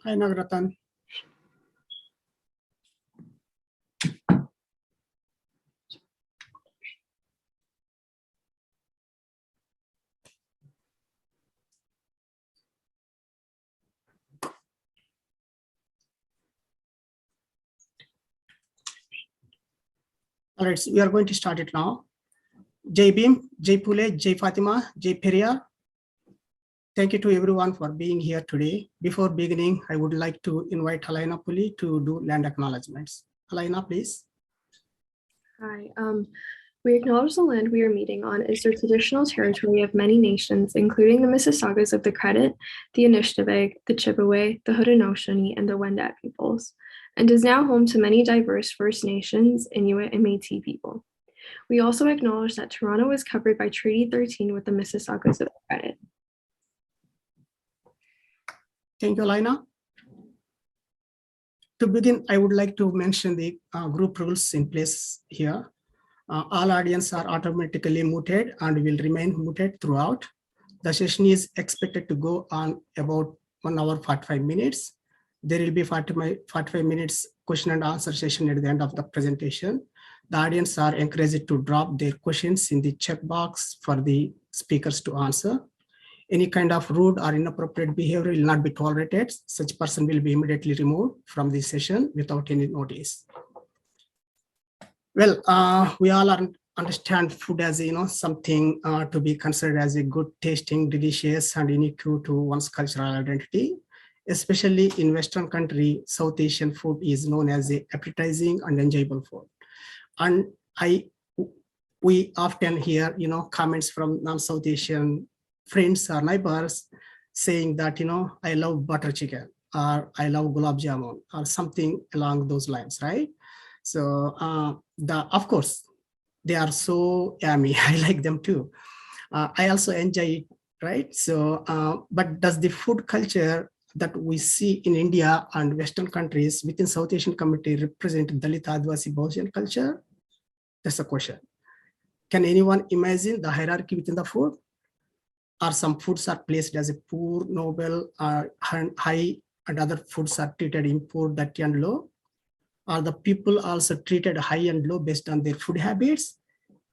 Hi, Nagratan. All right, so we are going to start it now. Jai Bhim, Jai Pule, Jai Fatima, Jai Periyar. Thank you to everyone for being here today. Before beginning, I would like to invite Alaina Puli to do land acknowledgements. Alaina, please. Hi. We acknowledge the land we are meeting on is the traditional territory of many nations, including the Mississaugas of the Credit, the Anishinaabe, the Chippewa, the Haudenosaunee, and the Wendat peoples, and is now home to many diverse First Nations, Inuit, and Métis people. We also acknowledge that Toronto is covered by Treaty 13 with the Mississaugas of the Credit. Thank you, Alaina. To begin, I would like to mention the group rules in place here. All audience are automatically muted and will remain muted throughout. The session is expected to go on about 1 hour 45 minutes. There will be 45 minutes question and answer session at the end of the presentation. The audience are encouraged to drop their questions in the chat box for the speakers to answer. Any kind of rude or inappropriate behavior will not be tolerated. Such person will be immediately removed from the session without any notice. Well, we all understand food as something to be considered as a good tasting, delicious, and unique to one's cultural identity. Especially in Western country, South Asian food is known as a appetizing and enjoyable food. And we often hear comments from non-South Asian friends or neighbors saying that I love butter chicken, or I love gulab jamun, or something along those lines, right? So of course they are so yummy. I like them too. I also enjoy it, right? So but does the food culture that we see in India and Western countries within South Asian community represent Dalit, Adivasi, Bahujan culture? That's the question. Can anyone imagine the hierarchy within the food? Or some foods are placed as a poor, noble, high, and other foods are treated in poor, dirty, and low? Are the people also treated high and low based on their food habits?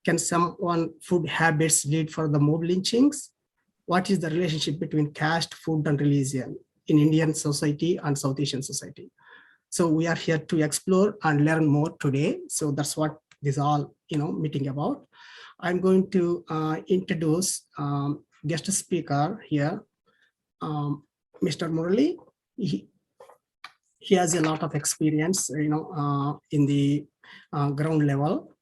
Can someone food habits lead for the mob lynchings? What is the relationship between caste, food, and religion in Indian society and South Asian society? So we are here to explore and learn more today. So that's what this all meeting about. I'm going to introduce guest speaker here, Mr. Murali. He has a lot of experience, in the ground level.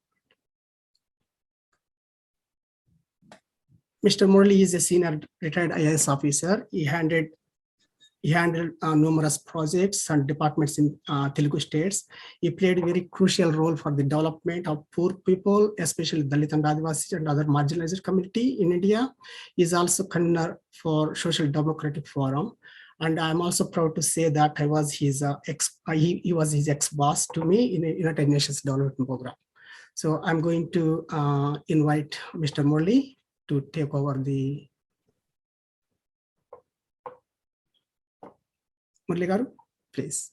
Mr. Murali is a senior retired IAS officer. He handled numerous projects and departments in Telugu states. He played a very crucial role for the development of poor people, especially Dalit and Adivasi and other marginalized community in India. He is also convener for Social Democratic Forum. And I'm also proud to say that I was his he was his ex-boss to me in a United Nations Development Program. So I'm going to invite Mr. Murali to take over the Murali garu, please.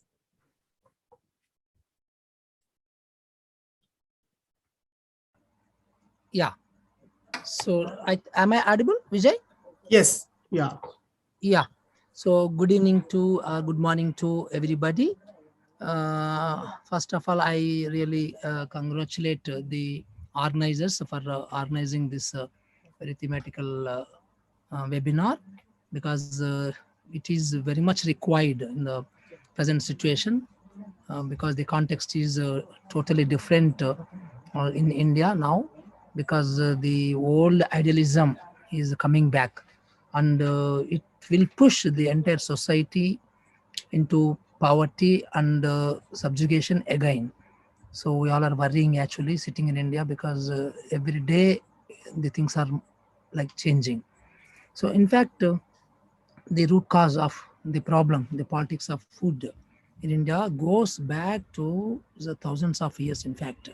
Yeah. So am I audible, Vijay? Yes. Yeah. Yeah. So good evening to good morning to everybody. First of all, I really congratulate the organizers for organizing this very thematical webinar, because it is very much required in the present situation, because the context is totally different in India now, because the old idealism is coming back, and it will push the entire society into poverty and subjugation again. So we all are worrying actually sitting in India, because every day the things are like changing. So in fact, the root cause of the problem, the politics of food in India, goes back to the thousands of years, in fact.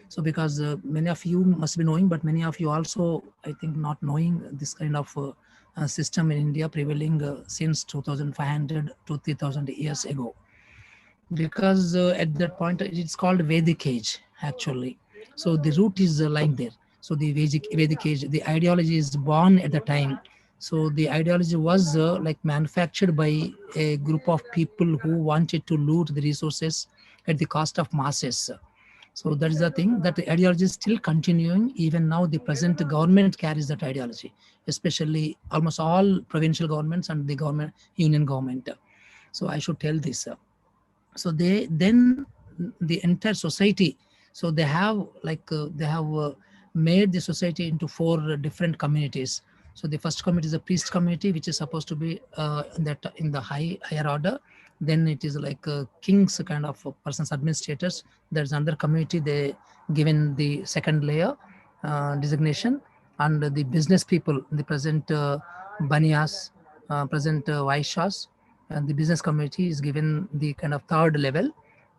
So because many of you must be knowing, but many of you also, I think, not knowing this kind of system in India prevailing since 2500 to 3000 years ago. Because at that point it's called Vedic age actually. So the root is lying there. So the Vedic age, the ideology is born at the time. So the ideology was like manufactured by a group of people who wanted to loot the resources at the cost of masses. So that is the thing, that the ideology is still continuing. Even now, the present government carries that ideology, especially almost all provincial governments and the government, union government. So I should tell this. So they then the entire society. So they have made the society into four different communities. So the first community is a priest community, which is supposed to be in the higher order. Then it is like kings kind of persons, administrators. There's another community, they given the second layer designation. And the business people, the present banias, present vaishyas, and the business community is given the kind of third level.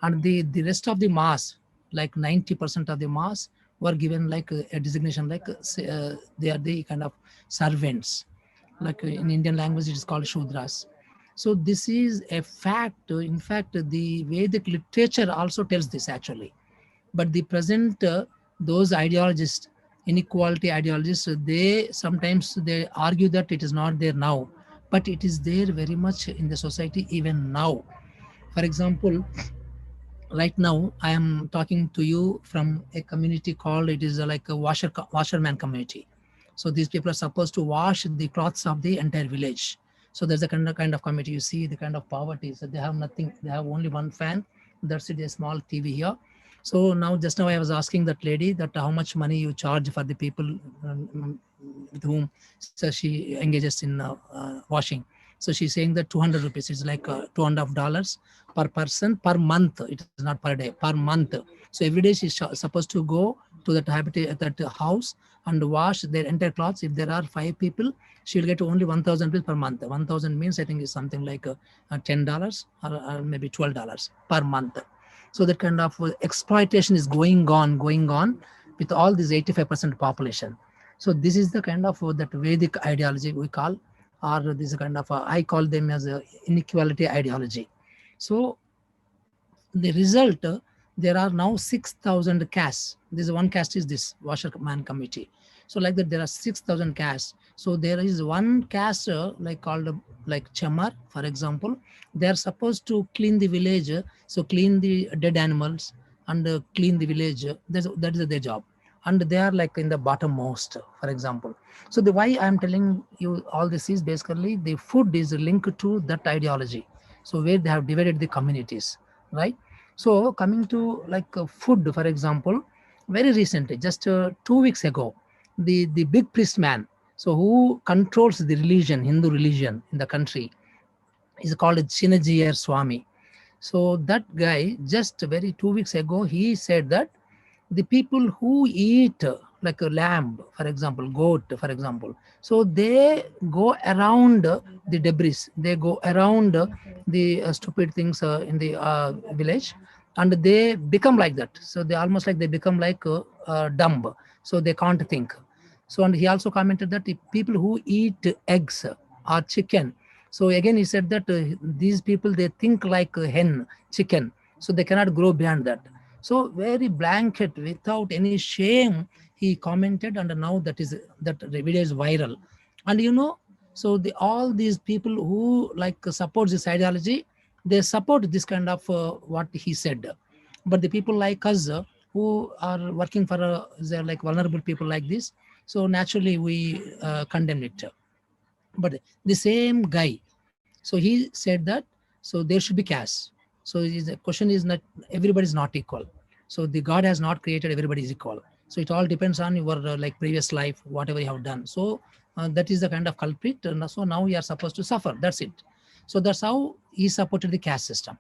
And the rest of the mass, like 90% of the mass, were given like a designation like they are the kind of servants, like in Indian language it is called shudras. So this is a fact. In fact, the Vedic literature also tells this actually. But the present those ideologists, inequality ideologists, they sometimes they argue that it is not there now, but it is there very much in the society even now. For example, right now I am talking to you from a community called, it is like a washerman community. So these people are supposed to wash the clothes of the entire village. So there's a kind of community. You see the kind of poverty. So they have nothing, they have only one fan, that's it, a small TV here. So now, just now I was asking that lady that how much money you charge for the people with whom, so she engages in washing. So she's saying that 200 rupees is like $2.5 per person per month. It is not per day, per month. So every day she's supposed to go to that house and wash their entire clothes. If there are 5 people, she will get only 1,000 rupees per month. 1,000 means I think is something like $10 or maybe $12 per month. So that kind of exploitation is going on with all this 85% population. So this is the kind of that Vedic ideology we call, or this kind of I call them as a inequality ideology. So the result, there are now 6,000 castes. This one caste is this washerman committee. So like that, there are 6,000 castes. So there is one caste like called like Chamar, for example. They are supposed to clean the village, so clean the dead animals and clean the village. That is their job. And they are like in the bottommost, for example. So the why I'm telling you all this is basically the food is linked to that ideology. So where they have divided the communities, right? So coming to like food, for example, very recently, just 2 weeks ago, the big priest man, so who controls the religion, Hindu religion in the country, is called Chinnaiah Swami. So that guy, just very 2 weeks ago, he said that the people who eat like a lamb, for example, goat, for example, so they go around the debris, they go around the stupid things in the village, and they become like that. So they almost like they become like dumb, so they can't think. So, and he also commented that the people who eat eggs or chicken, so again he said that these people, they think like a hen, chicken, so they cannot grow beyond that. So very blanket, without any shame, he commented, and now that video is viral. And so all these people who like support this ideology, they support this kind of what he said. But the people like us who are working for they're like vulnerable people like this, so naturally we condemn it. But the same guy, so he said that so there should be caste. So the question is not everybody is not equal. So the God has not created everybody is equal. So it all depends on your like previous life, whatever you have done. So that is the kind of culprit. And so now you are supposed to suffer. That's it. So that's how he supported the caste system.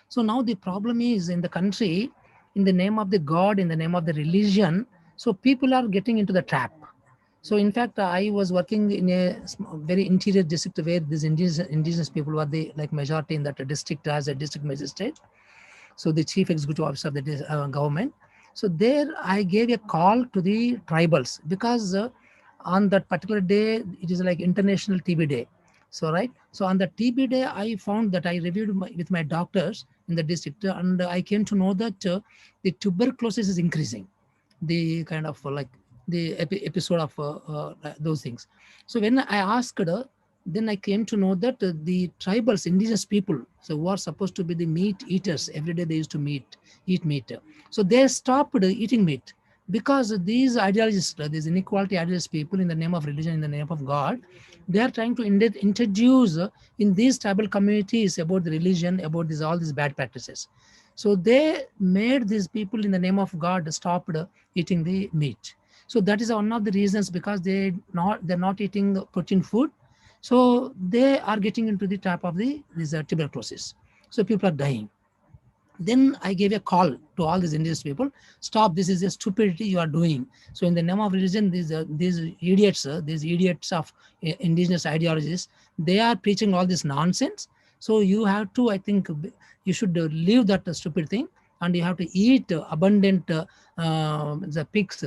So now the problem is in the country, in the name of the God, in the name of the religion, so people are getting into the trap. So in fact, I was working in a very interior district where these indigenous people were the like majority in that district as a district magistrate. So the chief executive officer of the government. So there I gave a call to the tribals because on that particular day, it is like International TB Day. So, right. So on the TB day, I found that I reviewed with my doctors in the district, and I came to know that the tuberculosis is increasing. The kind of like the episode of those things. So when I asked, then I came to know that the tribals, indigenous people, so who are supposed to be the meat eaters, every day they used to eat meat. So they stopped eating meat because these ideologists, these inequality idealist people, in the name of religion, in the name of God, they are trying to introduce in these tribal communities about the religion, about this all these bad practices. So they made these people in the name of God stopped eating the meat. So that is one of the reasons, because they're not eating protein food. So they are getting into the trap of this tuberculosis. So people are dying. Then I gave a call to all these indigenous people: stop, this is a stupidity you are doing. So in the name of religion, these idiots of indigenous ideologies, they are preaching all this nonsense. So you have to, I think, you should leave that stupid thing, and you have to eat abundant the pigs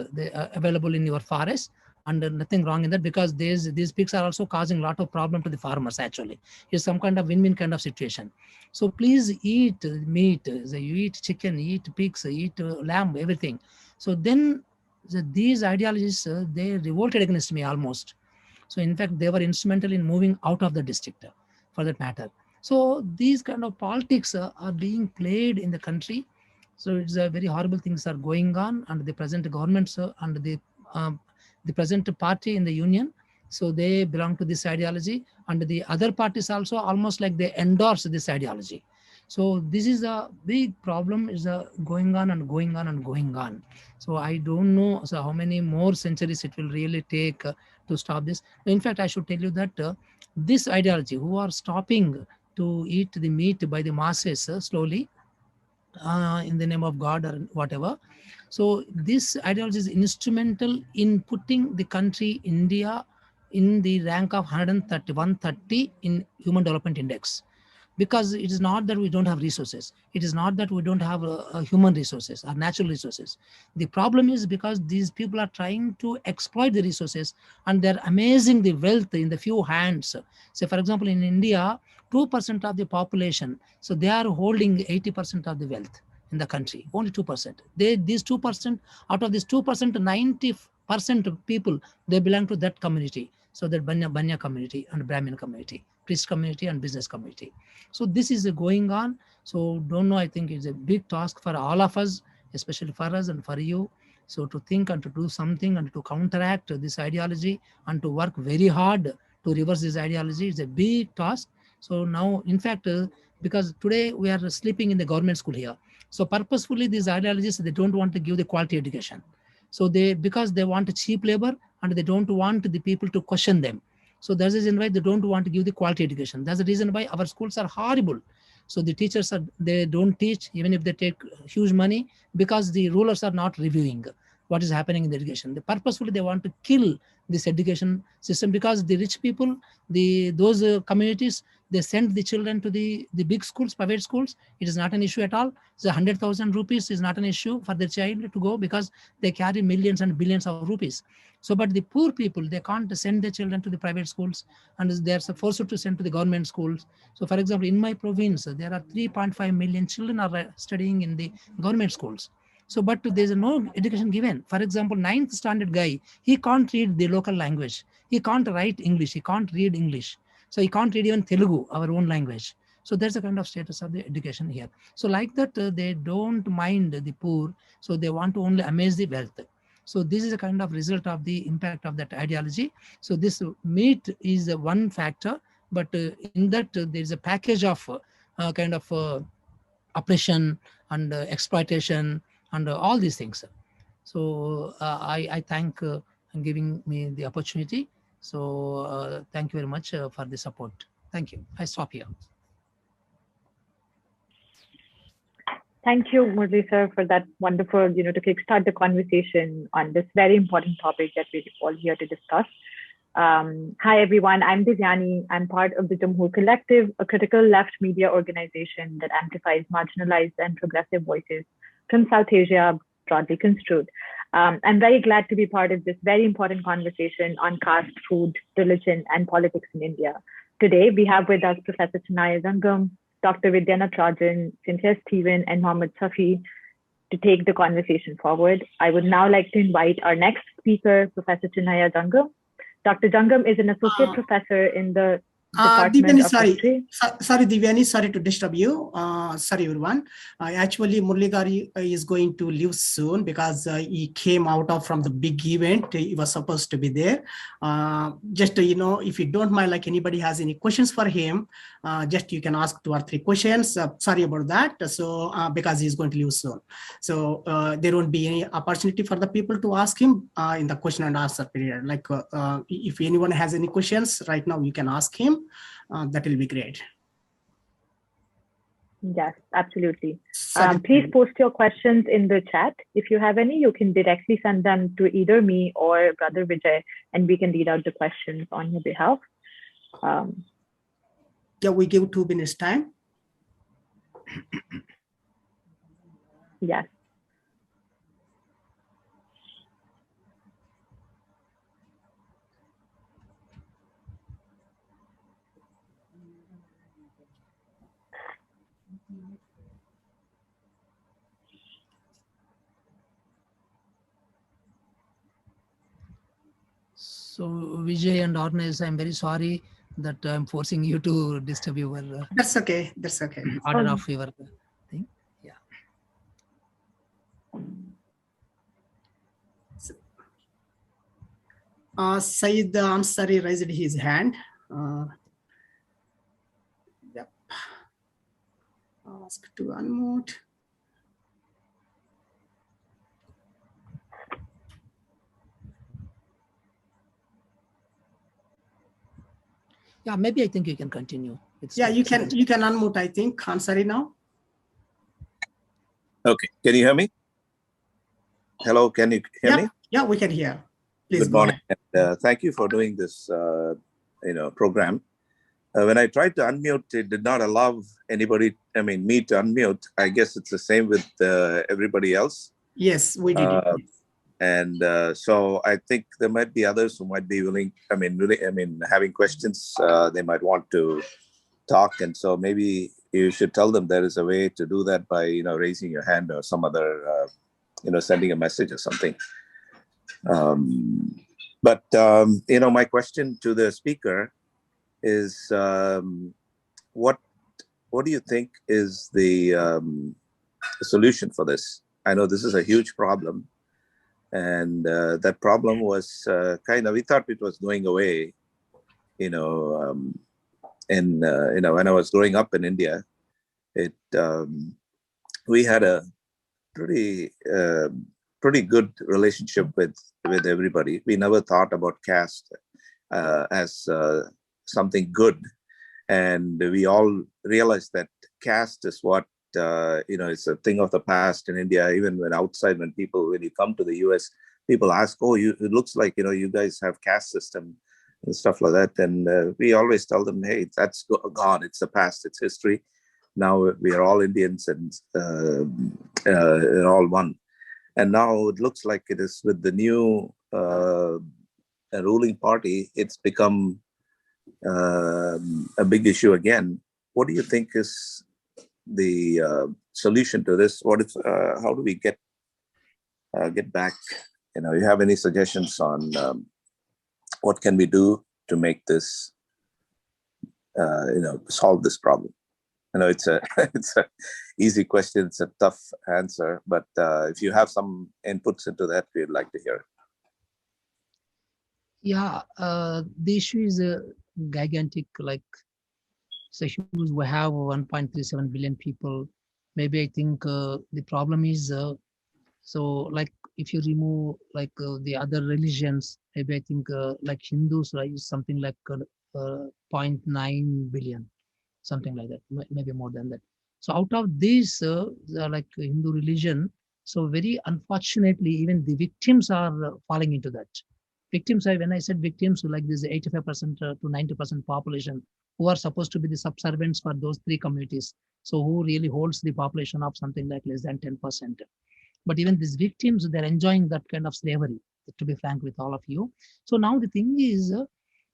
available in your forest, and nothing wrong in that, because these pigs are also causing a lot of problem to the farmers. Actually, it's some kind of win-win kind of situation. So please eat meat. So you eat chicken, eat pigs, eat lamb, everything. So then these ideologies, they revolted against me almost. So in fact, they were instrumental in moving out of the district, for that matter. So these kind of politics are being played in the country. So it's a very horrible things are going on, and the present governments and the present party in the union. So they belong to this ideology, and the other parties also almost like they endorse this ideology. So this is a big problem, is going on and going on and going on. So I don't know so how many more centuries it will really take to stop this. In fact, I should tell you that this ideology, who are stopping to eat the meat by the masses slowly, in the name of God or whatever. So this ideology is instrumental in putting the country India in the rank of 130 in Human Development Index. Because it is not that we don't have resources. It is not that we don't have human resources or natural resources. The problem is because these people are trying to exploit the resources, and they're amazing the wealth in the few hands. So for example, in India, 2% of the population, so they are holding 80% of the wealth in the country, only 2%. These 2%, out of this 2%, 90% of people, they belong to that community. So that Banya community and Brahmin community, priest community and business community. So this is going on. So don't know, I think it's a big task for all of us, especially for us and for you. So to think and to do something and to counteract this ideology and to work very hard to reverse this ideology is a big task. So now, in fact, because today we are sleeping in the government school here. So purposefully, these ideologies, they don't want to give the quality education. So because they want cheap labor, and they don't want the people to question them. So that's the reason why they don't want to give the quality education. That's the reason why our schools are horrible. So the teachers they don't teach, even if they take huge money, because the rulers are not reviewing what is happening in the education. Purposefully they want to kill this education system, because the rich people, those communities, they send the children to the big schools, private schools. It is not an issue at all. So 100,000 rupees is not an issue for the child to go, because they carry millions and billions of rupees. So, but the poor people, they can't send their children to the private schools, and they're forced to send to the government schools. So, for example, in my province, there are 3.5 million children are studying in the government schools. So, but there's no education given. For example, 9th standard guy, he can't read the local language. He can't write English. He can't read English. So he can't read even Telugu, our own language. So that's the kind of status of the education here. So like that, they don't mind the poor. So they want to only amaze the wealth. So this is a kind of result of the impact of that ideology. So this meat is one factor, but in that there is a package of kind of oppression and exploitation and all these things. So I thank giving me the opportunity. So thank you very much for the support. Thank you. I stop here. Thank you, Murali sir, for that wonderful, to kickstart the conversation on this very important topic that we're all here to discuss. Hi, everyone. I'm Divyani. I'm part of the Jamhoor Collective, a critical left media organization that amplifies marginalized and progressive voices from South Asia, broadly construed. I'm very glad to be part of this very important conversation on caste, food, religion, and politics in India. Today, we have with us Professor Chinnaiah Jangam, Dr. Vidya Natarajan, Cynthia Stephen, and Mohammed Shafi to take the conversation forward. I would now like to invite our next speaker, Professor Chinnaiah Jangam. Dr. Jangam is an associate professor in the Department of History. Sorry, Divyani, sorry to disturb you. Sorry, everyone. Actually, Murali is going to leave soon because he came out from the big event. He was supposed to be there. Just, if you don't mind, like anybody has any questions for him, just you can ask 2 or 3 questions. Sorry about that. So, because he's going to leave soon. So, there won't be any opportunity for the people to ask him in the question and answer period. Like, if anyone has any questions right now, you can ask him. That will be great. Yes, absolutely. Please post your questions in the chat. If you have any, you can directly send them to either me or Brother Vijay, and we can read out the questions on your behalf. Yeah, we give 2 minutes time. Yes. So Vijay and Organize, I'm very sorry that I'm forcing you to disturb your That's okay. That's okay. order of your thing. Yeah. Saeed Ansari raised his hand. Yep. Ask to unmute. Yeah, maybe I think you can continue. Yeah, you can unmute, I think. Ansari now. Okay, can you hear me? Hello, can you hear me? Yeah, we can hear. Please Good morning. And, thank you for doing this, program. When I tried to unmute, it did not allow anybody, me to unmute. I guess it's the same with everybody else. Yes, we did it. And so I think there might be others who might be willing, having questions, they might want to talk. And so maybe you should tell them there is a way to do that by, raising your hand or some other, sending a message or something. But my question to the speaker is, what do you think is the solution for this? I know this is a huge problem. And that problem was we thought it was going away, when I was growing up in India, we had a pretty good relationship with everybody. We never thought about caste as something good. And we all realized that caste is what, it's a thing of the past in India. Even when you come to the US, people ask, oh, it looks like, you guys have caste system and stuff like that. And we always tell them, hey, that's gone. It's the past, it's history. Now we are all Indians and all one. And now it looks like it is with the new ruling party, it's become a big issue again. What do you think is the solution to this? How do we get back? You have any suggestions on what can we do to make this, solve this problem? I know it's a easy question. It's a tough answer, but if you have some inputs into that, we'd like to hear it. Yeah, the issue is gigantic. So huge. We have 1.37 billion people. Maybe I think the problem is if you remove the other religions, maybe I think Hindus is something like 0.9 billion, something like that, maybe more than that. So out of this, Hindu religion, so very unfortunately, even the victims are falling into that. Victims, when I said victims, like this 85% to 90% population who are supposed to be the subservients for those 3 communities. So who really holds the population of something like less than 10%. But even these victims, they're enjoying that kind of slavery, to be frank with all of you. So now the thing is,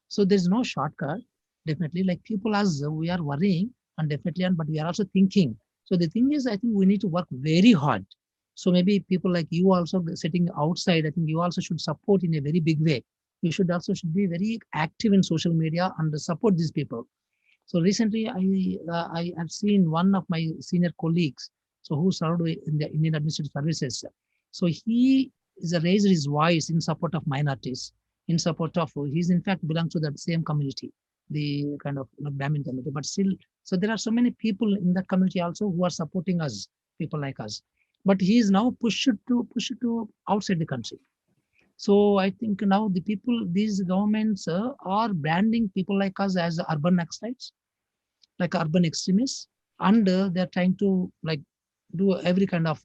so there's no shortcut. Definitely, like people as we are worrying, and definitely, but we are also thinking. So the thing is, I think we need to work very hard. So maybe people like you also sitting outside, I think you also should support in a very big way. You should also should be very active in social media and support these people. So recently, I have seen one of my senior colleagues, so who served in the Indian Administrative Services. So he is raised his voice in support of minorities, in support of, he's in fact belongs to the same community, the kind of Brahmin community, but still, so there are so many people in that community also who are supporting us, people like us. But he is now pushed to outside the country. So I think now the people, these governments are branding people like us as urban Naxalites, like urban extremists, and they're trying to like do every kind of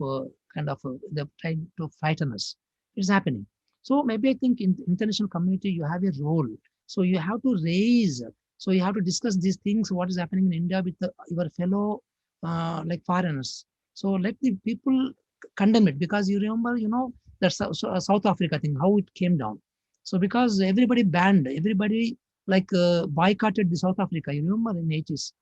they're trying to frighten us. It's happening. So maybe I think in the international community you have a role. So you have to raise. So you have to discuss these things. What is happening in India with your fellow like foreigners. So let the people condemn it, because you remember, that South Africa thing, how it came down. So because everybody banned, everybody like boycotted the South Africa. You remember in 80s.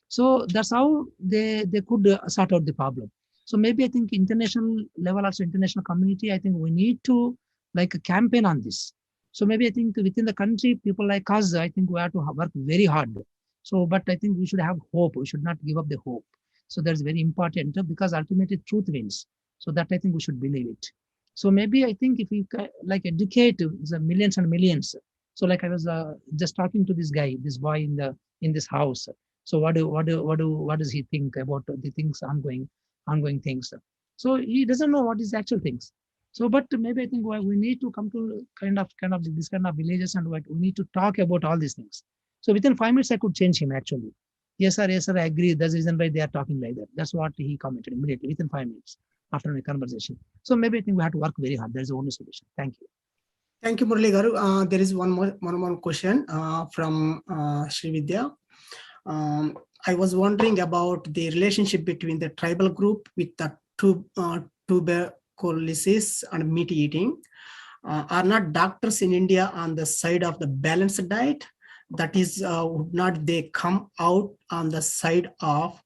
So that's how they could sort out the problem. So maybe I think international level, also international community, I think we need to like campaign on this. So maybe I think within the country, people like us, I think we have to work very hard. So, but I think we should have hope. We should not give up the hope. So that's very important, because ultimately truth wins. So that I think we should believe it. So maybe I think if we like educate the millions and millions. So like I was just talking to this guy, this boy in this house. So what does he think about the things ongoing things? So he doesn't know what is the actual things. So, but maybe I think we need to come to kind of this kind of villages, and we need to talk about all these things. So within 5 minutes, I could change him actually. Yes, sir, I agree. That's the reason why they are talking like that. That's what he commented immediately within 5 minutes after my conversation. So maybe I think we have to work very hard. There's the only solution. Thank you. Thank you, Murali Garu. There is one more question from Srividhya. I was wondering about the relationship between the tribal group with the tuberculosis and meat eating. Are not doctors in India on the side of the balanced diet? That is, would not they come out on the side of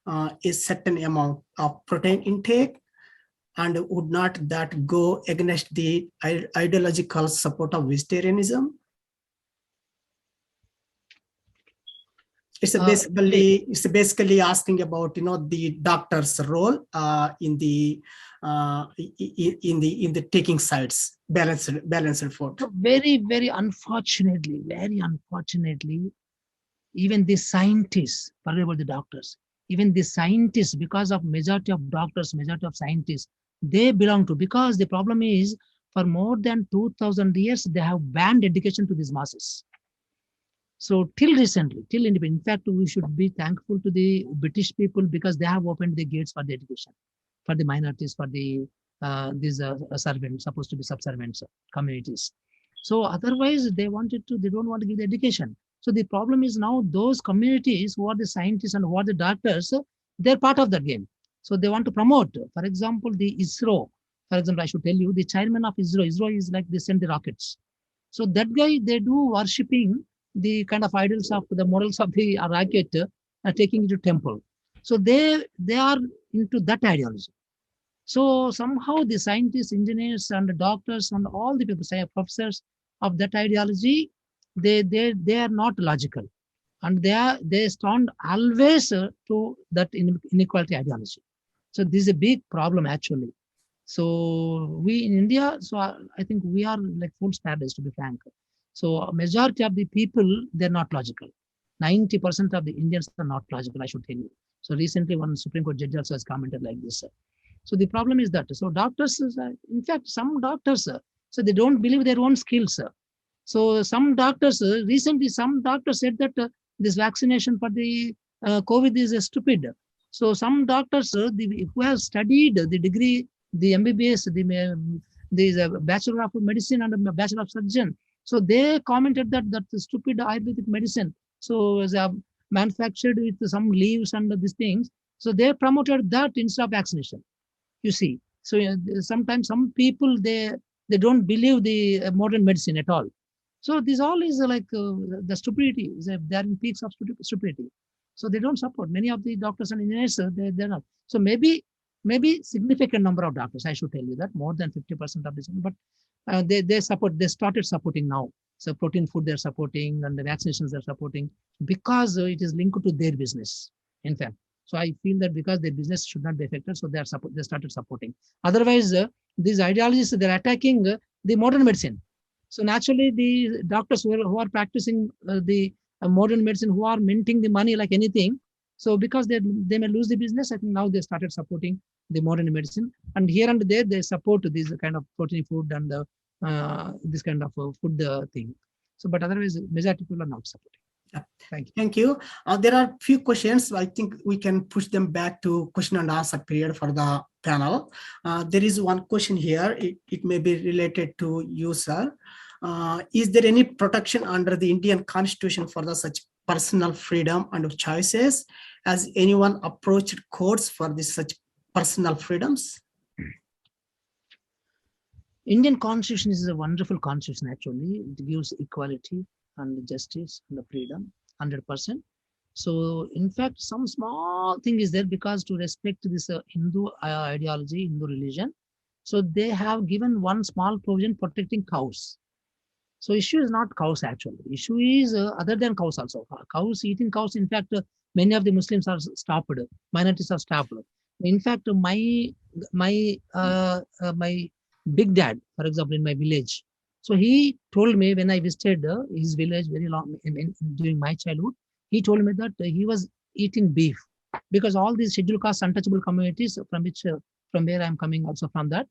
a certain amount of protein intake? And would not that go against the ideological support of vegetarianism? It's basically asking about the doctor's role in the taking sides, balanced food. So very unfortunately, even the scientists, forget about the doctors, even the scientists, because of majority of doctors, majority of scientists, they belong to, because the problem is for more than 2000 years, they have banned education to these masses. So till recently, till independence, in fact, we should be thankful to the British people, because they have opened the gates for the education, for the minorities, for the these servants, supposed to be subservients communities. So otherwise, they don't want to give the education. So the problem is now those communities who are the scientists and who are the doctors, they're part of that game. So they want to promote, for example, the ISRO. For example, I should tell you, the chairman of ISRO is like they send the rockets. So that guy, they do worshipping the kind of idols of the models of the rocket, taking it to temple. So they are into that ideology. So somehow the scientists, engineers, and doctors, and all the people, say professors of that ideology, they are not logical, and they stand always to that inequality ideology. So this is a big problem actually. So we in India, so I think we are like fool's paradise, to be frank. So majority of the people, they're not logical. 90% of the Indians are not logical, I should tell you. So recently one Supreme Court judge also has commented like this. So the problem is that, so doctors, in fact, some doctors, so they don't believe their own skills. So some doctors, recently some doctors said that this vaccination for the COVID is stupid. So some doctors who have studied the degree, the MBBS, the Bachelor of Medicine and the Bachelor of Surgeon, so they commented that stupid Ayurvedic medicine, so is manufactured with some leaves and these things. So they promoted that instead of vaccination. You see, So sometimes some people, they don't believe the modern medicine at all. So this all is like the stupidity. They are in peaks of stupidity. So they don't support. Many of the doctors and engineers, they're not. So maybe significant number of doctors, I should tell you that, more than 50% of this, but they support. They started supporting now. So protein food they're supporting, and the vaccinations they're supporting, because it is linked to their business, in fact. So I feel that because their business should not be affected, so they started supporting. Otherwise, these ideologies, they're attacking the modern medicine. So naturally, the doctors who are practicing the modern medicine, who are minting the money like anything, so because they may lose the business, I think now they started supporting the modern medicine, and here and there they support this kind of protein food and this kind of food thing. So, but otherwise, majority people are not supporting. Thank you. Thank you. There are few questions. I think we can push them back to question and answer period for the panel. There is one question here. It may be related to you, sir. Is there any protection under the Indian Constitution for the such personal freedom and choices? Has anyone approached courts for this such personal freedoms? Indian Constitution is a wonderful constitution. Actually, it gives equality and justice and the freedom 100%. So in fact, some small thing is there, because to respect this Hindu ideology, Hindu religion, so they have given one small provision protecting cows. So issue is not cows actually. Issue is other than cows also. Cows, eating cows, in fact, many of the Muslims are stopped. Minorities are stopped. In fact, my big dad, for example, in my village, so he told me when I visited his village very long during my childhood, he told me that he was eating beef, because all these scheduled caste untouchable communities from where I'm coming also from that,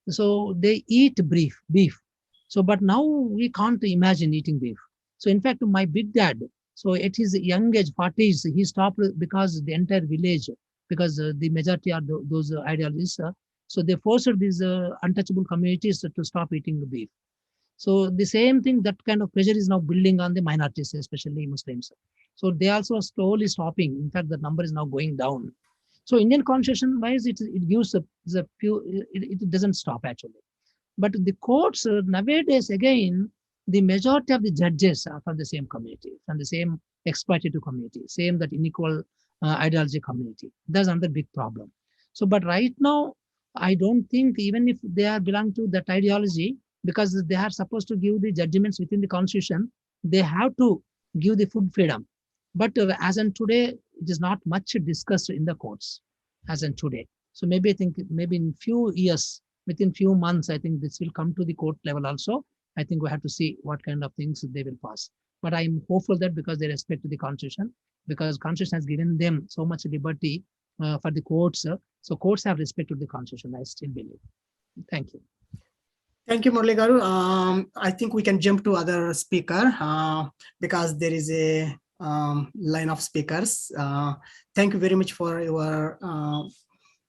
so they eat beef. So, but now we can't imagine eating beef. So in fact, my big dad, so at his young age, 40s, he stopped, because the entire village, because the majority are those ideologies, so they forced these untouchable communities to stop eating beef. So the same thing, that kind of pressure is now building on the minorities, especially Muslims. So they also are slowly stopping. In fact, the number is now going down. So Indian constitution wise, it gives it doesn't stop actually. But the courts nowadays, again, the majority of the judges are from the same community, from the same exploitative community, same that unequal ideology community. That's another big problem. So, but right now, I don't think even if they are belong to that ideology, because they are supposed to give the judgments within the constitution, they have to give the food freedom. But as in today, it is not much discussed in the courts as in today. So maybe I think maybe in few years, within few months, I think this will come to the court level also. I think we have to see what kind of things they will pass. But I'm hopeful that because they respect the constitution, because constitution has given them so much liberty for the courts, so courts have respected the constitution, I still believe. Thank you. Thank you, Murali Garu. I think we can jump to other speaker because there is a line of speakers. Thank you very much for your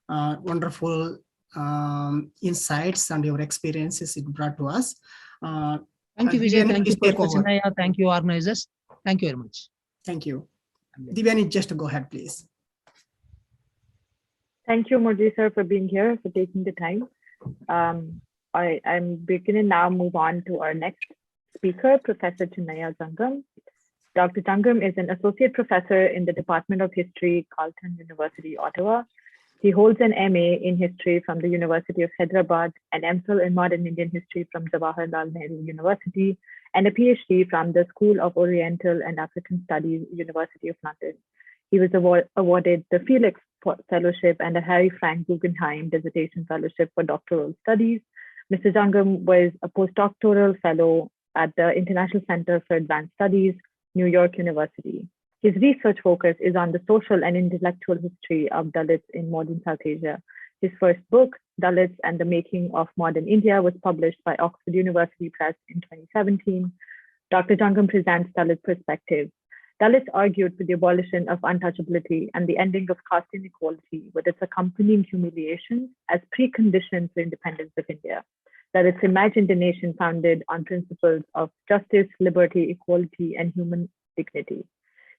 wonderful insights and your experiences it brought to us. Thank you, Vijay. Thank you, Prof. Chinnaiah. Thank you, organizers. Thank you very much. Thank you. Divani, just go ahead, please. Thank you, Murali sir, for being here, for taking the time. I'm beginning now move on to our next speaker, Professor Chinnaiah Jangam. Dr. Jangam is an associate professor in the Department of History, Carleton University, Ottawa. He holds an MA in history from the University of Hyderabad, an MPhil in modern Indian history from Jawaharlal Nehru University, and a PhD from the School of Oriental and African Studies, University of London. He was awarded the Felix Fellowship and a Harry Frank Guggenheim Dissertation Fellowship for doctoral studies. Mr. Jangam was a postdoctoral fellow at the International Center for Advanced Studies, New York University. His research focus is on the social and intellectual history of Dalits in modern South Asia. His first book, Dalits and the Making of Modern India, was published by Oxford University Press in 2017. Dr. Jangam presents Dalit perspectives. Dalits argued for the abolition of untouchability and the ending of caste inequality with its accompanying humiliations as preconditions for independence of India. Dalits imagined a nation founded on principles of justice, liberty, equality, and human dignity.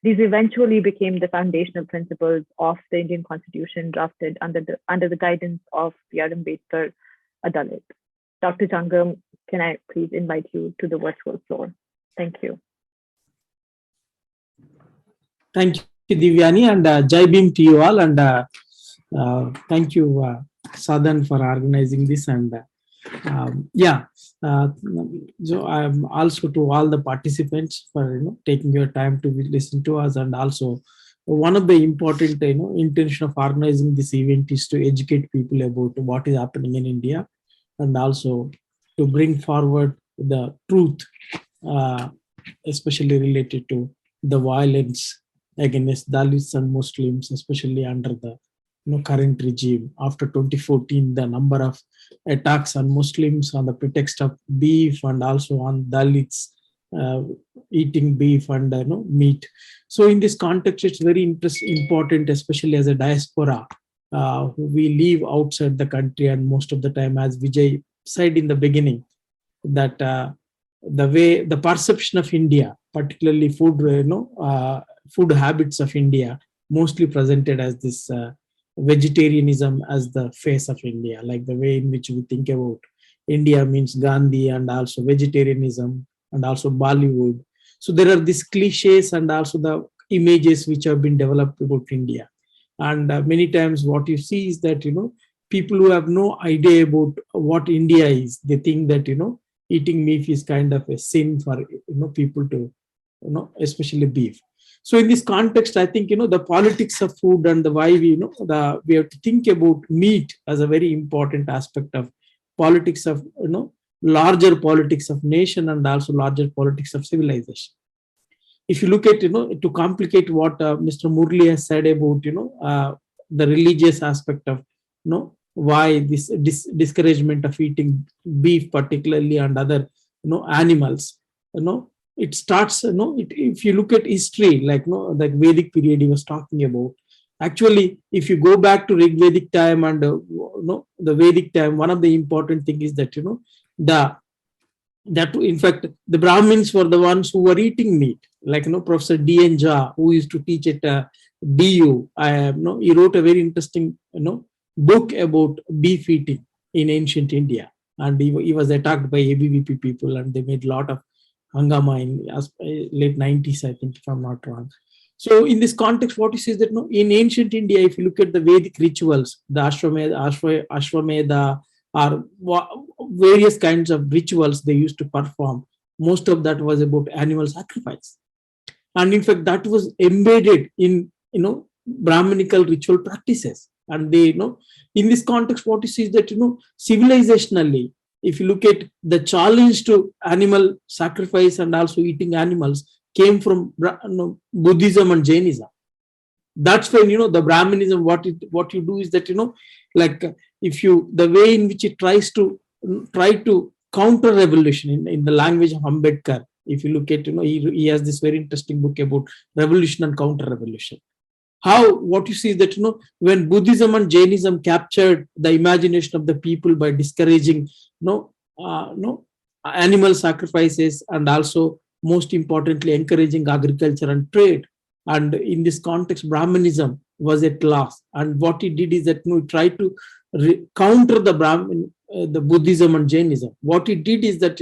These eventually became the foundational principles of the Indian Constitution drafted under the guidance of B.R. Ambedkar, a Dalit. Dr. Jangam, can I please invite you to the virtual floor? Thank you. Thank you, Divyani, and Jai Bhim to you all. And thank you, Sadhan, for organizing this. And so I'm also to all the participants for taking your time to listen to us. And also, one of the important intention of organizing this event is to educate people about what is happening in India, and also to bring forward the truth, especially related to the violence against Dalits and Muslims, especially under the current regime. After 2014, the number of attacks on Muslims on the pretext of beef, and also on Dalits eating beef and meat. So in this context, it's very important, especially as a diaspora, we live outside the country, and most of the time, as Vijay said in the beginning, that the perception of India, particularly food, food habits of India, mostly presented as this vegetarianism as the face of India, like the way in which we think about India means Gandhi, and also vegetarianism, and also Bollywood. So there are these cliches and also the images which have been developed about India. And many times what you see is that, people who have no idea about what India is, they think that, eating meat is kind of a sin for, people to, especially beef. So in this context, I think, the politics of food and the why we have to think about meat as a very important aspect of politics of, larger politics of nation, and also larger politics of civilization. If you look at, to complicate what Mr. Murali has said about, the religious aspect of, why this discouragement of eating beef particularly, and other, animals, it starts, if you look at history, like, that Vedic period he was talking about, actually, if you go back to Vedic time and, the Vedic time, one of the important thing is that, that in fact, the Brahmins were the ones who were eating meat, like, Professor D.N. Jha, who used to teach at DU, he wrote a very interesting, book about beef eating in ancient India. And he was attacked by ABVP people, and they made a lot of hangama in late 90s, I think, if I'm not wrong. So in this context, what he says that, in ancient India, if you look at the Vedic rituals, the Ashwamedha, or various kinds of rituals they used to perform, most of that was about animal sacrifice. And in fact, that was embedded in, Brahminical ritual practices. And they, in this context, what you see is that, civilizationally, if you look at the challenge to animal sacrifice and also eating animals came from Buddhism and Jainism. That's when, the Brahmanism, what you do is that, like, if you, the way in which it try to counter revolution in the language of Ambedkar, if you look at, he has this very interesting book about revolution and counter revolution. What you see is that, when Buddhism and Jainism captured the imagination of the people by discouraging, animal sacrifices, and also most importantly, encouraging agriculture and trade. And in this context, Brahmanism was at loss. And what he did is that, he tried to counter the Buddhism and Jainism. What he did is that,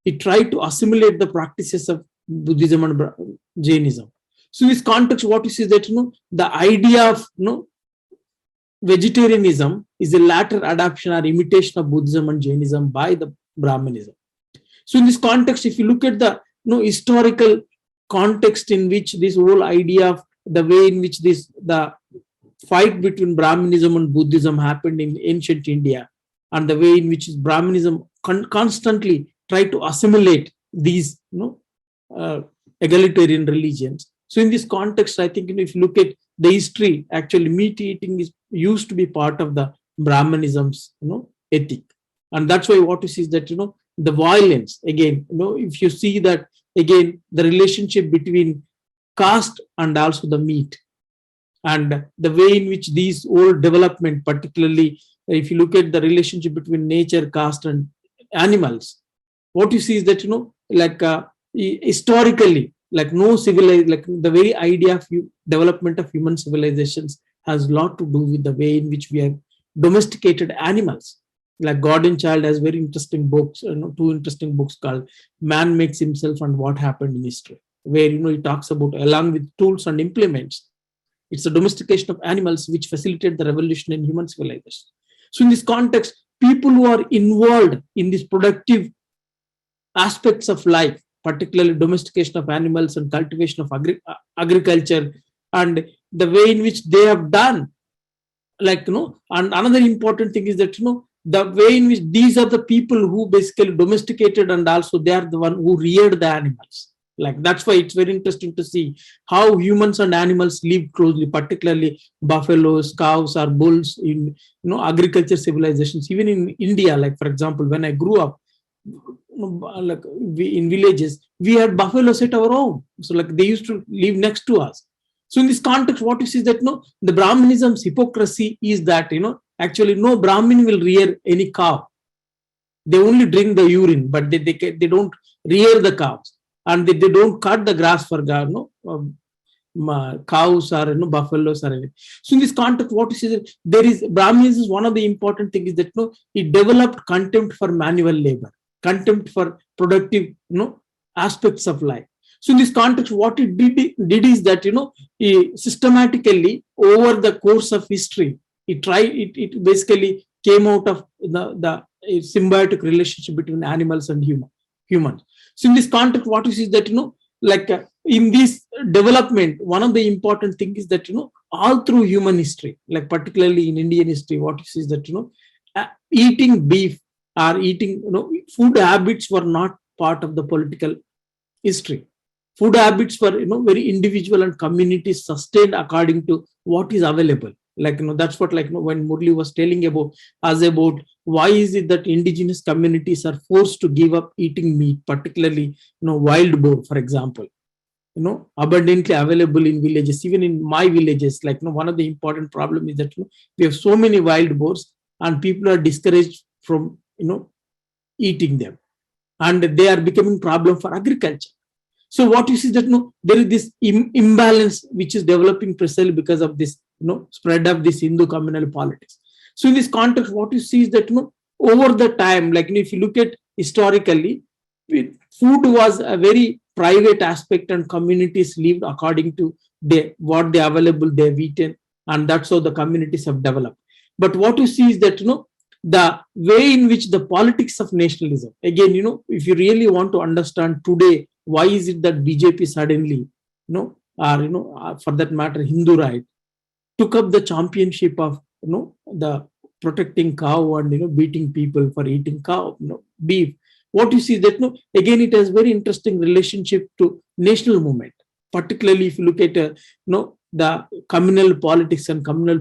he tried to assimilate the practices of Buddhism and Jainism. So in this context, what you see is that, the idea of, vegetarianism is a latter adaptation or imitation of Buddhism and Jainism by the Brahmanism. So in this context, if you look at the, historical context in which this whole idea of the way in which the fight between Brahmanism and Buddhism happened in ancient India, and the way in which Brahmanism constantly tried to assimilate these, egalitarian religions. So in this context, I think, if you look at the history, actually meat eating used to be part of the Brahmanism's, ethic. And that's why what you see is that, the violence, again, if you see that, again, the relationship between caste and also the meat, and the way in which these old development, particularly if you look at the relationship between nature, caste, and animals, what you see is that, historically, like no civilized, like the very idea of development of human civilizations has a lot to do with the way in which we have domesticated animals. Like God and Child has very interesting books, two interesting books called Man Makes Himself and What Happened in History, where he talks about, along with tools and implements, it's the domestication of animals which facilitate the revolution in human civilization. So in this context, people who are involved in these productive aspects of life, particularly domestication of animals and cultivation of agriculture, and the way in which they have done, like, and another important thing is that, the way in which these are the people who basically domesticated, and also they are the one who reared the animals. Like, that's why it's very interesting to see how humans and animals live closely, particularly buffaloes, cows, or bulls in, agriculture civilizations. Even in India, like, for example, when I grew up, like in villages, we had buffaloes at our home. So like they used to live next to us. So in this context, what you see is that, the Brahmanism's hypocrisy is that, actually no Brahmin will rear any cow. They only drink the urine, but they don't rear the cows, and they don't cut the grass for cows or buffaloes or anything. So in this context, what you see is that there is Brahmanism is one of the important things is that, it developed contempt for manual labor, contempt for productive aspects of life. So in this context, what it did is that, systematically over the course of history, it basically came out of the symbiotic relationship between animals and humans. So in this context, what you see is that, like in this development, one of the important things is that, all through human history, like particularly in Indian history, what you see is that, eating beef or eating, food habits were not part of the political history. Food habits were, very individual, and communities sustained according to what is available. Like, that's what, like, when Murali was telling about why is it that indigenous communities are forced to give up eating meat, particularly, wild boar, for example, abundantly available in villages. Even in my villages, like, one of the important problems is that, we have so many wild boars, and people are discouraged from, eating them, and they are becoming problem for agriculture. So what you see that, there is this imbalance which is developing precisely because of this, spread of this Hindu communal politics. So in this context, what you see is that, over the time, like, if you look at historically, food was a very private aspect, and communities lived according to what they available they've eaten, and that's how the communities have developed. But what you see is that, the way in which the politics of nationalism, again, if you really want to understand today, why is it that BJP suddenly, or, for that matter, Hindu right, took up the championship of, the protecting cow and, beating people for eating cow, beef. What you see is that, again, it has very interesting relationship to national movement, particularly if you look at, the communal politics and communal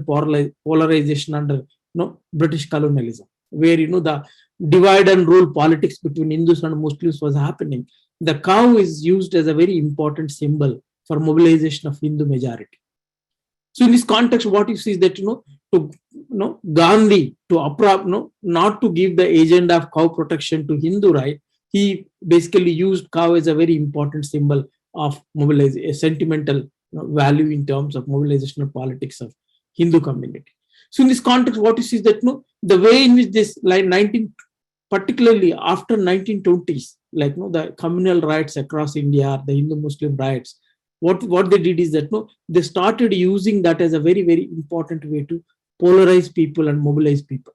polarization under, British colonialism, where, the divide and rule politics between Hindus and Muslims was happening. The cow is used as a very important symbol for mobilization of Hindu majority. So in this context, what you see is that, Gandhi, not to give the agenda of cow protection to Hindu right, he basically used cow as a very important symbol of mobilization, a sentimental value in terms of mobilizational politics of Hindu community. So in this context, what you see is that, the way in which this, like, particularly after 1920s, like, the communal rights across India, the Hindu-Muslim rights, what they did is that, they started using that as a very, very important way to polarize people and mobilize people.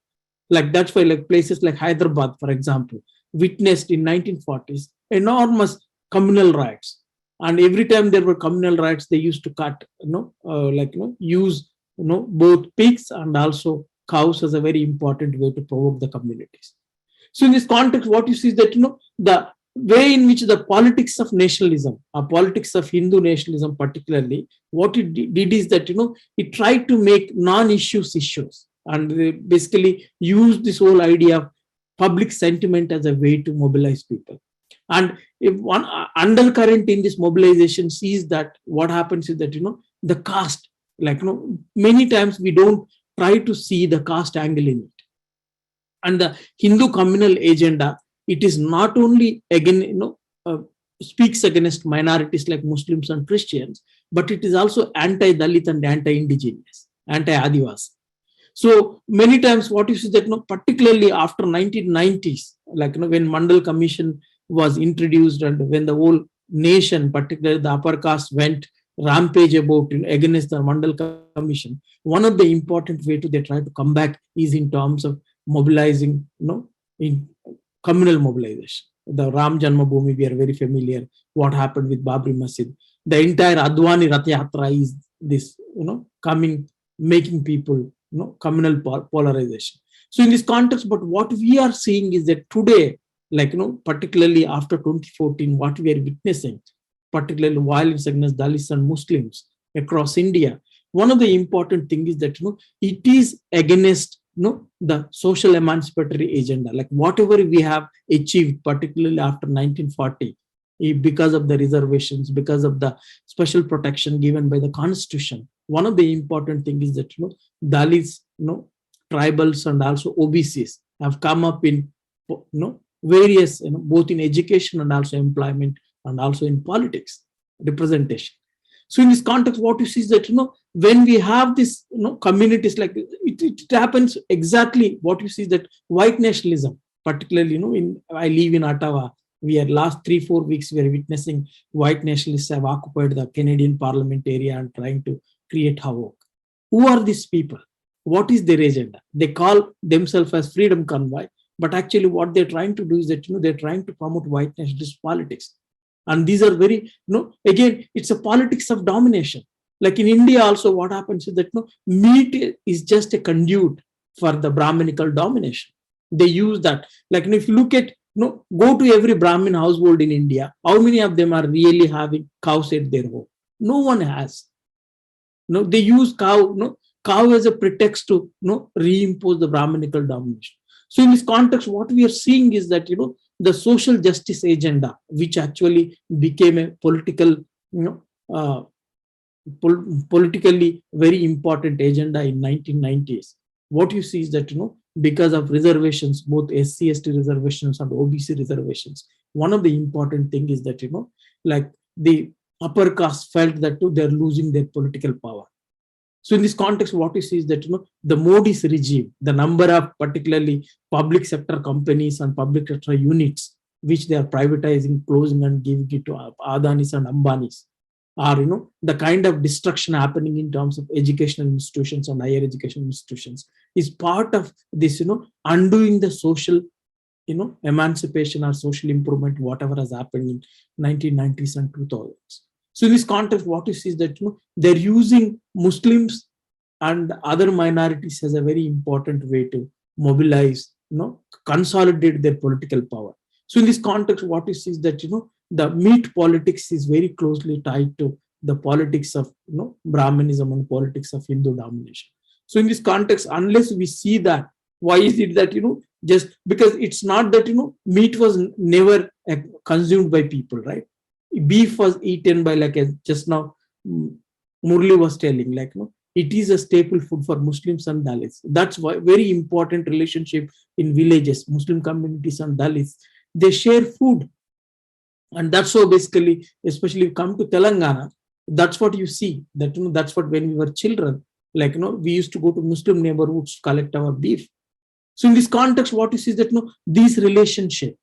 Like, that's why, like, places like Hyderabad, for example, witnessed in 1940s enormous communal rights. And every time there were communal rights, they used to cut, use, both pigs and also cows as a very important way to provoke the communities. So in this context, what you see is that, the way in which the politics of nationalism, or politics of Hindu nationalism particularly, what it did is that, it tried to make non-issues issues, and they basically used this whole idea of public sentiment as a way to mobilize people. And if one undercurrent in this mobilization sees that, what happens is that, the caste, like, many times we don't try to see the caste angle in it. And the Hindu communal agenda, it is not only, again, speaks against minorities like Muslims and Christians, but it is also anti-Dalit and anti-indigenous, anti-Adivasi. So many times what you see that, particularly after 1990s, like, when Mandal Commission was introduced and when the whole nation, particularly the upper caste, went rampage about against the Mandal Commission, one of the important way to they try to come back is in terms of mobilizing, in communal mobilization. The Ram Janmabhoomi, we are very familiar what happened with Babri Masjid. The entire Advani Rath Yatra is this, coming, making people, communal polarization. So in this context, but what we are seeing is that today, like, particularly after 2014, what we are witnessing, particularly violence against Dalits and Muslims across India, one of the important things is that, it is against, the social emancipatory agenda, like whatever we have achieved, particularly after 1940, because of the reservations, because of the special protection given by the Constitution. One of the important things is that, Dalits, tribals, and also OBCs have come up in, various, both in education and also employment and also in politics representation. So in this context, what you see is that, when we have this, communities like it happens exactly what you see is that white nationalism, particularly, I live in Ottawa. We are last 3-4 weeks, we are witnessing white nationalists have occupied the Canadian Parliament area and trying to create havoc. Who are these people? What is their agenda? They call themselves as freedom convoy, but actually what they're trying to do is that, they're trying to promote white nationalist politics. And these are very, again, it's a politics of domination. Like in India also, what happens is that, meat is just a conduit for the Brahminical domination. They use that. Like, if you look at, go to every Brahmin household in India, how many of them are really having cows at their home? No one has. They use cow as a pretext to, reimpose the Brahminical domination. So in this context, what we are seeing is that, the social justice agenda, which actually became a political, politically very important agenda in 1990s. What you see is that, because of reservations, both SC/ST reservations and OBC reservations, one of the important thing is that, like the upper caste felt that they're losing their political power. So in this context, what you see is that, the Modi's regime, the number of particularly public sector companies and public sector units, which they are privatizing, closing and giving it to Adanis and Ambanis, are, the kind of destruction happening in terms of educational institutions and higher education institutions is part of this, undoing the social, emancipation or social improvement, whatever has happened in 1990s and 2000s. So in this context, what you see is that, they're using Muslims and other minorities as a very important way to mobilize, consolidate their political power. So in this context, what you see is that, the meat politics is very closely tied to the politics of, Brahmanism and politics of Hindu domination. So in this context, unless we see that, why is it that, just because it's not that, meat was never consumed by people, right? Beef was eaten by, like, just now Murali was telling, like, it is a staple food for Muslims and Dalits. That's why very important relationship in villages, Muslim communities and Dalits, they share food. And that's so basically, especially come to Telangana, that's what you see, that, that's what when we were children, like, we used to go to Muslim neighborhoods to collect our beef. So in this context, what you see is that, these relationship,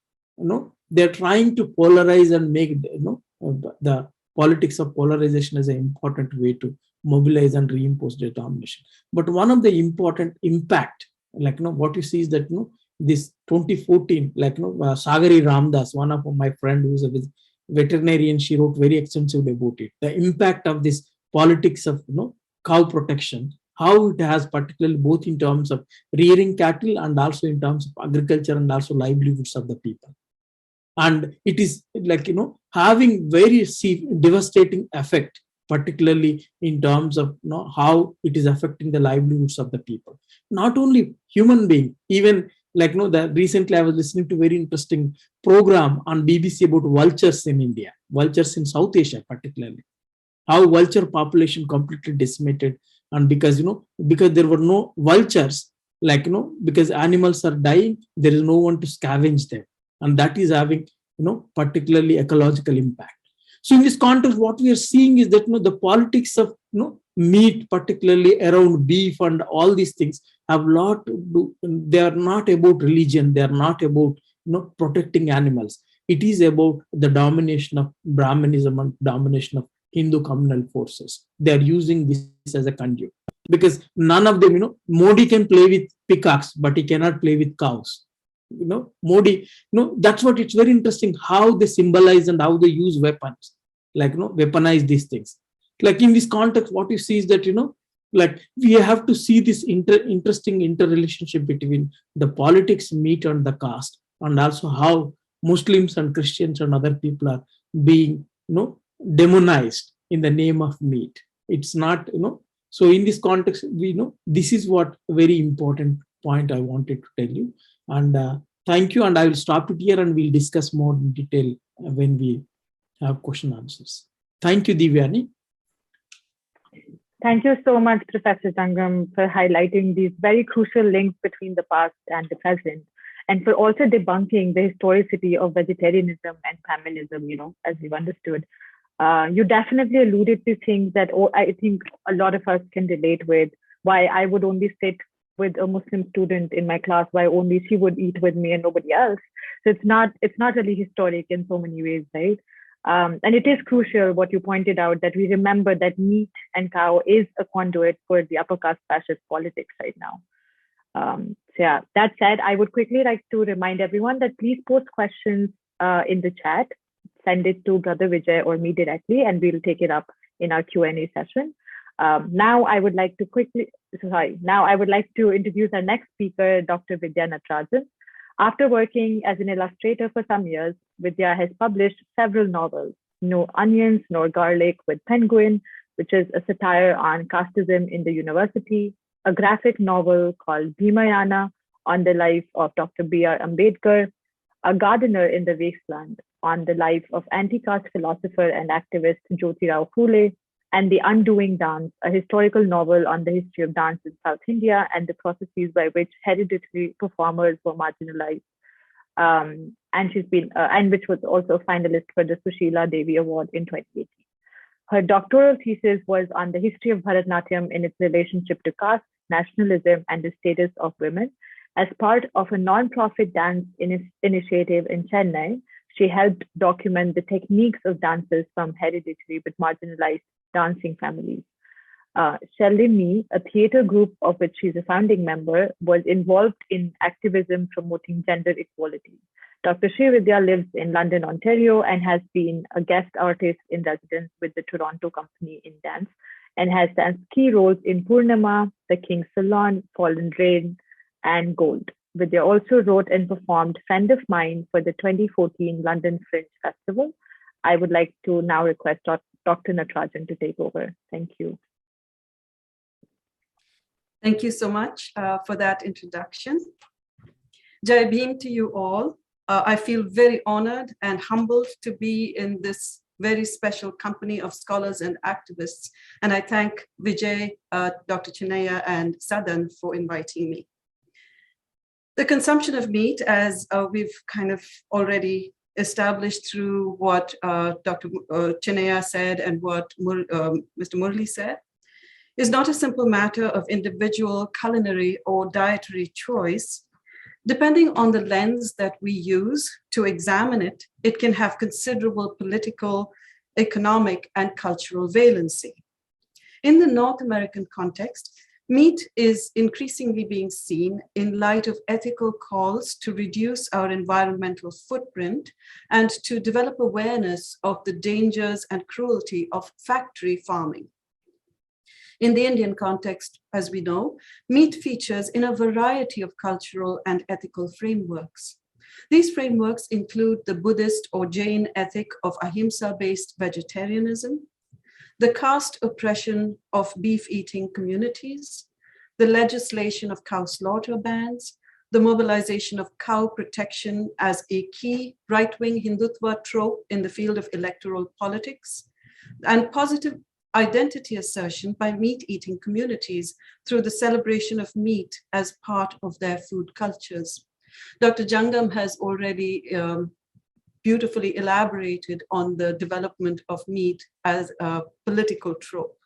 they're trying to polarize and make, the politics of polarization as an important way to mobilize and reimpose their domination. But one of the important impact, like, what you see is that, this 2014, like, Sagari Ramdas, one of my friend who's a veterinarian, she wrote very extensively about it. The impact of this politics of, cow protection, how it has particularly both in terms of rearing cattle and also in terms of agriculture and also livelihoods of the people. And it is like, having very devastating effect, particularly in terms of, how it is affecting the livelihoods of the people. Not only human being, even like, recently I was listening to a very interesting program on BBC about vultures in India, vultures in South Asia particularly, how vulture population completely decimated. And because, because there were no vultures, like, because animals are dying, there is no one to scavenge them. And that is having particularly ecological impact. So in this context, what we are seeing is that the politics of meat, particularly around beef and all these things, have a lot to do. They are not about religion. They are not about protecting animals. It is about the domination of Brahmanism and domination of Hindu communal forces. They are using this as a conduit, because none of them, Modi can play with peacocks, but he cannot play with cows. Modi, that's what it's very interesting how they symbolize and how they use weapons, like weaponize these things. Like in this context, what you see is that like we have to see this interesting interrelationship between the politics, meat, and the caste, and also how Muslims and Christians and other people are being demonized in the name of meat. It's not so in this context, we know this is what very important point I wanted to tell you. And thank you. And I will stop it here and we'll discuss more in detail when we have question answers. Thank you, Divyani. Thank you so much, Professor Jangam, for highlighting these very crucial links between the past and the present, and for also debunking the historicity of vegetarianism and feminism, as we've understood. You definitely alluded to things that I think a lot of us can relate with. Why I would only sit with a Muslim student in my class, why only she would eat with me and nobody else. So it's not really historic in so many ways, right? And it is crucial what you pointed out, that we remember that meat and cow is a conduit for the upper caste fascist politics right now. So yeah, that said, I would quickly like to remind everyone that please post questions in the chat, send it to Brother Vijay or me directly, and we'll take it up in our Q&A session. Now I would like to introduce our next speaker, Dr. Vidya Natarajan. After working as an illustrator for some years, Vidya has published several novels: No Onions Nor Garlic with Penguin, which is a satire on casteism in the university, a graphic novel called Bhimayana on the life of Dr. B.R. Ambedkar, A Gardener in the Wasteland on the life of anti-caste philosopher and activist Jyotirao Phule, and The Undoing Dance, a historical novel on the history of dance in South India and the processes by which hereditary performers were marginalized. And she's been, and which was also a finalist for the Sushila Devi Award in 2018. Her doctoral thesis was on the history of Bharatanatyam in its relationship to caste, nationalism, and the status of women. As part of a non-profit dance initiative in Chennai, she helped document the techniques of dancers from hereditary but marginalized dancing families. Shalini, a theatre group of which she's a founding member, was involved in activism promoting gender equality. Dr. Srividhya lives in London, Ontario, and has been a guest artist in residence with the Toronto Company in Dance, and has danced key roles in Purnima, The King's Salon, Fallen Rain, and Gold. Vidya also wrote and performed Friend of Mine for the 2014 London Fringe Festival. I would like to now request Dr. Natarajan to take over. Thank you. Thank you so much for that introduction. Jai Bhim to you all. I feel very honored and humbled to be in this very special company of scholars and activists. And I thank Vijay, Dr. Chinnaiah, and Sadan for inviting me. The consumption of meat, as we've kind of already established through what Dr. Chinnaiah said and what Mr. Murali said, is not a simple matter of individual culinary or dietary choice. Depending on the lens that we use to examine it, it can have considerable political, economic, and cultural valency. In the North American context, meat is increasingly being seen in light of ethical calls to reduce our environmental footprint and to develop awareness of the dangers and cruelty of factory farming. In the Indian context, as we know, meat features in a variety of cultural and ethical frameworks. These frameworks include the Buddhist or Jain ethic of ahimsa-based vegetarianism, the caste oppression of beef-eating communities, the legislation of cow slaughter bans, the mobilization of cow protection as a key right-wing Hindutva trope in the field of electoral politics, and positive identity assertion by meat-eating communities through the celebration of meat as part of their food cultures. Dr. Jangam has already beautifully elaborated on the development of meat as a political trope.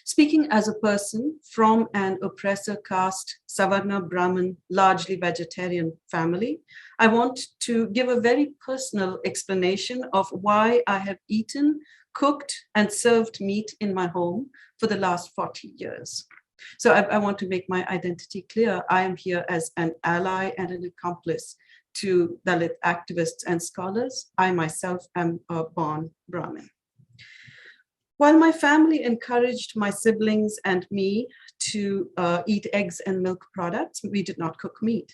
Speaking as a person from an oppressor caste, Savarna Brahmin, largely vegetarian family, I want to give a very personal explanation of why I have eaten, cooked, and served meat in my home for the last 40 years. So I want to make my identity clear. I am here as an ally and an accomplice to Dalit activists and scholars. I myself am a born Brahmin. While my family encouraged my siblings and me to eat eggs and milk products, we did not cook meat.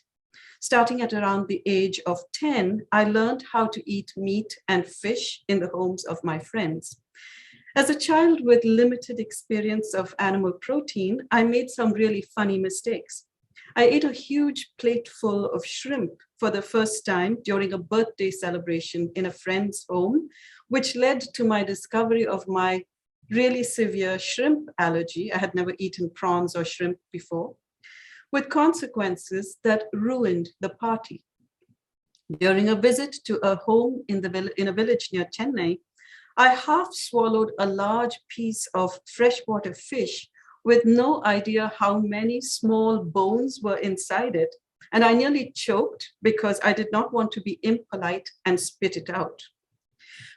Starting at around the age of 10, I learned how to eat meat and fish in the homes of my friends. As a child with limited experience of animal protein, I made some really funny mistakes. I ate a huge plate full of shrimp for the first time during a birthday celebration in a friend's home, which led to my discovery of my really severe shrimp allergy. I had never eaten prawns or shrimp before, with consequences that ruined the party. During a visit to a home in a village near Chennai, I half swallowed a large piece of freshwater fish with no idea how many small bones were inside it. And I nearly choked because I did not want to be impolite and spit it out.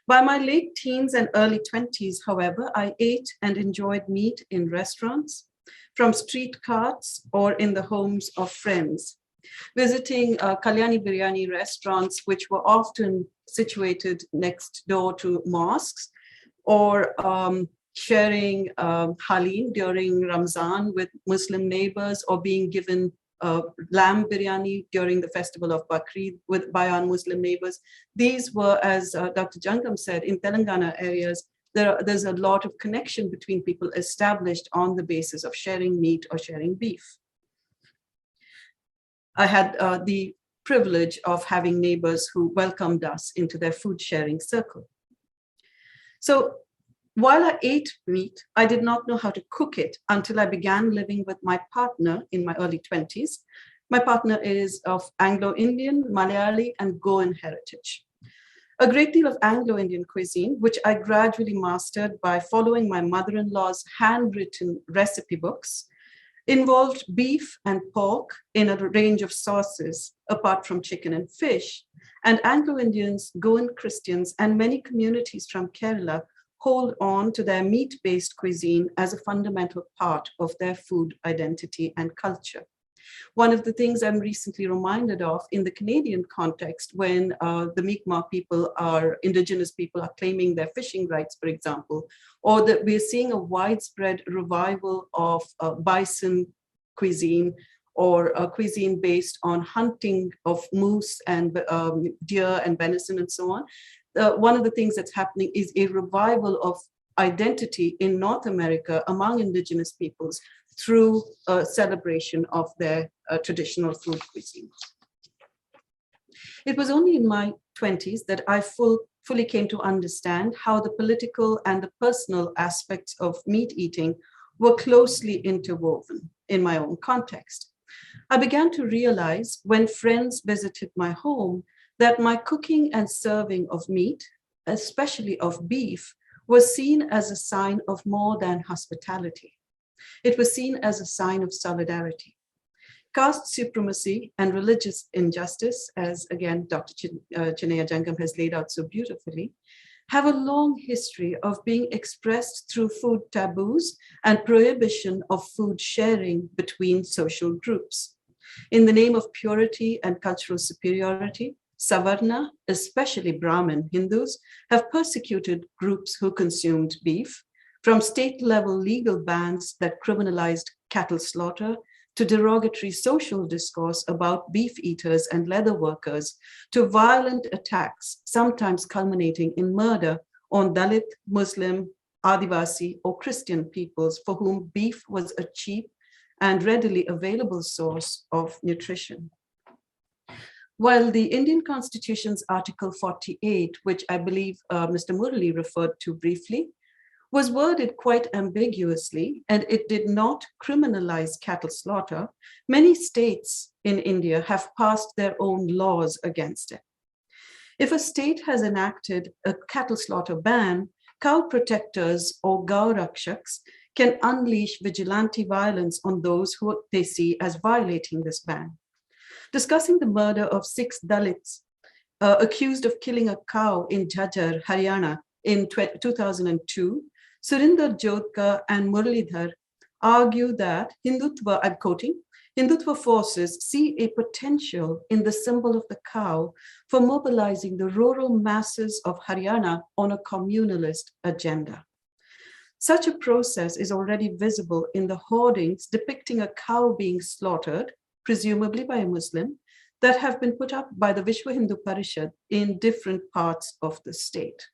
By my late teens and early 20s, however, I ate and enjoyed meat in restaurants, from street carts, or in the homes of friends. Visiting Kalyani Biryani restaurants, which were often situated next door to mosques, or sharing halim during Ramzan with Muslim neighbors, or being given lamb biryani during the festival of Bakrid by our Muslim neighbors. These were, as Dr. Jangam said, in Telangana areas, there's a lot of connection between people established on the basis of sharing meat or sharing beef. I had the privilege of having neighbors who welcomed us into their food sharing circle. So while I ate meat, I did not know how to cook it until I began living with my partner in my early 20s. My partner is of Anglo-Indian, Malayali, and Goan heritage. A great deal of Anglo-Indian cuisine, which I gradually mastered by following my mother-in-law's handwritten recipe books, involved beef and pork in a range of sauces, apart from chicken and fish. And Anglo-Indians, Goan Christians, and many communities from Kerala hold on to their meat-based cuisine as a fundamental part of their food identity and culture. One of the things I'm recently reminded of in the Canadian context, when the Mi'kmaq people indigenous people are claiming their fishing rights, for example, or that we're seeing a widespread revival of bison cuisine, or a cuisine based on hunting of moose and deer and venison and so on. One of the things that's happening is a revival of identity in North America among indigenous peoples through a celebration of their traditional food cuisine. It was only in my 20s that I fully came to understand how the political and the personal aspects of meat eating were closely interwoven in my own context. I began to realize when friends visited my home that my cooking and serving of meat, especially of beef, was seen as a sign of more than hospitality. It was seen as a sign of solidarity. Caste supremacy and religious injustice, as again Dr. Chinnaiah Jangam has laid out so beautifully, have a long history of being expressed through food taboos and prohibition of food sharing between social groups. In the name of purity and cultural superiority, Savarna, especially Brahmin Hindus, have persecuted groups who consumed beef, from state-level legal bans that criminalized cattle slaughter, to derogatory social discourse about beef eaters and leather workers, to violent attacks, sometimes culminating in murder on Dalit, Muslim, Adivasi, or Christian peoples for whom beef was a cheap and readily available source of nutrition. While the Indian Constitution's Article 48, which I believe Mr. Murali referred to briefly, was worded quite ambiguously, and it did not criminalize cattle slaughter, many states in India have passed their own laws against it. If a state has enacted a cattle slaughter ban, cow protectors or Gaurakshaks can unleash vigilante violence on those who they see as violating this ban. Discussing the murder of 6 Dalits accused of killing a cow in Jhajjar, Haryana in 2002, Surinder Jodhkar and Muralidhar argue that Hindutva, I'm quoting, Hindutva forces see a potential in the symbol of the cow for mobilizing the rural masses of Haryana on a communalist agenda. Such a process is already visible in the hoardings depicting a cow being slaughtered, presumably by a Muslim, that have been put up by the Vishwa Hindu Parishad in different parts of the state.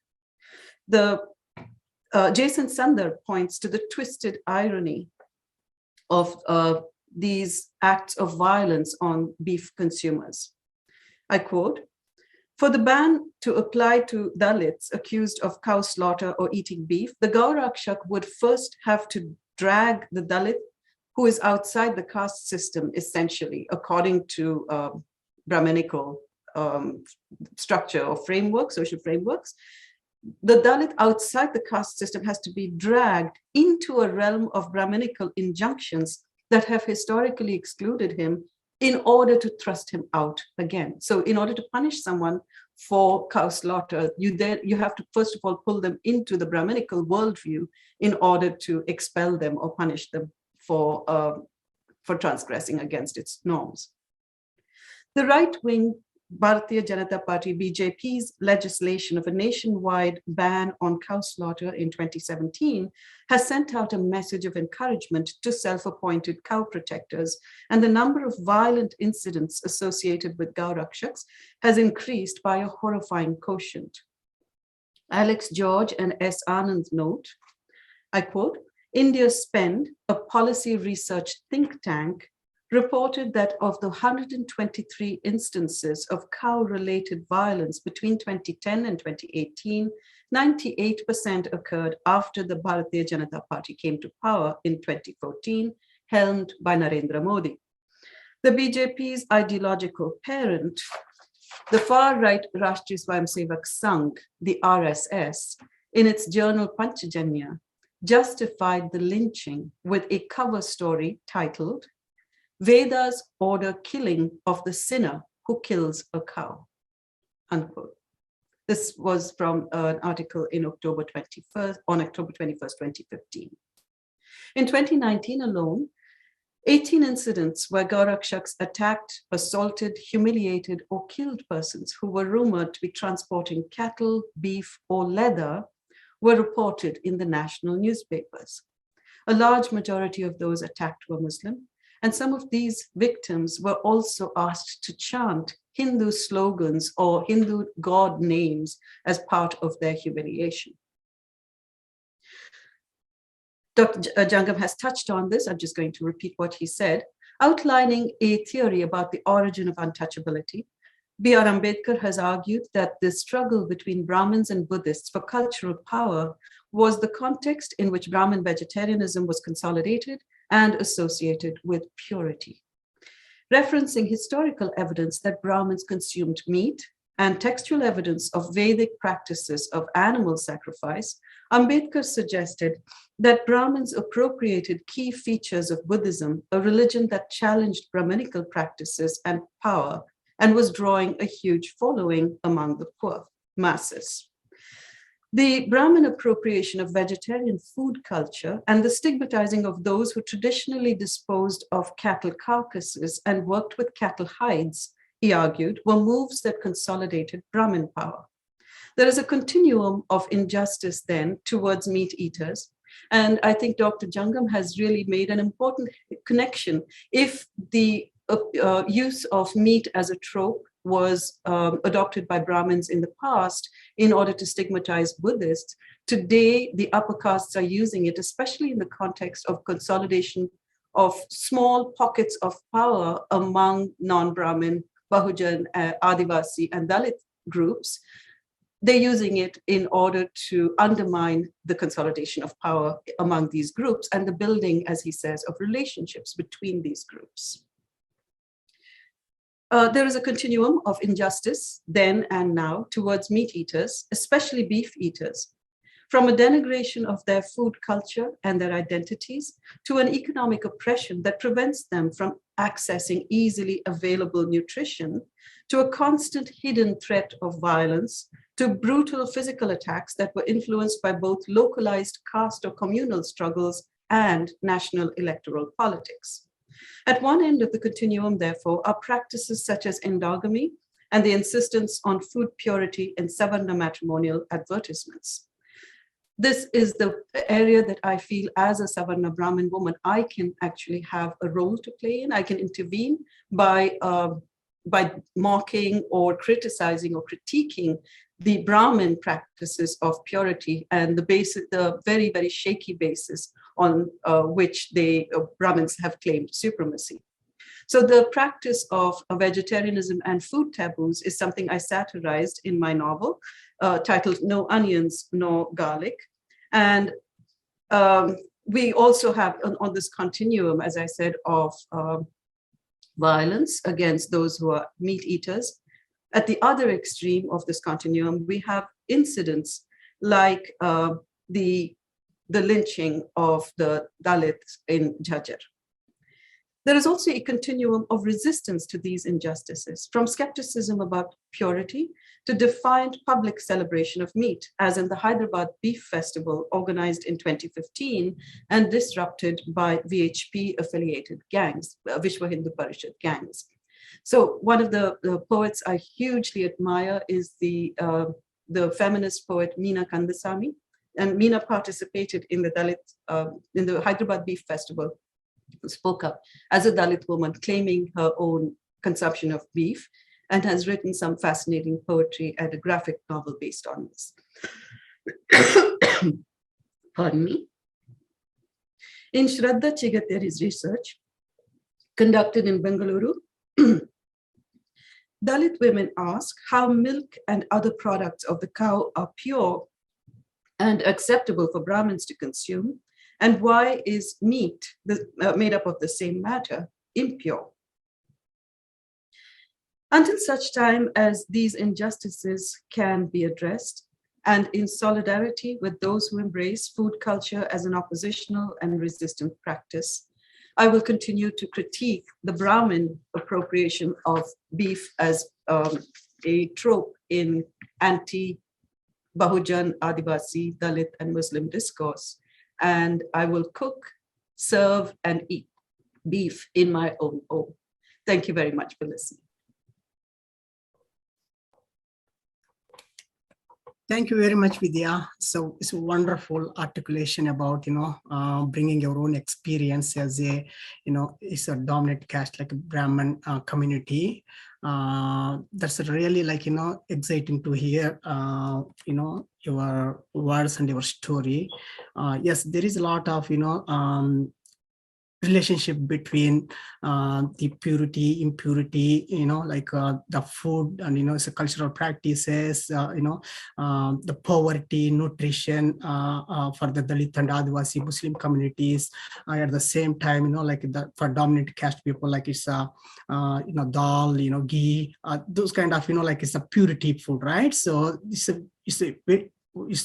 Jason Sundar points to the twisted irony of these acts of violence on beef consumers. I quote, "For the ban to apply to Dalits accused of cow slaughter or eating beef, the Gaurakshak would first have to drag the Dalit who is outside the caste system, essentially, according to Brahminical structure or framework, social frameworks. The Dalit outside the caste system has to be dragged into a realm of Brahminical injunctions that have historically excluded him in order to thrust him out again. So in order to punish someone for cow slaughter, you have to first of all pull them into the Brahminical worldview in order to expel them or punish them for transgressing against its norms." The right-wing Bharatiya Janata Party, BJP's legislation of a nationwide ban on cow slaughter in 2017 has sent out a message of encouragement to self-appointed cow protectors, and the number of violent incidents associated with Gaurakshaks has increased by a horrifying quotient. Alex George and S. Anand note, I quote, "India Spend, a policy research think tank, reported that of the 123 instances of cow-related violence between 2010 and 2018, 98% occurred after the Bharatiya Janata Party came to power in 2014, helmed by Narendra Modi. The BJP's ideological parent, the far-right Rashtriya Swayamsevak Sangh, the RSS, in its journal Panchajanya, justified the lynching with a cover story titled, "Vedas order killing of the sinner who kills a cow," unquote. This was from an article in October 21st, 2015. In 2019 alone, 18 incidents where Gaurakshaks attacked, assaulted, humiliated, or killed persons who were rumored to be transporting cattle, beef, or leather were reported in the national newspapers. A large majority of those attacked were Muslim, and some of these victims were also asked to chant Hindu slogans or Hindu god names as part of their humiliation. Dr. Jangam has touched on this. I'm just going to repeat what he said, outlining a theory about the origin of untouchability. B.R. Ambedkar has argued that the struggle between Brahmins and Buddhists for cultural power was the context in which Brahmin vegetarianism was consolidated and associated with purity. Referencing historical evidence that Brahmins consumed meat and textual evidence of Vedic practices of animal sacrifice, Ambedkar suggested that Brahmins appropriated key features of Buddhism, a religion that challenged Brahminical practices and power, and was drawing a huge following among the poor masses. The Brahmin appropriation of vegetarian food culture and the stigmatizing of those who traditionally disposed of cattle carcasses and worked with cattle hides, he argued, were moves that consolidated Brahmin power. There is a continuum of injustice then towards meat eaters. And I think Dr. Jangam has really made an important connection. If the use of meat as a trope was adopted by Brahmins in the past in order to stigmatize Buddhists, today the upper castes are using it, especially in the context of consolidation of small pockets of power among non-Brahmin, Bahujan, Adivasi, and Dalit groups. They're using it in order to undermine the consolidation of power among these groups and the building, as he says, of relationships between these groups. There is a continuum of injustice then and now towards meat eaters, especially beef eaters, from a denigration of their food culture and their identities to an economic oppression that prevents them from accessing easily available nutrition, to a constant hidden threat of violence, to brutal physical attacks that were influenced by both localized caste or communal struggles and national electoral politics. At one end of the continuum, therefore, are practices such as endogamy and the insistence on food purity in Savarna matrimonial advertisements. This is the area that I feel as a Savarna Brahmin woman, I can actually have a role to play in. I can intervene by mocking or criticizing or critiquing the Brahmin practices of purity and the very, very shaky basis on which Brahmins have claimed supremacy. So the practice of vegetarianism and food taboos is something I satirized in my novel titled No Onions, No Garlic. And we also have on this continuum, as I said, of violence against those who are meat eaters. At the other extreme of this continuum, we have incidents like the lynching of the Dalits in Jhajjar. There is also a continuum of resistance to these injustices, from skepticism about purity to defiant public celebration of meat, as in the Hyderabad Beef Festival organized in 2015 and disrupted by VHP-affiliated gangs, Vishwa Hindu Parishad gangs. So one of the poets I hugely admire is the feminist poet Meena Kandasamy, and Meena participated in the in the Hyderabad Beef Festival, spoke up as a Dalit woman claiming her own consumption of beef, and has written some fascinating poetry and a graphic novel based on this. Pardon me. In Shraddha Chigateri's research, conducted in Bengaluru, Dalit women ask how milk and other products of the cow are pure and acceptable for Brahmins to consume, and why is meat made up of the same matter impure? Until such time as these injustices can be addressed, and in solidarity with those who embrace food culture as an oppositional and resistant practice, I will continue to critique the Brahmin appropriation of beef as a trope in anti-Bahujan, Adivasi, Dalit, and Muslim discourse. And I will cook, serve, and eat beef in my own home. Thank you very much for listening. Thank you very much, Vidya. So it's a wonderful articulation about, bringing your own experience as a, it's a dominant caste like a Brahmin community. That's really exciting to hear, your words and your story. Yes, there is a lot of, relationship between the purity, impurity, the food and, it's a cultural practices, the poverty, nutrition for the Dalit and Adivasi Muslim communities. At the same time, for dominant caste people, like it's dal, ghee, those kind of, it's a purity food, right? So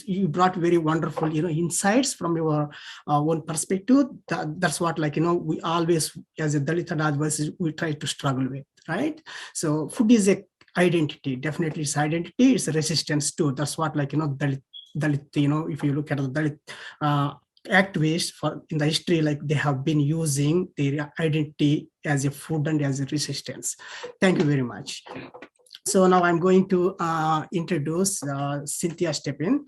you brought very wonderful, insights from your own perspective. That's what, we always, as a Dalit and Adivasi, we try to struggle with, right? So food is a identity, definitely it's identity, it's a resistance too. That's what, Dalit, if you look at the Dalit activists in the history, they have been using their identity as a food and as a resistance. Thank you very much. So now I'm going to introduce Cynthia Stephen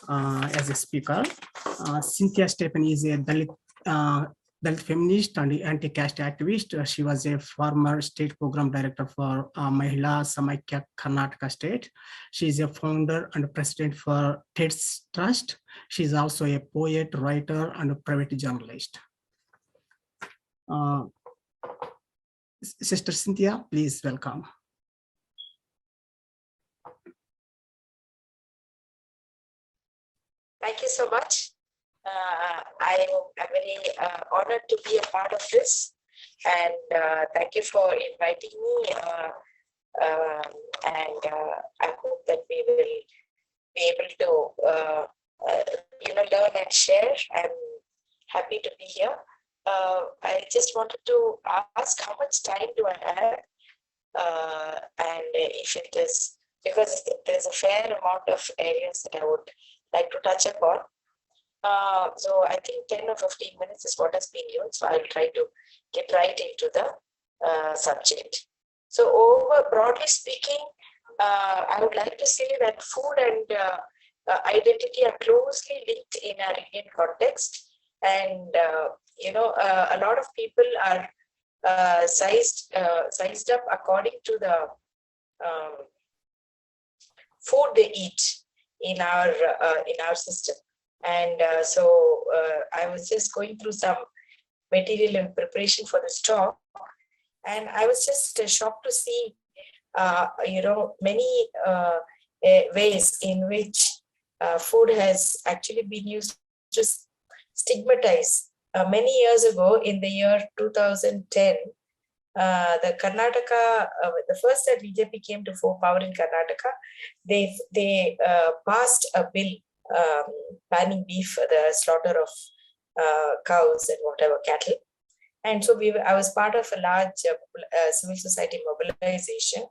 as a speaker. Cynthia Stephen is a Dalit feminist and anti-caste activist. She was a former state program director for Mahila Samaikya Karnataka state. She is a founder and president for TED's Trust. She is also a poet, writer, and a private journalist. Sister Cynthia, please welcome. Thank you so much. I am very honored to be a part of this. and thank you for inviting me. I hope that we will be able to, learn and share. I'm happy to be here. I just wanted to ask how much time do I have? And if it is, because there's a fair amount of areas that I would like to touch upon. So I think 10 or 15 minutes is what has been used. So I'll try to get right into the subject. So broadly speaking, I would like to say that food and identity are closely linked in our Indian context. And, a lot of people are sized up according to the food they eat in our system. And so I was just going through some material in preparation for this talk, and I was just shocked to see, many ways in which food has actually been used to stigmatize. Many years ago, in the year 2010, the Karnataka, the first that BJP came to power in Karnataka, they passed a bill banning beef, the slaughter of cows and whatever cattle. And so I was part of a large civil society mobilization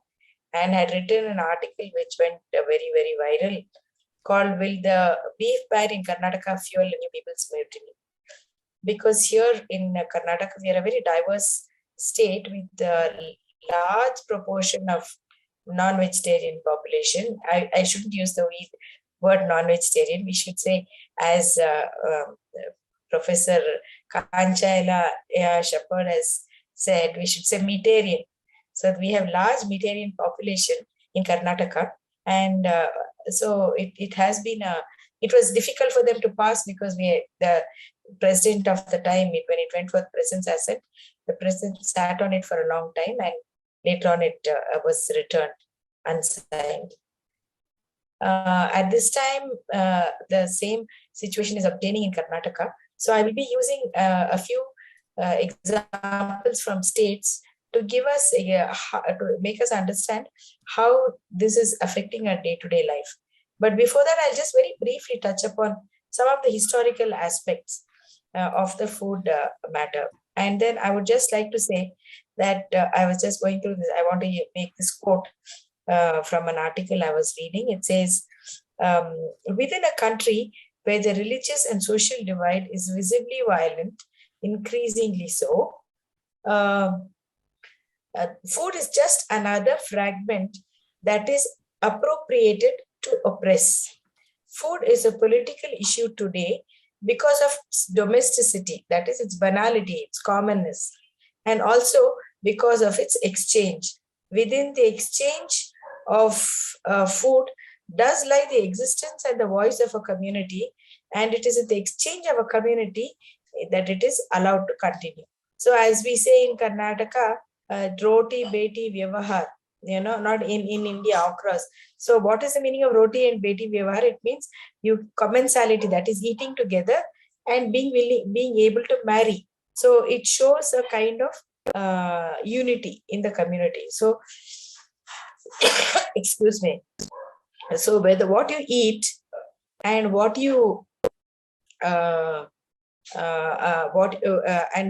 and had written an article which went very, very viral called "Will the Beef Ban in Karnataka Fuel New People's Mutiny?" Because here in Karnataka, we are a very diverse state with a large proportion of non-vegetarian population. I shouldn't use the word non-vegetarian. We should say, as Professor Kanchaila Shepherd has said, we should say meatarian. So we have large meatarian population in Karnataka. And so it has been it was difficult for them to pass because the president of the time, when it went for the president's asset, the president sat on it for a long time, and later on it was returned unsigned. At this time, the same situation is obtaining in Karnataka. So I will be using a few examples from states to give us, to make us understand how this is affecting our day-to-day life. But before that, I'll just very briefly touch upon some of the historical aspects of the food matter. And then I would just like to say that I was just going through this. I want to make this quote from an article I was reading. It says, within a country where the religious and social divide is visibly violent, increasingly so, food is just another fragment that is appropriated to oppress. Food is a political issue today because of its domesticity, that is its banality, its commonness, and also because of its exchange. Within the exchange of food does lie the existence and the voice of a community, and it is in the exchange of a community that it is allowed to continue. So as we say in Karnataka, roti, beti, vyavahar, not in India across. So what is the meaning of roti and beti vyavahar? It means commensality, that is eating together and being able to marry. So it shows a kind of unity in the community. So, excuse me. So whether what you eat and what you and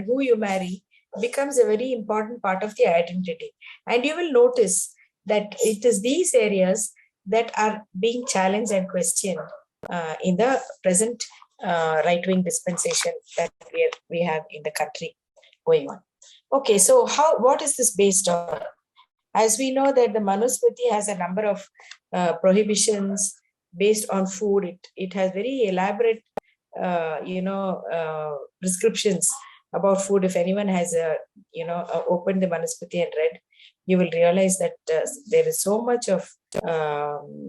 who you marry becomes a very important part of the identity. And you will notice that it is these areas that are being challenged and questioned in the present right-wing dispensation that we have in the country going on. Okay, so what is this based on? As we know that the Manusmriti has a number of prohibitions based on food. It has very elaborate, prescriptions about food. If anyone has opened the Manusmriti and read, you will realize that there is so much of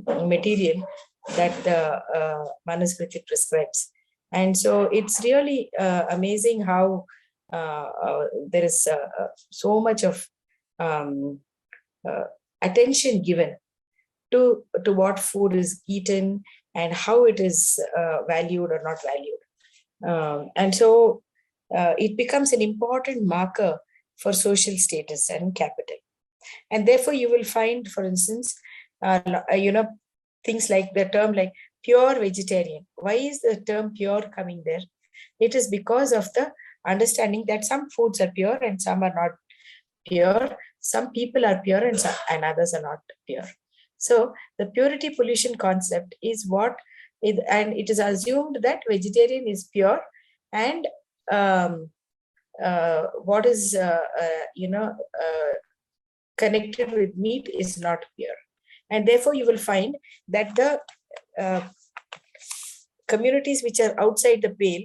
material that the Manusmriti prescribes. And so it's really amazing how there is so much of attention given to what food is eaten and how it is valued or not valued. And so it becomes an important marker for social status and capital. And therefore, you will find, for instance, things like the term like pure vegetarian. Why is the term pure coming there? It is because of the understanding that some foods are pure and some are not pure. Some people are pure and others are not pure. So the purity pollution concept is and it is assumed that vegetarian is pure and what is connected with meat is not pure. And therefore you will find that the communities which are outside the pale,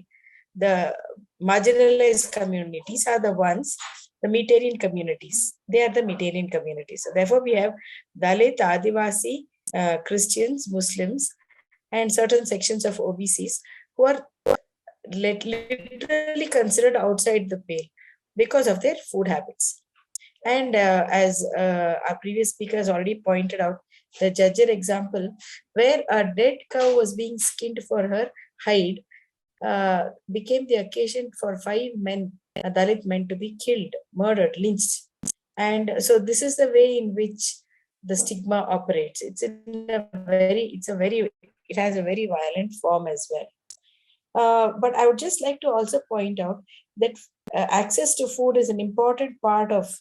the marginalized communities are the ones, the Metarian communities. They are the Metarian communities. So therefore we have Dalit, Adivasi, Christians, Muslims, and certain sections of OBCs who are literally considered outside the pale because of their food habits. And as our previous speaker has already pointed out, the Jajjar example, where a dead cow was being skinned for her hide, became the occasion for 5 men, Dalit men, to be killed, murdered, lynched. And so this is the way in which the stigma operates. It has a very violent form as well. But I would just like to also point out that access to food is an important part of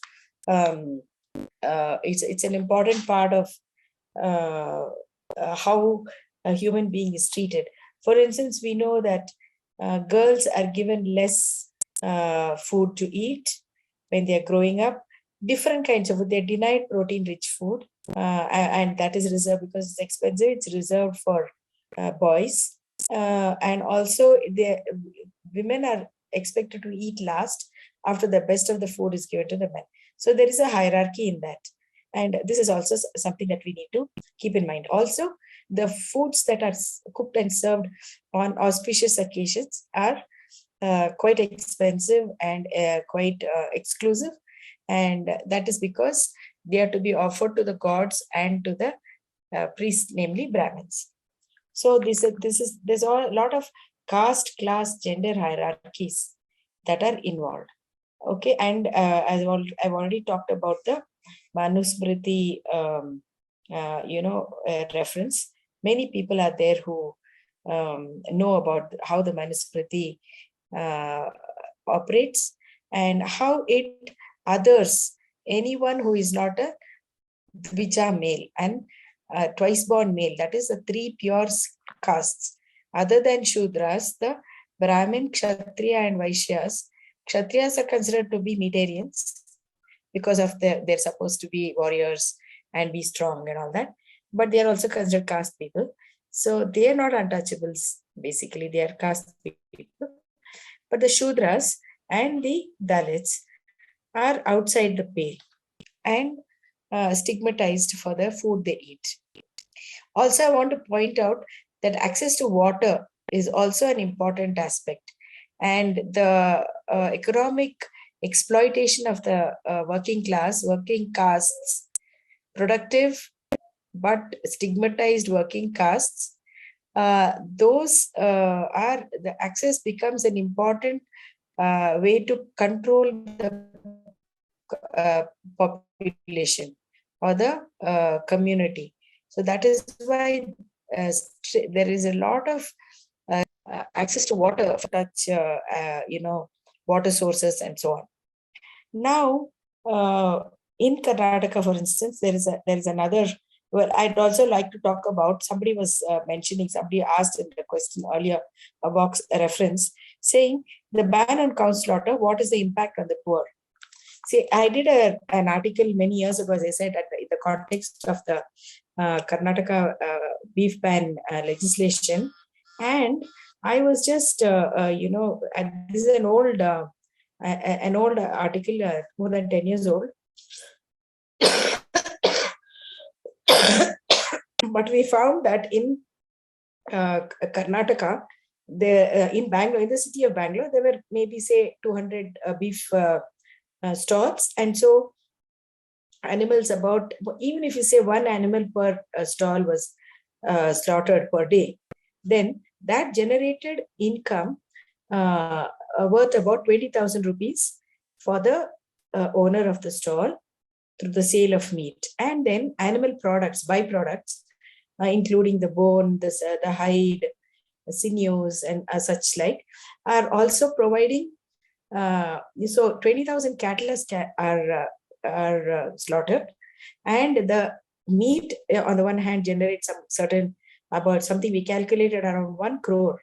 it's an important part of how a human being is treated. For instance, we know that girls are given less food to eat when they are growing up. Different kinds of food. They're denied protein-rich food, and that is reserved because it's expensive. It's reserved for boys, and also women are expected to eat last after the best of the food is given to the men. So there is a hierarchy in that. And this is also something that we need to keep in mind. Also, the foods that are cooked and served on auspicious occasions are quite expensive and quite exclusive. And that is because they are to be offered to the gods and to the priests, namely Brahmins. So there's a lot of caste, class, gender hierarchies that are involved. Okay, and as I've already talked about the Manusmriti, reference. Many people are there who know about how the Manusmriti operates and how it others anyone who is not a Dvija male and twice born male, that is the 3 pure castes. Other than Shudras, the Brahmin, Kshatriya, and Vaishyas. Kshatriyas are considered to be Metarians because of they're supposed to be warriors and be strong and all that. But they are also considered caste people. So they are not untouchables, basically. They are caste people. But the Shudras and the Dalits are outside the pale and stigmatized for the food they eat. Also, I want to point out that access to water is also an important aspect. And the economic exploitation of the working castes, productive but stigmatized working castes, those are the access becomes an important way to control the population or the community. So that is why there is a lot of access to water, touch, water sources and so on. Now, in Karnataka, for instance, there is another. Well, I'd also like to talk about. Somebody was mentioning. Somebody asked in the question earlier about a reference saying the ban on cow slaughter. What is the impact on the poor? See, I did an article many years ago, as I said, in the context of the Karnataka beef ban legislation, and I was just, this is an old article, more than 10 years old. But we found that in Karnataka, in Bangalore, in the city of Bangalore, there were maybe say 200 beef stalls, and so animals about, even if you say one animal per stall was slaughtered per day, then that generated income worth about 20,000 rupees for the owner of the stall through the sale of meat. And then animal products, byproducts, including the bone, the hide, the sinews, and such like, are also providing. So 20,000 cattle are slaughtered, and the meat on the one hand generates some certain, about something we calculated around 1 crore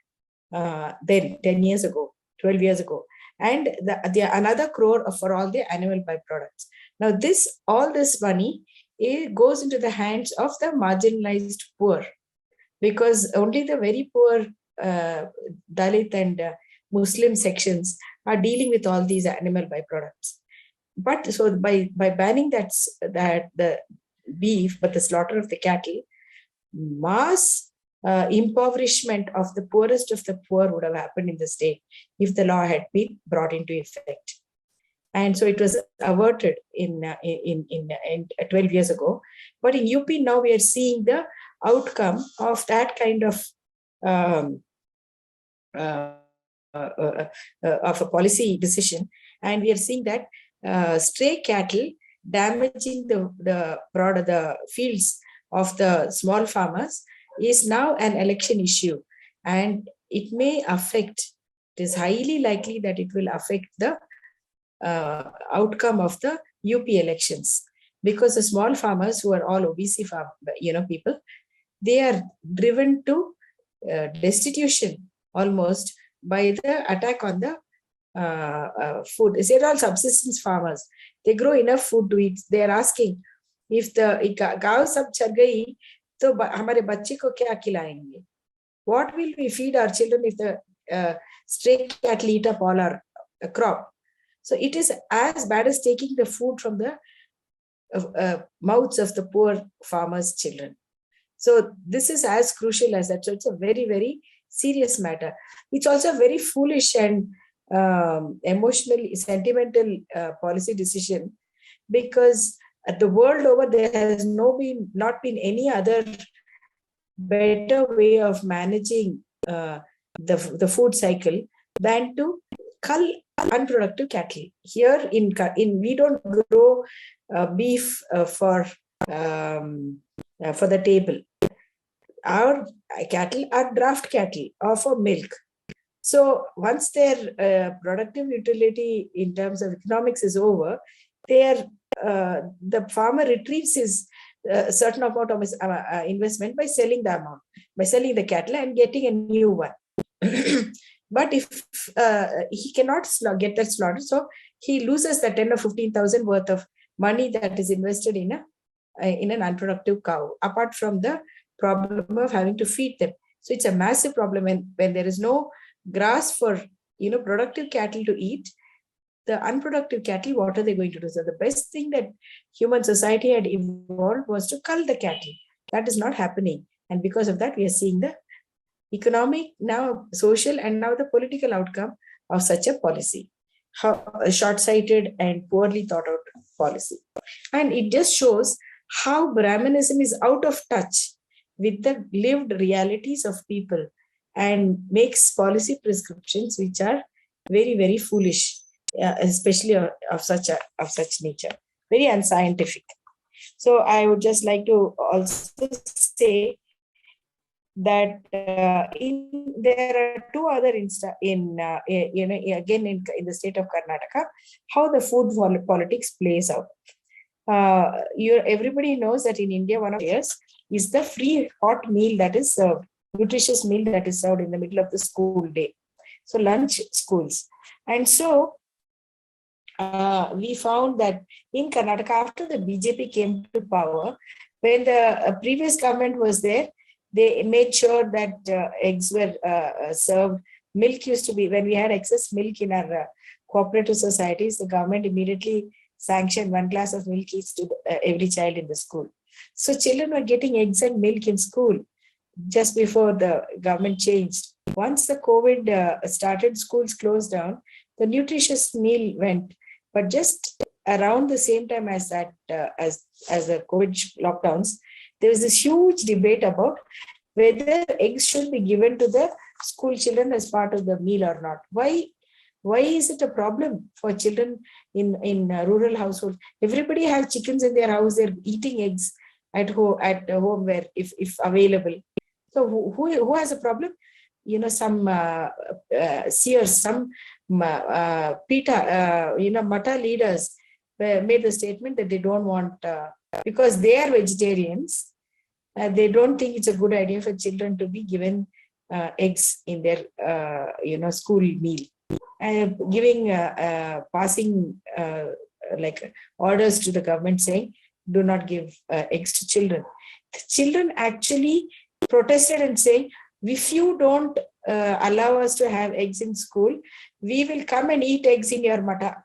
then 10 years ago, 12 years ago, and the another crore for all the animal byproducts. Now all this money, it goes into the hands of the marginalized poor, because only the very poor Dalit and Muslim sections are dealing with all these animal byproducts. But so by banning that the beef, but the slaughter of the cattle, mass impoverishment of the poorest of the poor would have happened in the state if the law had been brought into effect. And so it was averted in 12 years ago. But in UP now we are seeing the outcome of that kind of a policy decision, and we are seeing that stray cattle damaging the fields of the small farmers is now an election issue, and it may affect. It is highly likely that it will affect the outcome of the UP elections, because the small farmers, who are all OBC people, they are driven to destitution almost by the attack on the food. They're all subsistence farmers. They grow enough food to eat. They are asking, if the gav sab chal gayi, to hamare bacche ko kya khilayenge? What will we feed our children if the stray cattle eat up all our crop? So it is as bad as taking the food from the mouths of the poor farmers' children. So this is as crucial as that. So it's a very, very serious matter. It's also a very foolish and emotionally sentimental policy decision, because the world over there has not been any other better way of managing the food cycle than to cull unproductive cattle. Here in we don't grow beef for the table. Our cattle are draft cattle or for milk. So once their productive utility in terms of economics is over, the farmer retrieves his certain amount of investment by selling the cattle and getting a new one. But if he cannot get that slaughter, so he loses the 10 or 15,000 worth of money that is invested in an unproductive cow, apart from the problem of having to feed them. So it's a massive problem when there is no grass for productive cattle to eat. The unproductive cattle, what are they going to do? So the best thing that human society had evolved was to cull the cattle. That is not happening, and because of that, we are seeing the economic, now social, and now the political outcome of such a policy. How short-sighted and poorly thought out policy. And it just shows how Brahmanism is out of touch with the lived realities of people and makes policy prescriptions which are very, very foolish, especially of such nature, very unscientific. So I would just like to also say that there are two other in the state of Karnataka, how the food politics plays out. Everybody knows that in India, one of the years is the free hot meal that is served, nutritious meal that is served in the middle of the school day. So lunch schools. And so we found that in Karnataka, after the BJP came to power, when the previous government was there, they made sure that eggs were served. Milk used to be, when we had excess milk in our cooperative societies, the government immediately sanctioned 1 glass of milk each to every child in the school. So children were getting eggs and milk in school just before the government changed. Once the COVID started, schools closed down, the nutritious meal went. But just around the same time as that, as the COVID lockdowns, there was this huge debate about whether eggs should be given to the school children as part of the meal or not. Why Why is it a problem for children in rural households? Everybody has chickens in their house. They're eating eggs at home where if available. So who has a problem? Some seers, some Mata leaders made the statement that they don't want, because they are vegetarians, they don't think it's a good idea for children to be given eggs in their school meal. Giving passing like orders to the government saying, do not give eggs to children. The children actually protested and saying, if you don't allow us to have eggs in school, we will come and eat eggs in your mata.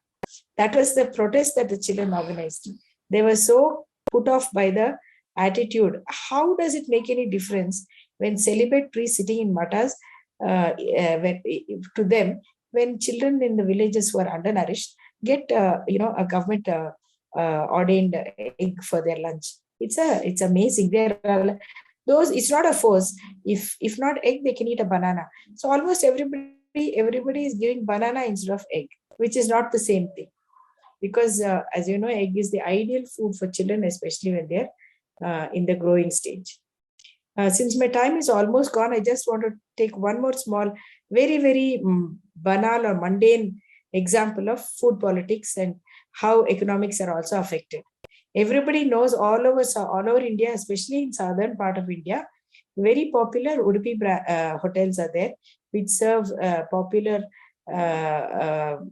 That was the protest that the children organized. They were so put off by the attitude. How does it make any difference when celibate priests sitting in matas, to them, when children in the villages who are undernourished get a government ordained egg for their lunch? It's amazing. There are those. It's not a force. If not egg, they can eat a banana. So almost everybody is giving banana instead of egg, which is not the same thing. Because as you know, egg is the ideal food for children, especially when they're in the growing stage. Since my time is almost gone, I just want to take one more small, very, very banal or mundane example of food politics and how economics are also affected. Everybody knows all over India, especially in southern part of India, very popular Udupi hotels are there, which serve popular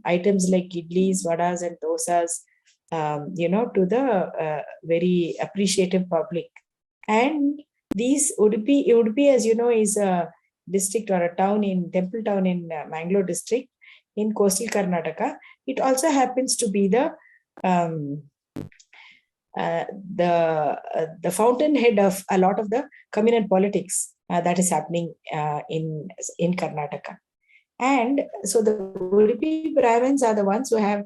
items like idlis, vadas, and dosas, to the very appreciative public. And these Udupi, as you know, is a district or a town temple town in Mangalore district in coastal Karnataka. It also happens to be the fountainhead of a lot of the communal politics that is happening in Karnataka. And so the Udupi Brahmins are the ones who have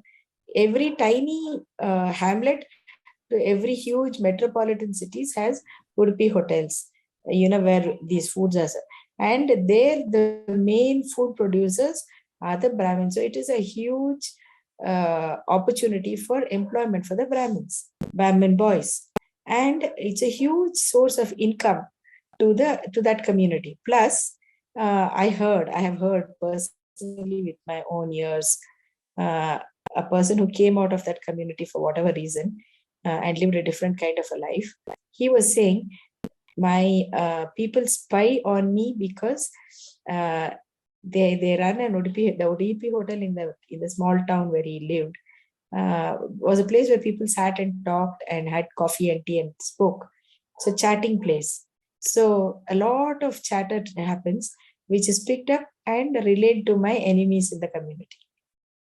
every tiny hamlet to every huge metropolitan cities has Udupi hotels, where these foods are. And there the main food producers are the Brahmins. So it is a huge opportunity for employment for the Brahmin boys. And it's a huge source of income to that community. Plus, I have heard personally with my own ears, a person who came out of that community for whatever reason and lived a different kind of a life. He was saying, my people spy on me because they run an the Udupi hotel in the small town where he lived. Was a place where people sat and talked and had coffee and tea and spoke. It's a chatting place. So a lot of chatter happens, which is picked up and relayed to my enemies in the community.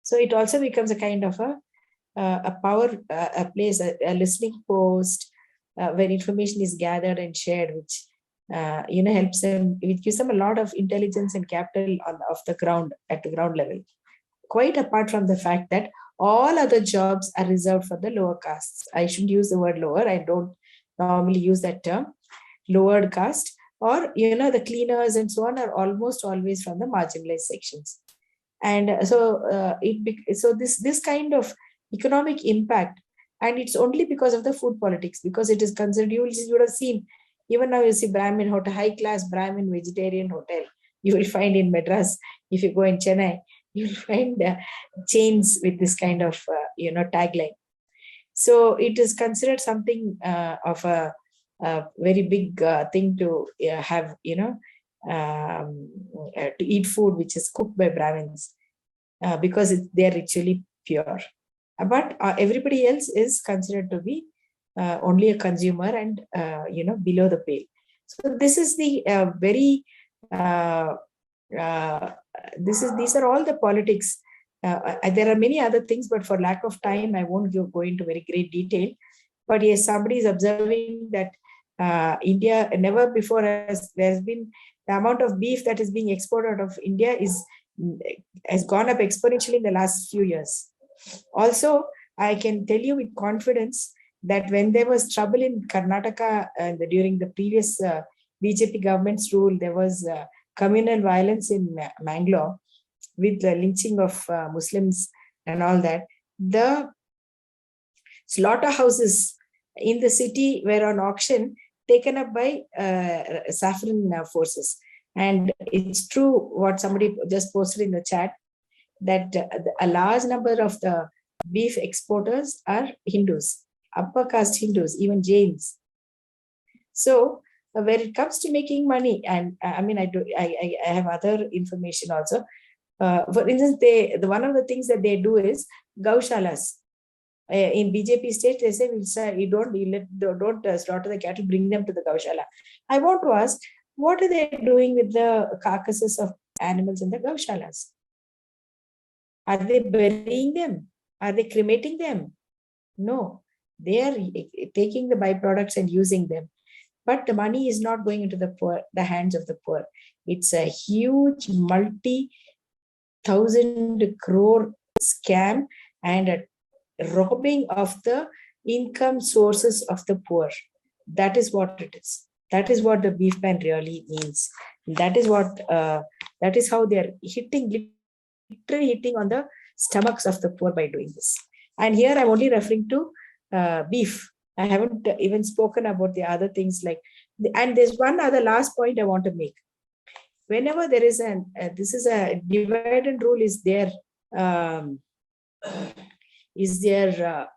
So it also becomes a kind of a power, a place, a listening post where information is gathered and shared, which helps them. It gives them a lot of intelligence and capital of the ground at the ground level. Quite apart from the fact that all other jobs are reserved for the lower castes. I shouldn't use the word lower. I don't normally use that term. Lowered caste, or the cleaners and so on, are almost always from the marginalized sections. And so this kind of economic impact, and it's only because of the food politics, because it is considered, you would have seen, even now you see Brahmin hotel, high class Brahmin vegetarian hotel, you will find in Madras. If you go in Chennai, you will find chains with this kind of tagline. So it is considered something of a very big thing to have, to eat food which is cooked by Brahmins because they are ritually pure. But everybody else is considered to be only a consumer and below the pale. So this is the very these are all the politics. There are many other things, but for lack of time, I won't go into very great detail. But yes, somebody is observing that India never before there's been the amount of beef that is being exported out of India has gone up exponentially in the last few years. Also, I can tell you with confidence that when there was trouble in Karnataka during the previous BJP government's rule, there was communal violence in Mangalore, with the lynching of Muslims and all that, the slaughterhouses in the city were on auction, taken up by saffron forces. And it's true what somebody just posted in the chat, that a large number of the beef exporters are Hindus, upper caste Hindus, even Jains. So when it comes to making money, and I mean, I have other information also. For instance, one of the things that they do is gaushalas. In BJP state, they say, don't slaughter the cattle, bring them to the gaushala. I want to ask, what are they doing with the carcasses of animals in the gaushalas? Are they burying them? Are they cremating them? No, they are taking the byproducts and using them. But the money is not going into the poor, the hands of the poor. It's a huge multi-thousand crore scam and a robbing of the income sources of the poor. That is what it is. That is what the beef ban really means. That is what. That is how they are literally hitting on the stomachs of the poor by doing this. And here I'm only referring to beef. I haven't even spoken about the other things like. And there's one other last point I want to make. Whenever there is this is a divide and rule is there. Is their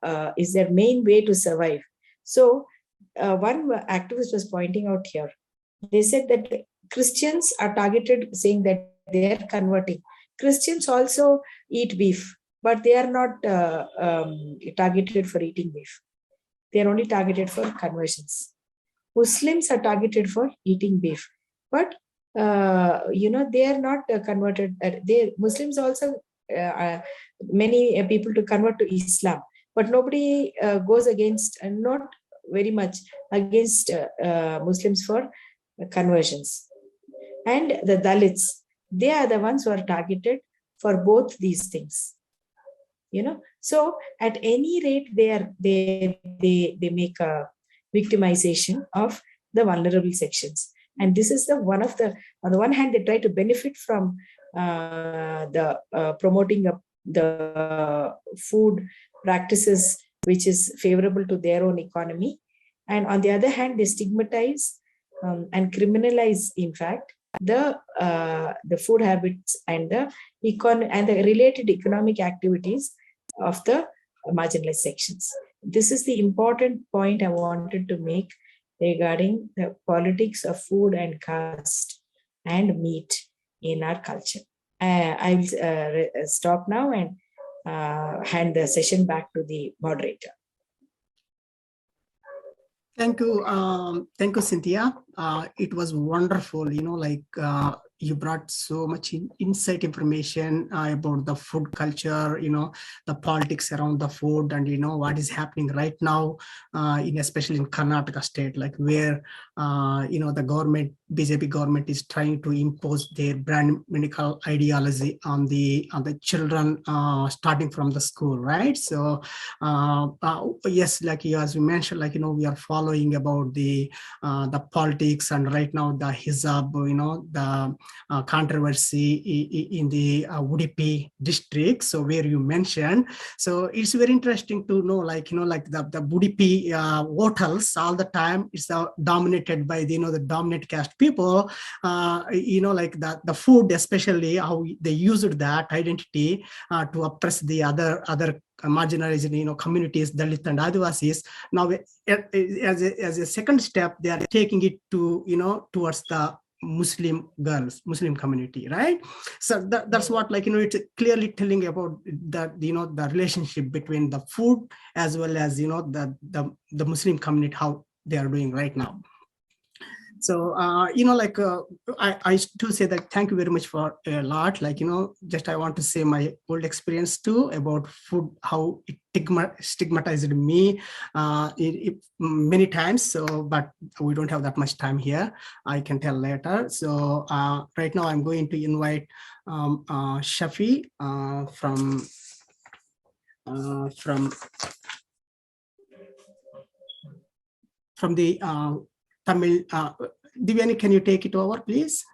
main way to survive. So one activist was pointing out here. They said that Christians are targeted, saying that they are converting. Christians also eat beef, but they are not targeted for eating beef. They are only targeted for conversions. Muslims are targeted for eating beef, but they are not converted. Muslims also. Many people to convert to Islam, but nobody goes against, not very much against Muslims for conversions. And the Dalits, they are the ones who are targeted for both these things. So at any rate, they make a victimization of the vulnerable sections. And this is on the one hand, they try to benefit from promoting the food practices which is favorable to their own economy, and on the other hand they stigmatize and criminalize, in fact, the food habits and the related economic activities of the marginalized sections. This is the important point I wanted to make regarding the politics of food and caste and meat in our culture. I will stop now and hand the session back to the moderator. Thank you, Cynthia. It was wonderful. You brought so much insight information about the food culture, the politics around the food, and what is happening right now, especially in Karnataka state, like where the government, BJP government, is trying to impose their brand medical ideology on the children starting from the school, right? So yes, as we mentioned, we are following about the politics, and right now the hijab, the controversy in the Udupi district, so where you mentioned. So it's very interesting to know, the Udupi hotels all the time is dominated by the dominant caste people. The food, especially how they used that identity to oppress the other marginalized communities, Dalit and Adivasis. Now as a second step, they are taking it to towards the Muslim girls, Muslim community, right? So that's what it's clearly telling about that the relationship between the food as well as the Muslim community, how they are doing right now. So, I to say that thank you very much for a lot. Just I want to say my old experience too about food, how it stigmatized me many times. So, but we don't have that much time here. I can tell later. So, right now I'm going to invite Shafi from the Tamil. Divyani, can you take it over, please?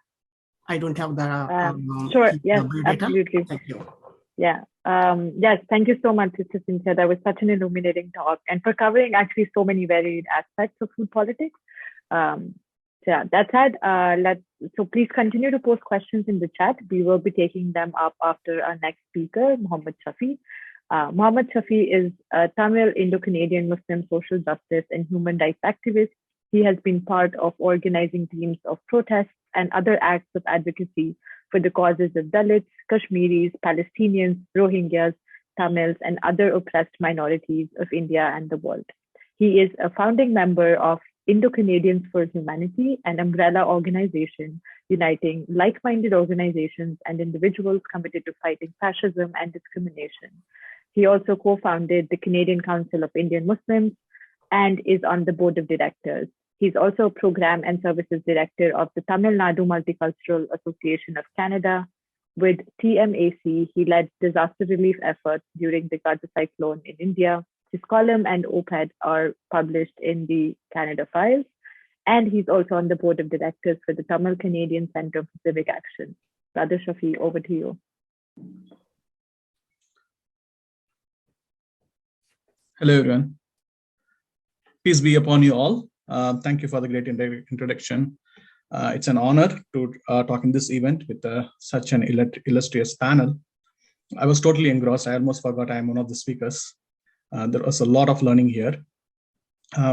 I don't have the sure. Yes, biodata. absolutely. Thank you. Yeah. Yes. Thank you so much, Sister Cynthia. That was such an illuminating talk, and for covering actually so many varied aspects of food politics. Yeah, that said, so please continue to post questions in the chat. We will be taking them up after our next speaker, Mohammed Shafi. Mohammed Shafi is a Tamil Indo-Canadian Muslim social justice and human rights activist. He has been part of organizing teams of protests and other acts of advocacy for the causes of Dalits, Kashmiris, Palestinians, Rohingyas, Tamils, and other oppressed minorities of India and the world. He is a founding member of Indo-Canadians for Humanity, an umbrella organization uniting like-minded organizations and individuals committed to fighting fascism and discrimination. He also co-founded the Canadian Council of Indian Muslims and is on the board of directors. He's also a program and services director of the Tamilnadu Multicultural Association of Canada. With TMAC, he led disaster relief efforts during the Gaza cyclone in India. His column and op-ed are published in the Canada Files, and he's also on the board of directors for the Tamil Canadian Centre for Civic Action. Brother Shafi, over to you. Hello, everyone. Peace be upon you all. Thank you for the great introduction. It's an honor to talk in this event with such an illustrious panel. I was totally engrossed. I almost forgot I'm one of the speakers. There was a lot of learning here.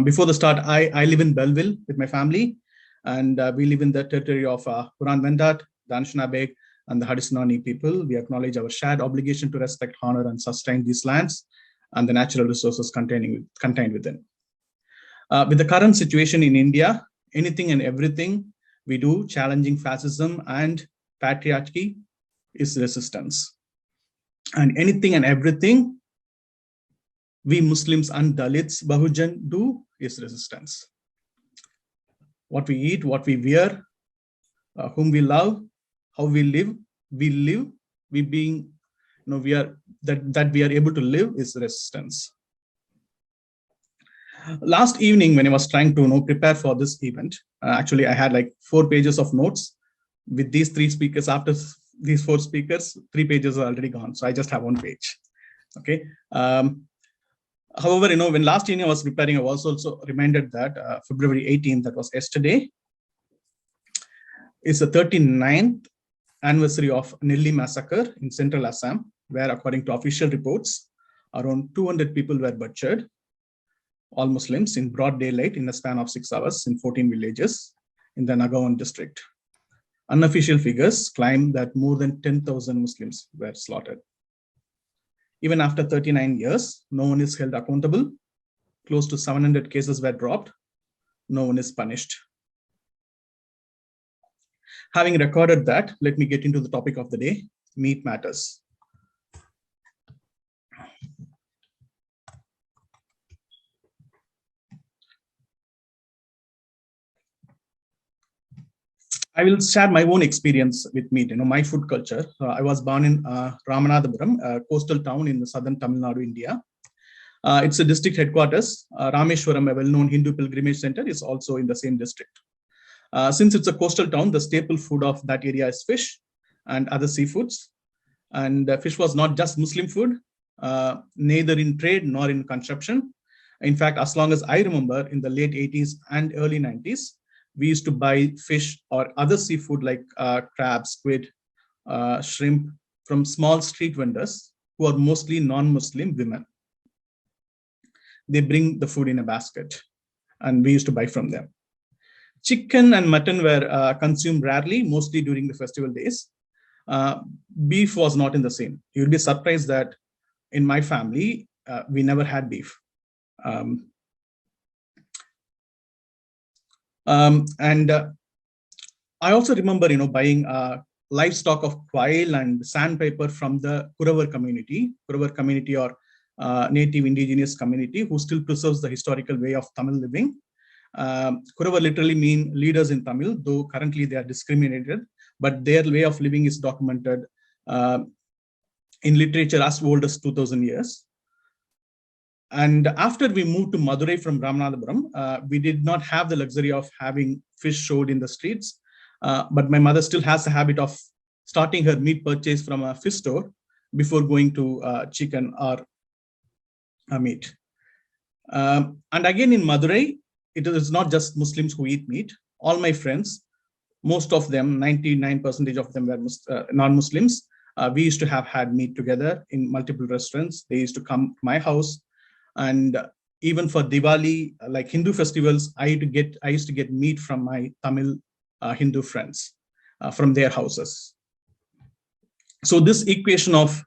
Before the start, I live in Belleville with my family, and we live in the territory of Puran Vendat, the Anishinabeg, and the Haudenosaunee people. We acknowledge our shared obligation to respect, honor, and sustain these lands and the natural resources contained within. With the current situation in India, anything and everything we do challenging fascism and patriarchy is resistance. And anything and everything we Muslims and Dalits, Bahujan do is resistance. What we eat, what we wear, whom we love, how we live, we being, we are that we are able to live is resistance. Last evening, when I was trying to prepare for this event, actually I had like 4 pages of notes with these 3 speakers. After these 4 speakers, 3 pages are already gone. So I just have 1 page. Okay. However, when last evening I was preparing, I was also reminded that February 18th, that was yesterday, is the 39th anniversary of Nelli massacre in central Assam, where according to official reports, around 200 people were butchered, all Muslims, in broad daylight in a span of 6 hours in 14 villages in the Nagaon district. Unofficial figures claim that more than 10,000 Muslims were slaughtered. Even after 39 years, no one is held accountable. Close to 700 cases were dropped. No one is punished. Having recorded that, let me get into the topic of the day, meat matters. I will share my own experience with meat, my food culture. I was born in Ramanathapuram, a coastal town in the southern Tamil Nadu, India. It's a district headquarters. Rameshwaram, a well-known Hindu pilgrimage center, is also in the same district. Since it's a coastal town, the staple food of that area is fish and other seafoods. And fish was not just Muslim food, neither in trade nor in consumption. In fact, as long as I remember, in the late 80s and early 90s, we used to buy fish or other seafood like crab, squid, shrimp from small street vendors who are mostly non-Muslim women. They bring the food in a basket and we used to buy from them. Chicken and mutton were consumed rarely, mostly during the festival days. Beef was not in the same. You'll be surprised that in my family, we never had beef. I also remember, buying livestock of quail and sandpaper from the Kuravar community or native indigenous community who still preserves the historical way of Tamil living. Kuravar literally mean leaders in Tamil, though currently they are discriminated, but their way of living is documented in literature as old as 2000 years. And after we moved to Madurai from Ramanathapuram, we did not have the luxury of having fish showed in the streets. But my mother still has a habit of starting her meat purchase from a fish store before going to chicken or meat. And again, in Madurai, it is not just Muslims who eat meat. All my friends, most of them, 99% of them were non-Muslims. We used to have had meat together in multiple restaurants. They used to come to my house. And even for Diwali, like Hindu festivals, I used to get meat from my Tamil Hindu friends from their houses. So this equation of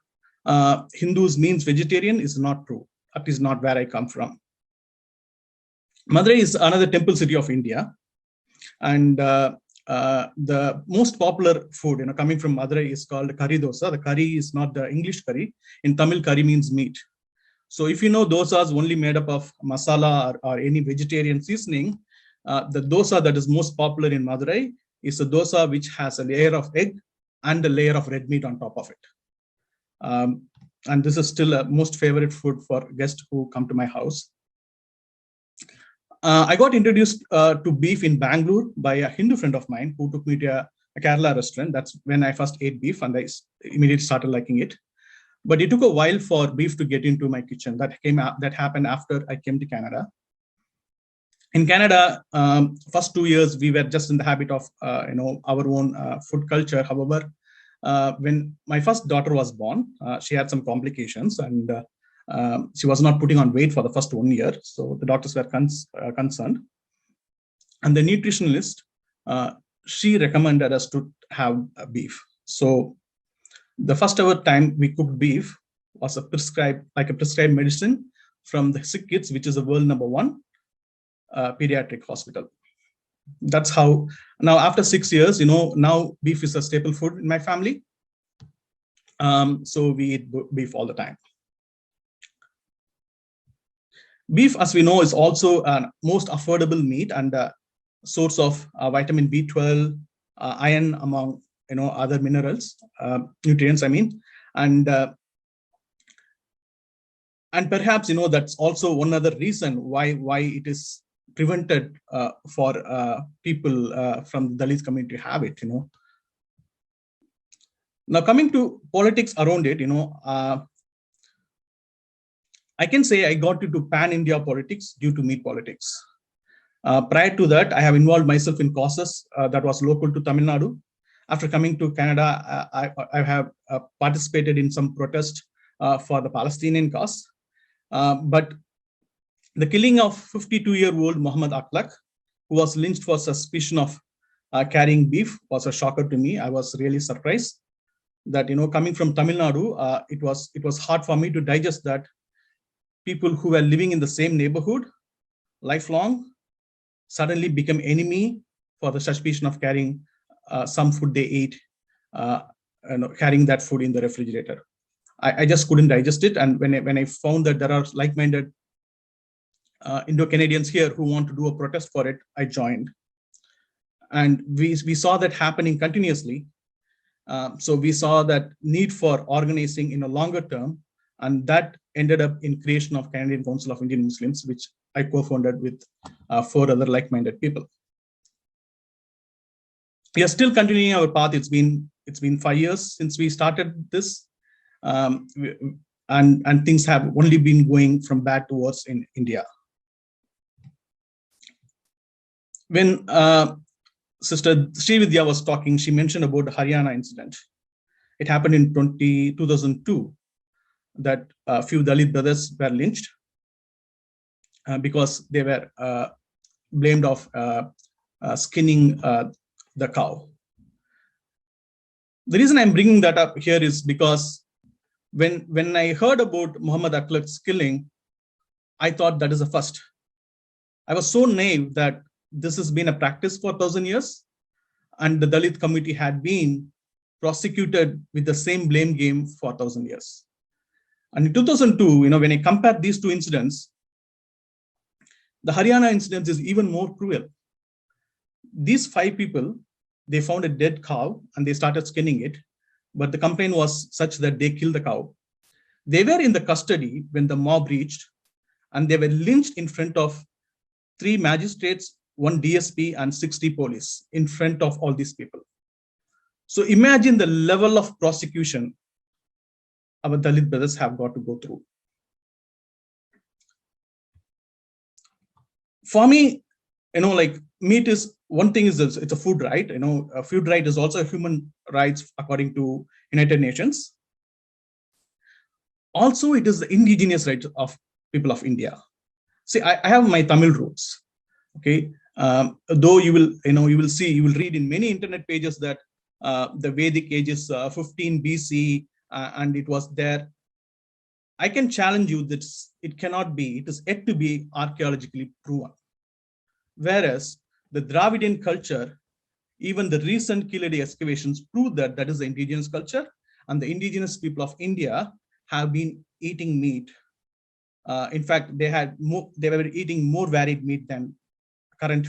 Hindus means vegetarian is not true. That is not where I come from. Madurai is another temple city of India. And the most popular food, coming from Madurai is called curry dosa. The curry is not the English curry. In Tamil, curry means meat. So if you know dosa is only made up of masala or any vegetarian seasoning, the dosa that is most popular in Madurai is a dosa which has a layer of egg and a layer of red meat on top of it. And this is still a most favorite food for guests who come to my house. I got introduced to beef in Bangalore by a Hindu friend of mine who took me to a Kerala restaurant. That's when I first ate beef, and I immediately started liking it. But it took a while for beef to get into my kitchen. That happened after I came to Canada. In Canada, first 2 years, we were just in the habit of our own food culture. However, when my first daughter was born, she had some complications, and she was not putting on weight for the first 1 year. So the doctors were concerned. And the nutritionist, she recommended us to have beef. So the first ever time we cooked beef was a prescribed medicine from the Sick Kids, which is the world #1 pediatric hospital. That's how, now after 6 years, now beef is a staple food in my family. So we eat beef all the time. Beef, as we know, is also a most affordable meat and a source of vitamin B12, iron, among other minerals, nutrients, I mean. And perhaps, that's also one other reason why it is prevented for people from the Dalit community to have it, Now coming to politics around it, I can say I got into pan-India politics due to meat politics. Prior to that, I have involved myself in causes that was local to Tamil Nadu. After coming to Canada, I have participated in some protest for the Palestinian cause. But the killing of 52-year-old Mohammed, who was lynched for suspicion of carrying beef, was a shocker to me. I was really surprised that, coming from Tamil Nadu, it was hard for me to digest that people who were living in the same neighborhood, lifelong, suddenly become enemy for the suspicion of carrying some food they ate, carrying that food in the refrigerator. I just couldn't digest it. And when I found that there are like-minded Indo-Canadians here who want to do a protest for it, I joined. And we saw that happening continuously. So we saw that need for organizing in a longer term, and that ended up in creation of Canadian Council of Indian Muslims, which I co-founded with 4 other like-minded people. We are still continuing our path. It's been 5 years since we started this, and things have only been going from bad to worse in India. When Sister Srividhya was talking, she mentioned about the Haryana incident. It happened in 2002, that a few Dalit brothers were lynched because they were blamed of skinning the cow. The reason I'm bringing that up here is because when I heard about Mohammed Aklak's killing, I thought that is a first. I was so naive that this has been a practice for 1,000 years, and the Dalit community had been prosecuted with the same blame game for 1,000 years. And in 2002, when I compared these 2 incidents, the Haryana incident is even more cruel. These 5 people, they found a dead cow and they started skinning it, but the complaint was such that they killed the cow. They were in the custody when the mob reached, and they were lynched in front of 3 magistrates, 1 DSP and 60 police in front of all these people. So imagine the level of prosecution our Dalit brothers have got to go through. For me, like meat is one thing, is it's a food right. A food right is also a human rights according to United Nations. Also, it is the indigenous rights of people of India. See, I have my Tamil roots. Okay, though you will read in many internet pages that the Vedic age is 15 BC and it was there. I can challenge you that it cannot be. It is yet to be archaeologically proven. Whereas the Dravidian culture, even the recent Kiladi excavations prove that that is the indigenous culture, and the indigenous people of India have been eating meat. In fact, they were eating more varied meat than current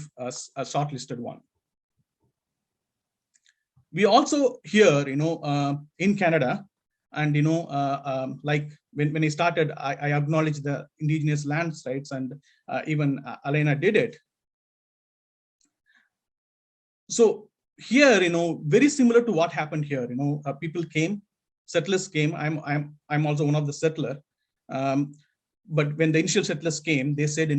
shortlisted one. We also here, in Canada, and like when I started, I acknowledged the indigenous lands rights, and even Elena did it. So here, very similar to what happened here. People came, settlers came. I'm also one of the settler. But when the initial settlers came, they said,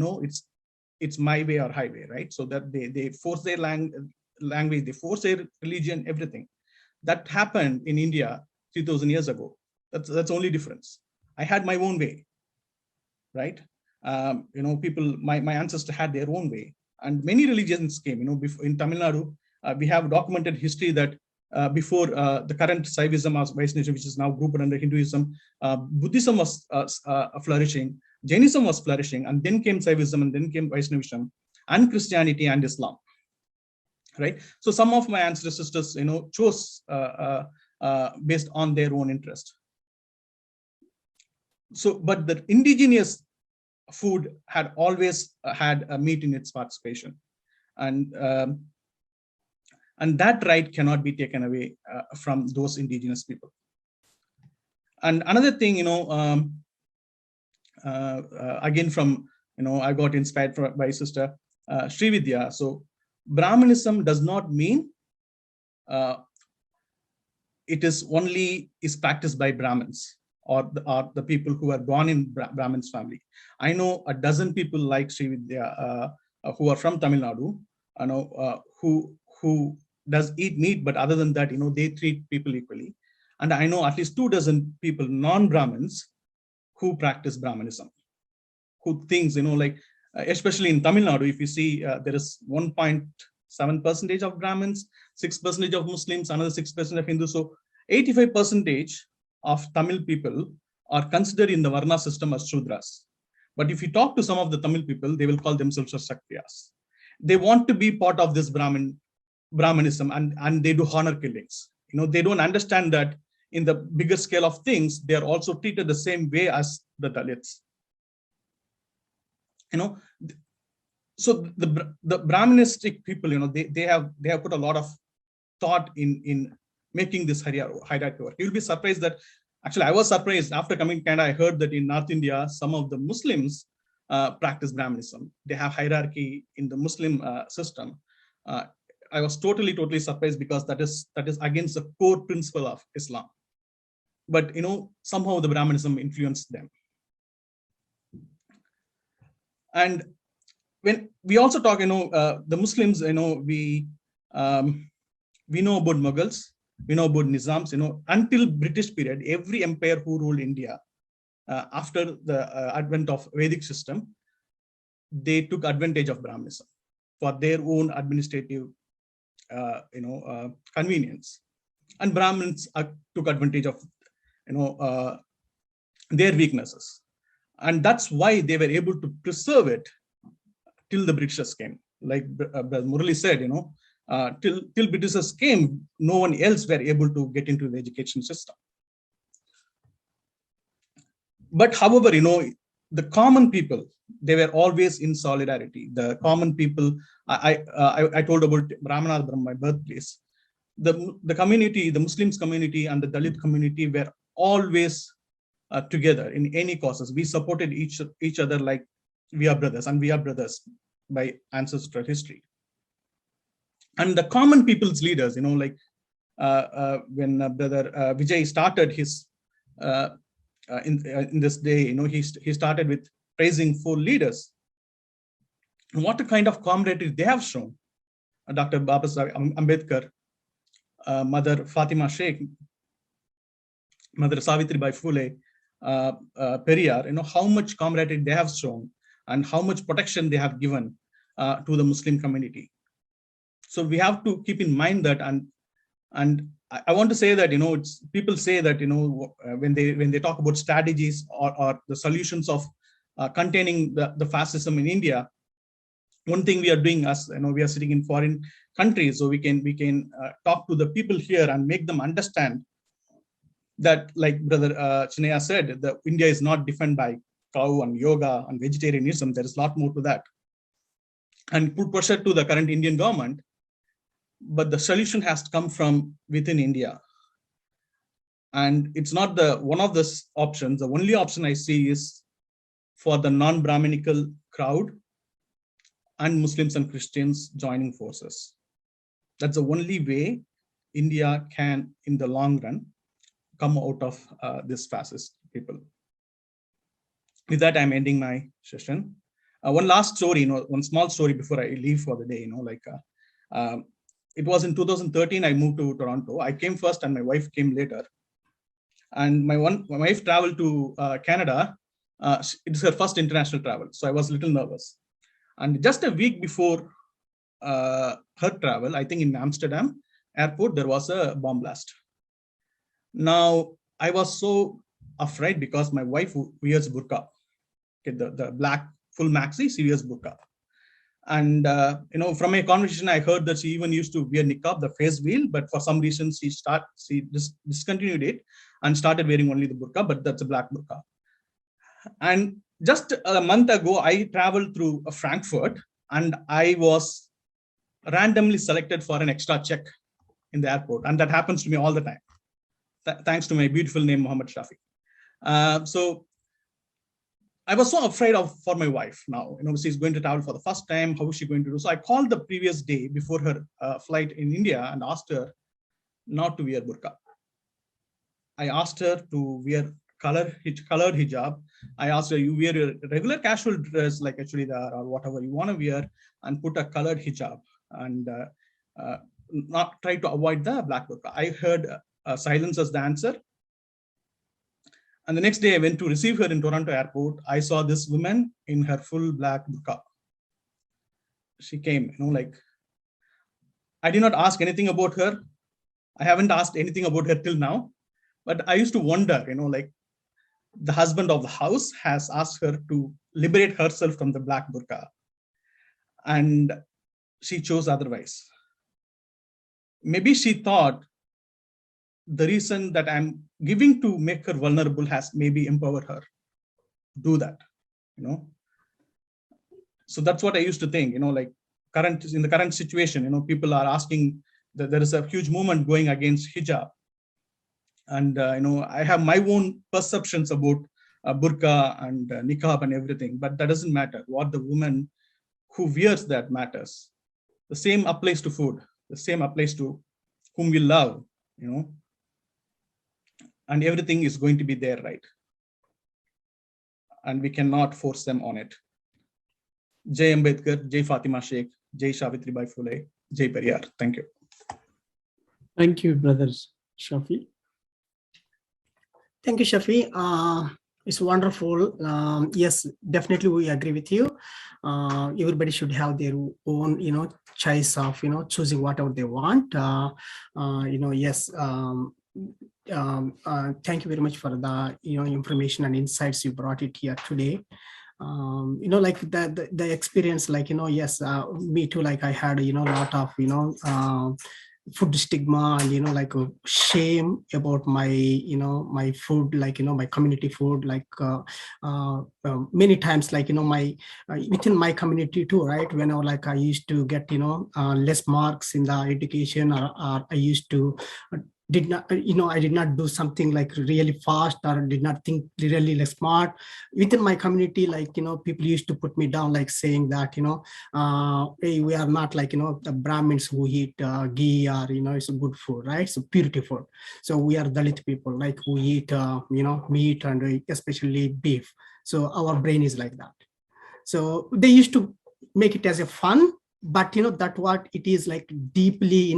it's my way or highway, right? So that they force their language, they force their religion, everything. That happened in India 3,000 years ago. That's the only difference. I had my own way, right? People, my ancestors had their own way, and many religions came. Before, in Tamilnadu, we have documented history that before the current Saivism or Vaishnavism, which is now grouped under Hinduism, Buddhism was flourishing, Jainism was flourishing, and then came Saivism, and then came Vaishnavism, and Christianity and Islam, right? So some of my ancestors, chose based on their own interest. So, but the indigenous food had always had meat in its participation, and that right cannot be taken away from those indigenous people. And another thing, again from, I got inspired by Sister Srividhya. So Brahmanism does not mean it is only practiced by Brahmins or the people who are born in Brahmins family. I know a dozen people like Srividhya who are from Tamil Nadu, who does eat meat, but other than that, they treat people equally. And I know at least 24 people, non-Brahmins, who practice Brahmanism, who thinks, like, especially in Tamil Nadu, if you see, there is 1.7% of Brahmins, 6% of Muslims, another 6% of Hindus. So 85% of Tamil people are considered in the Varna system as Shudras. But if you talk to some of the Tamil people, they will call themselves as Kshatriyas. They want to be part of this Brahmanism, and they do honor killings. They don't understand that in the bigger scale of things, they are also treated the same way as the Dalits. So the Brahmanistic people, they have put a lot of thought in making this hierarchy work. You'll be surprised that, actually, I was surprised after coming to Canada. I heard that in North India, some of the Muslims practice Brahmanism. They have hierarchy in the Muslim system. I was totally surprised, because that is against the core principle of Islam. But somehow the Brahmanism influenced them. And when we also talk, the Muslims, we know about Mughals, we know about Nizams. Until British period, every empire who ruled India after the advent of Vedic system, they took advantage of Brahmanism for their own administrative convenience, and Brahmins took advantage of their weaknesses, and that's why they were able to preserve it till the Britishers came. Like Murali said, till Britishers came, no one else were able to get into the education system. But however, the common people, they were always in solidarity. The common people, I told about Ramanathapuram, my birthplace. The community, the Muslims community and the Dalit community were always together in any causes. We supported each other like we are brothers, and we are brothers by ancestral history. And the common people's leaders, like when Brother Vijay started his in this day, he started with praising 4 leaders. And what a kind of camaraderie they have shown. Dr. Babasaheb Ambedkar, Mother Fatima Sheikh, Mother Savitribai Phule, Periyar, how much camaraderie they have shown and how much protection they have given to the Muslim community. So we have to keep in mind that, and I want to say that, people say that, when they talk about strategies or the solutions of containing the fascism in India, one thing we are doing as, we are sitting in foreign countries, so we can talk to the people here and make them understand that, like Brother Chinnaiah said, that India is not defined by cow and yoga and vegetarianism. There is a lot more to that. And put pressure to the current Indian government, but the solution has to come from within India. And it's not one of the options. The only option I see is for the non-Brahminical crowd and Muslims and Christians joining forces. That's the only way India can, in the long run, come out of this fascist people. With that, I'm ending my session. One last story, one small story before I leave for the day. It was in 2013, I moved to Toronto. I came first and my wife came later. And my wife traveled to Canada. It's her first international travel. So I was a little nervous. And just a week before her travel, I think in Amsterdam airport, there was a bomb blast. Now, I was so afraid because my wife wears burqa. Okay, the black full maxi, she wears burqa. And from a conversation, I heard that she even used to wear niqab, the face veil, but for some reason she discontinued it and started wearing only the burqa, but that's a black burqa. And just a month ago, I traveled through Frankfurt and I was randomly selected for an extra check in the airport. And that happens to me all the time, thanks to my beautiful name, Mohammed Shafi. So I was so afraid for my wife now. She's going to travel for the first time. How is she going to do? So I called the previous day before her flight in India and asked her not to wear burqa. I asked her to wear colored hijab. I asked her, you wear your regular casual dress like a churidar or whatever you want to wear and put a colored hijab and not try to avoid the black burqa. I heard silence as the answer. And the next day I went to receive her in Toronto airport. I saw this woman in her full black burqa. She came, I did not ask anything about her. I haven't asked anything about her till now, but I used to wonder, the husband of the house has asked her to liberate herself from the black burqa and she chose otherwise. Maybe she thought the reason that I'm giving to make her vulnerable has maybe empowered her to do that, So that's what I used to think, in the current situation, people are asking that there is a huge movement going against hijab. And, I have my own perceptions about burqa and niqab and everything, but that doesn't matter. What the woman who wears that matters. The same applies to food. The same applies to whom we love, and everything is going to be there, right? And we cannot force them on it. Jai Ambedkar, Jai Fatima Sheikh, Jai Savitribai Phule, Jai Periyar. Thank you. Thank you, brothers. Shafi. Thank you, Shafi. It's wonderful. Yes, definitely we agree with you. Everybody should have their own, choice of, choosing whatever they want. Yes. Thank you very much for the, information and insights you brought it here today. Like the experience, yes, me too. Like I had, a lot of, food stigma and like a shame about my my food, like my community food, like many times, like my within my community too, right? Whenever like I used to get less marks in the education, or I used to did not, I did not do something like really fast or did not think really like smart. Within my community, like, people used to put me down, like saying that, hey, we are not like, the Brahmins who eat ghee or, it's a good food, right? So purity food. So we are Dalit people, like who eat, meat and especially beef. So our brain is like that. So they used to make it as a fun, but that what it is like deeply,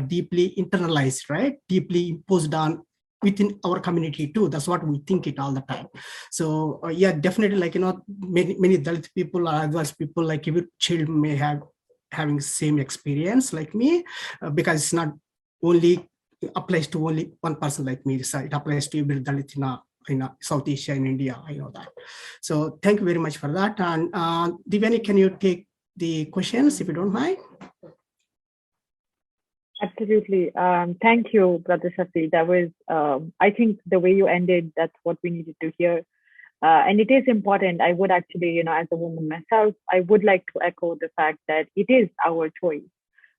deeply internalized, right? Deeply imposed on within our community too. That's what we think it all the time. So yeah, definitely, like, many Dalit people or Adivasi people, like every child may have having same experience like me, because it's not only applies to only one person like me. So it applies to every Dalit in South Asia and India. I know that. So thank you very much for that. And Divyani, can you take the questions if you don't mind? Absolutely. Thank you, Brother Shafi. That was, I think the way you ended, that's what we needed to hear. And it is important. I would actually, as a woman myself, I would like to echo the fact that it is our choice,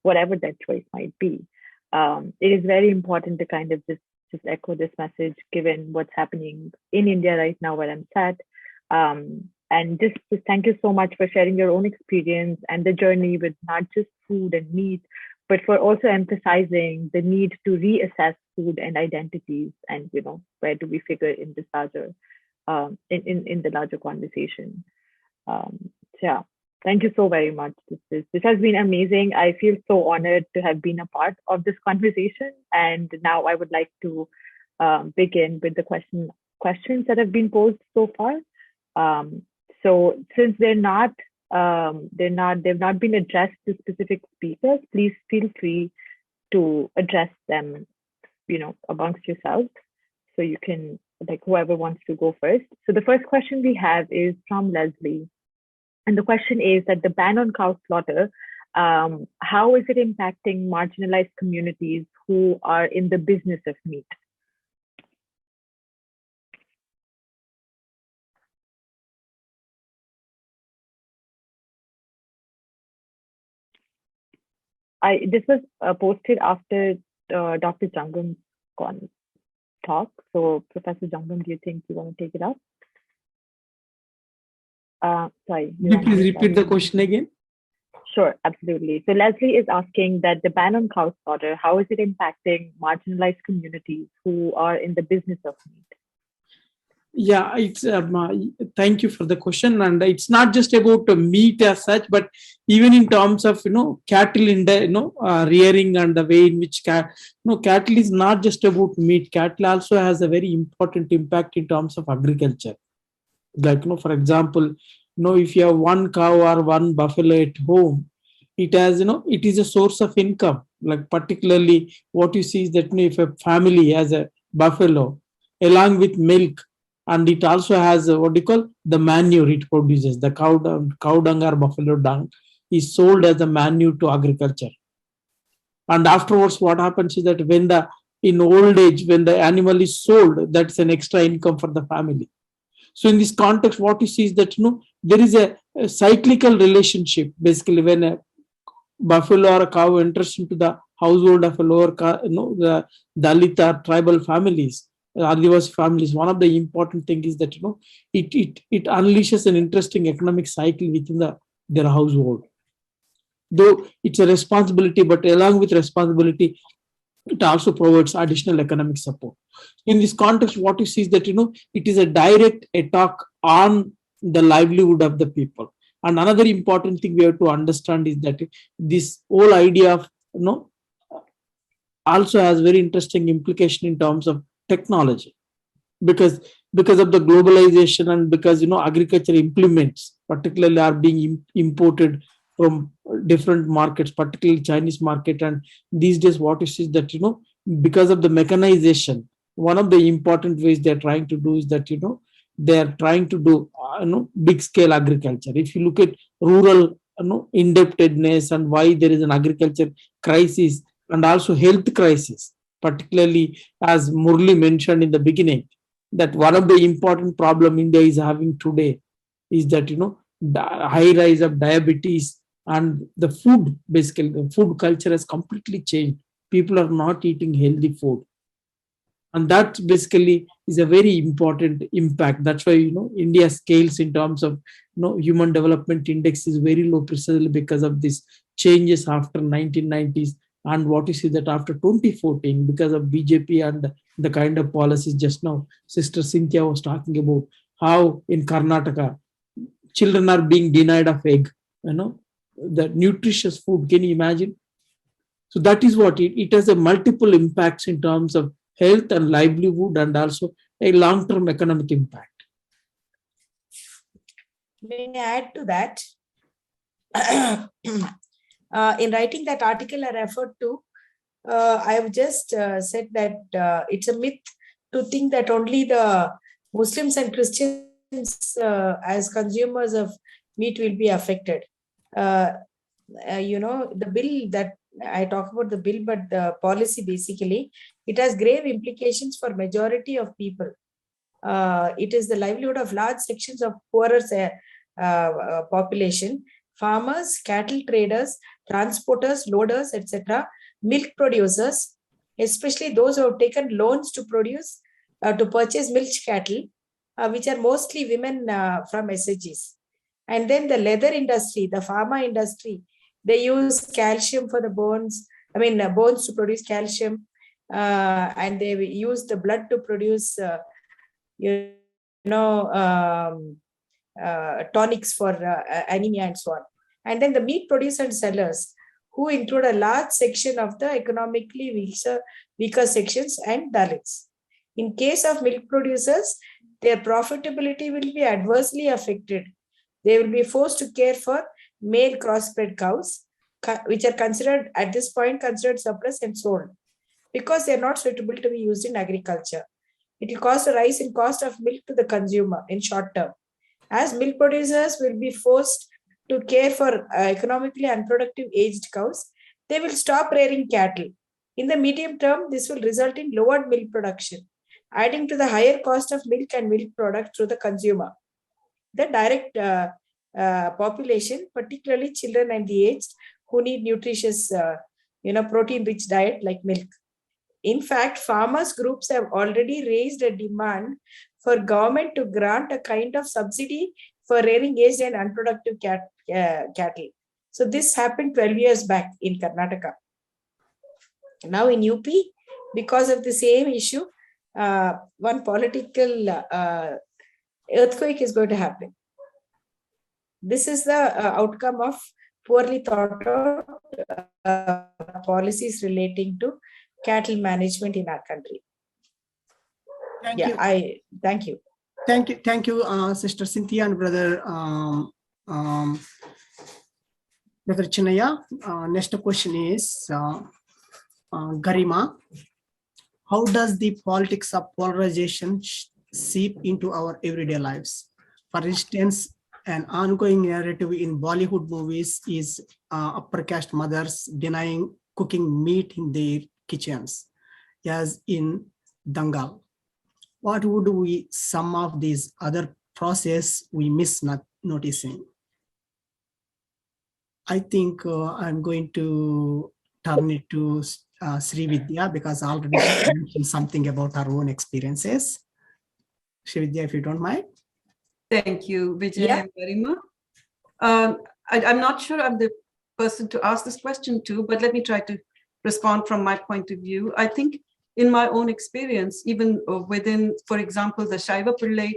whatever that choice might be. It is very important to kind of just echo this message, given what's happening in India right now where I'm sat. And just thank you so much for sharing your own experience and the journey with not just food and meat, but for also emphasizing the need to reassess food and identities, and where do we figure in this larger, in the larger conversation. Yeah, thank you so very much. This has been amazing. I feel so honored to have been a part of this conversation, and now I would like to begin with the questions that have been posed so far. So since they've not been addressed to specific speakers, please feel free to address them, amongst yourselves. So you can, like, whoever wants to go first. So the first question we have is from Leslie. And the question is that the ban on cow slaughter, how is it impacting marginalized communities who are in the business of meat? This was posted after Dr. Jangam's talk. So Professor Jangam, do you think you want to take it up? Sorry. Could you please repeat the question again? Sure, absolutely. So Leslie is asking that the ban on cow slaughter, how is it impacting marginalized communities who are in the business of meat? Yeah, it's thank you for the question. And it's not just about meat as such, but even in terms of cattle in the rearing and the way in which cattle is not just about meat. Cattle also has a very important impact in terms of agriculture. Like for example, if you have one cow or one buffalo at home, it has it is a source of income. Like particularly what you see is that if a family has a buffalo along with milk, and it also has what do you call the manure it produces, the cow dung or buffalo dung is sold as a manure to agriculture. And afterwards, what happens is that in old age, when the animal is sold, that's an extra income for the family. So in this context, what you see is that there is a cyclical relationship. Basically, when a buffalo or a cow enters into the household of a lower, the Dalit or tribal families, Adivasi families, one of the important things is that it unleashes an interesting economic cycle within their household. Though it's a responsibility, but along with responsibility, it also provides additional economic support. In this context, what you see is that it is a direct attack on the livelihood of the people. And another important thing we have to understand is that this whole idea of also has very interesting implication in terms of technology, because of the globalization and because agriculture implements particularly are being imported from different markets, particularly Chinese market. And these days what you see is that because of the mechanization, one of the important ways they're trying to do is that they're trying to do big scale agriculture. If you look at rural indebtedness and why there is an agriculture crisis and also health crisis, particularly as Murali mentioned in the beginning, that one of the important problem India is having today is that the high rise of diabetes and the food. Basically, the food culture has completely changed. People are not eating healthy food. And that basically is a very important impact. That's why, India scales in terms of, human development index is very low precisely because of these changes after 1990s. And what you see that after 2014, because of BJP and the kind of policies just now, Sister Cynthia was talking about how in Karnataka, children are being denied of egg, the nutritious food. Can you imagine? So that is what it has a multiple impacts in terms of health and livelihood, and also a long-term economic impact. May I add to that? In writing that article I referred to, I have just said that it's a myth to think that only the Muslims and Christians as consumers of meat will be affected. The bill that I talk about the bill, but the policy basically, it has grave implications for majority of people. It is the livelihood of large sections of poorer population, farmers, cattle traders, transporters, loaders, etc., milk producers, especially those who have taken loans to purchase milk cattle, which are mostly women from SHGs. And then the leather industry, the pharma industry, they use calcium for the bones, bones to produce calcium, and they use the blood to produce, tonics for anemia and so on. And then the meat producers and sellers, who include a large section of the economically weaker sections and Dalits. In case of milk producers, their profitability will be adversely affected. They will be forced to care for male crossbred cows, which are considered at this point surplus and sold, because they are not suitable to be used in agriculture. It will cause a rise in cost of milk to the consumer in short term. As milk producers will be forced to care for economically unproductive aged cows, they will stop rearing cattle. In the medium term, this will result in lowered milk production, adding to the higher cost of milk and milk products to the consumer. The direct population, particularly children and the aged, who need nutritious, protein-rich diet like milk. In fact, farmers groups have already raised a demand for government to grant a kind of subsidy for rearing aged and unproductive cattle. So this happened 12 years back in Karnataka. Now in UP, because of the same issue, one political earthquake is going to happen. This is the outcome of poorly thought out policies relating to cattle management in our country. Thank you. Thank you, Sister Cynthia and Brother Chinnaiah. Next question is Garima. How does the politics of polarization seep into our everyday lives? For instance, an ongoing narrative in Bollywood movies is upper caste mothers denying cooking meat in their kitchens, as in Dangal. What would we some of these other process we miss not noticing? I think I'm going to turn it to Srividhya, because I already mentioned something about our own experiences. Srividhya, if you don't mind. Thank you, Vijay and Garima. I'm not sure I'm the person to ask this question to, but let me try to respond from my point of view. I think in my own experience, even within, for example, the Shaiva Pillai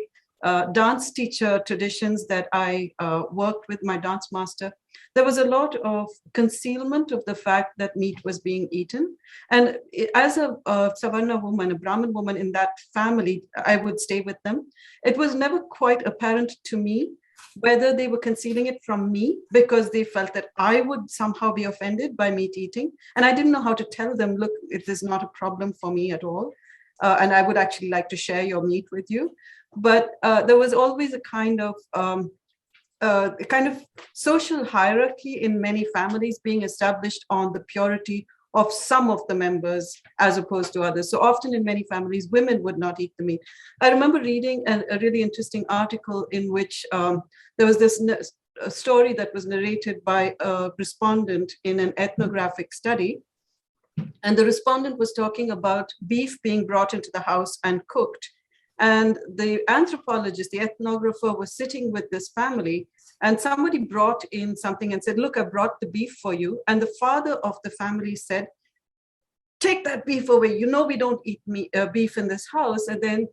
dance teacher traditions that I worked with my dance master, there was a lot of concealment of the fact that meat was being eaten. And as a Savarna woman, a Brahmin woman in that family, I would stay with them. It was never quite apparent to me whether they were concealing it from me because they felt that I would somehow be offended by meat eating. And I didn't know how to tell them, look, it is not a problem for me at all. And I would actually like to share your meat with you. But there was always a kind of social hierarchy in many families being established on the purity of some of the members as opposed to others. So often in many families, women would not eat the meat. I remember reading a really interesting article in which there was this story that was narrated by a respondent in an ethnographic study And the respondent was talking about beef being brought into the house and cooked. And the anthropologist, the ethnographer, was sitting with this family, and somebody brought in something and said, look, I brought the beef for you. And the father of the family said, take that beef away. You know we don't eat beef in this house. And then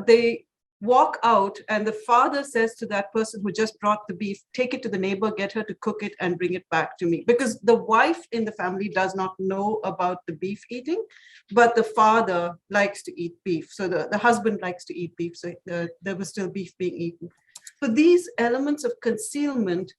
they walk out, and the father says to that person who just brought the beef, take it to the neighbor, get her to cook it and bring it back to me. Because the wife in the family does not know about the beef eating, but the father likes to eat beef. So the husband likes to eat beef. So there was still beef being eaten. So these elements of concealment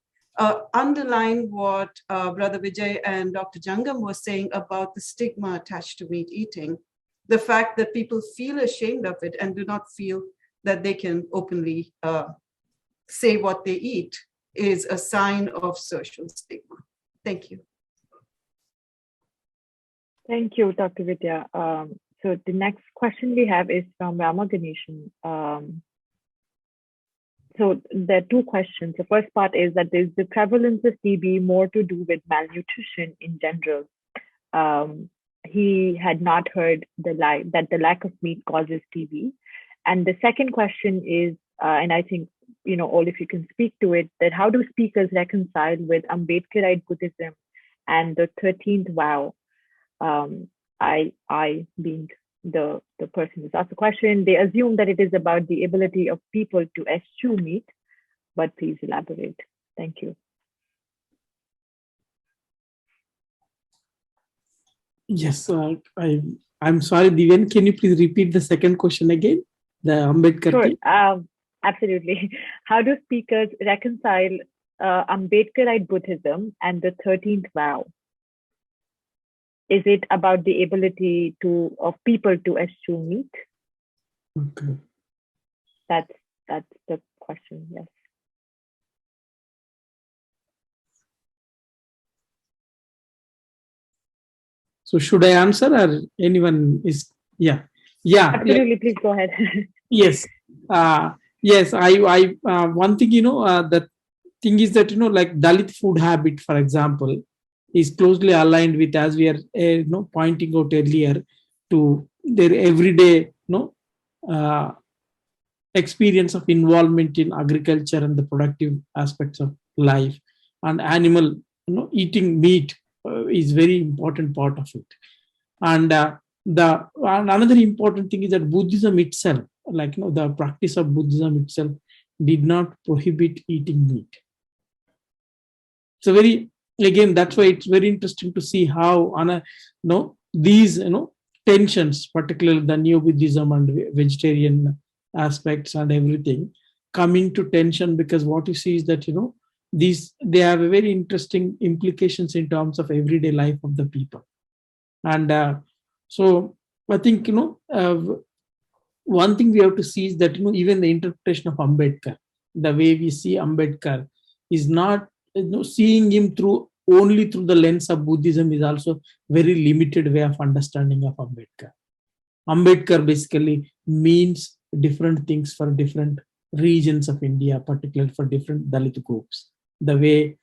underline what Brother Vijay and Dr. Jangam was saying about the stigma attached to meat eating. The fact that people feel ashamed of it and do not feel that they can openly say what they eat is a sign of social stigma. Thank you. Thank you, Dr. Vidya. So the next question we have is from Rama Ganeshan. So there are two questions. The first part is that is the prevalence of TB more to do with malnutrition in general? He had not heard that the lack of meat causes TB. And the second question is, and I think, all if you can speak to it, that how do speakers reconcile with Ambedkarite Buddhism and the 13th vow? I being the person who's asked the question, they assume that it is about the ability of people to eschew meat, but please elaborate. Thank you. Yes, I'm sorry, Divyan. Can you please repeat the second question again? The Ambedkar. Sure, absolutely. How do speakers reconcile Ambedkarite Buddhism and the 13th vow? Is it about the ability of people to eschew meat? Okay. That's the question, yes. So should I answer, or anyone is? Yeah. Absolutely, please go ahead. Yes. Yes. I one thing, the thing is that, like Dalit food habit, for example, is closely aligned with, as we are pointing out earlier, to their everyday experience of involvement in agriculture and the productive aspects of life, and animal eating meat is very important part of it. And another important thing is that Buddhism itself, the practice of Buddhism itself, did not prohibit eating meat. So that's why it's very interesting to see how these tensions, particularly the Neo Buddhism and vegetarian aspects and everything, come into tension, because what you see is that they have a very interesting implications in terms of everyday life of the people. And so I think one thing we have to see is that even the interpretation of Ambedkar, the way we see Ambedkar, is not seeing him only through the lens of Buddhism, is also very limited way of understanding of Ambedkar. Ambedkar basically means different things for different regions of India, particularly for different Dalit groups. The way,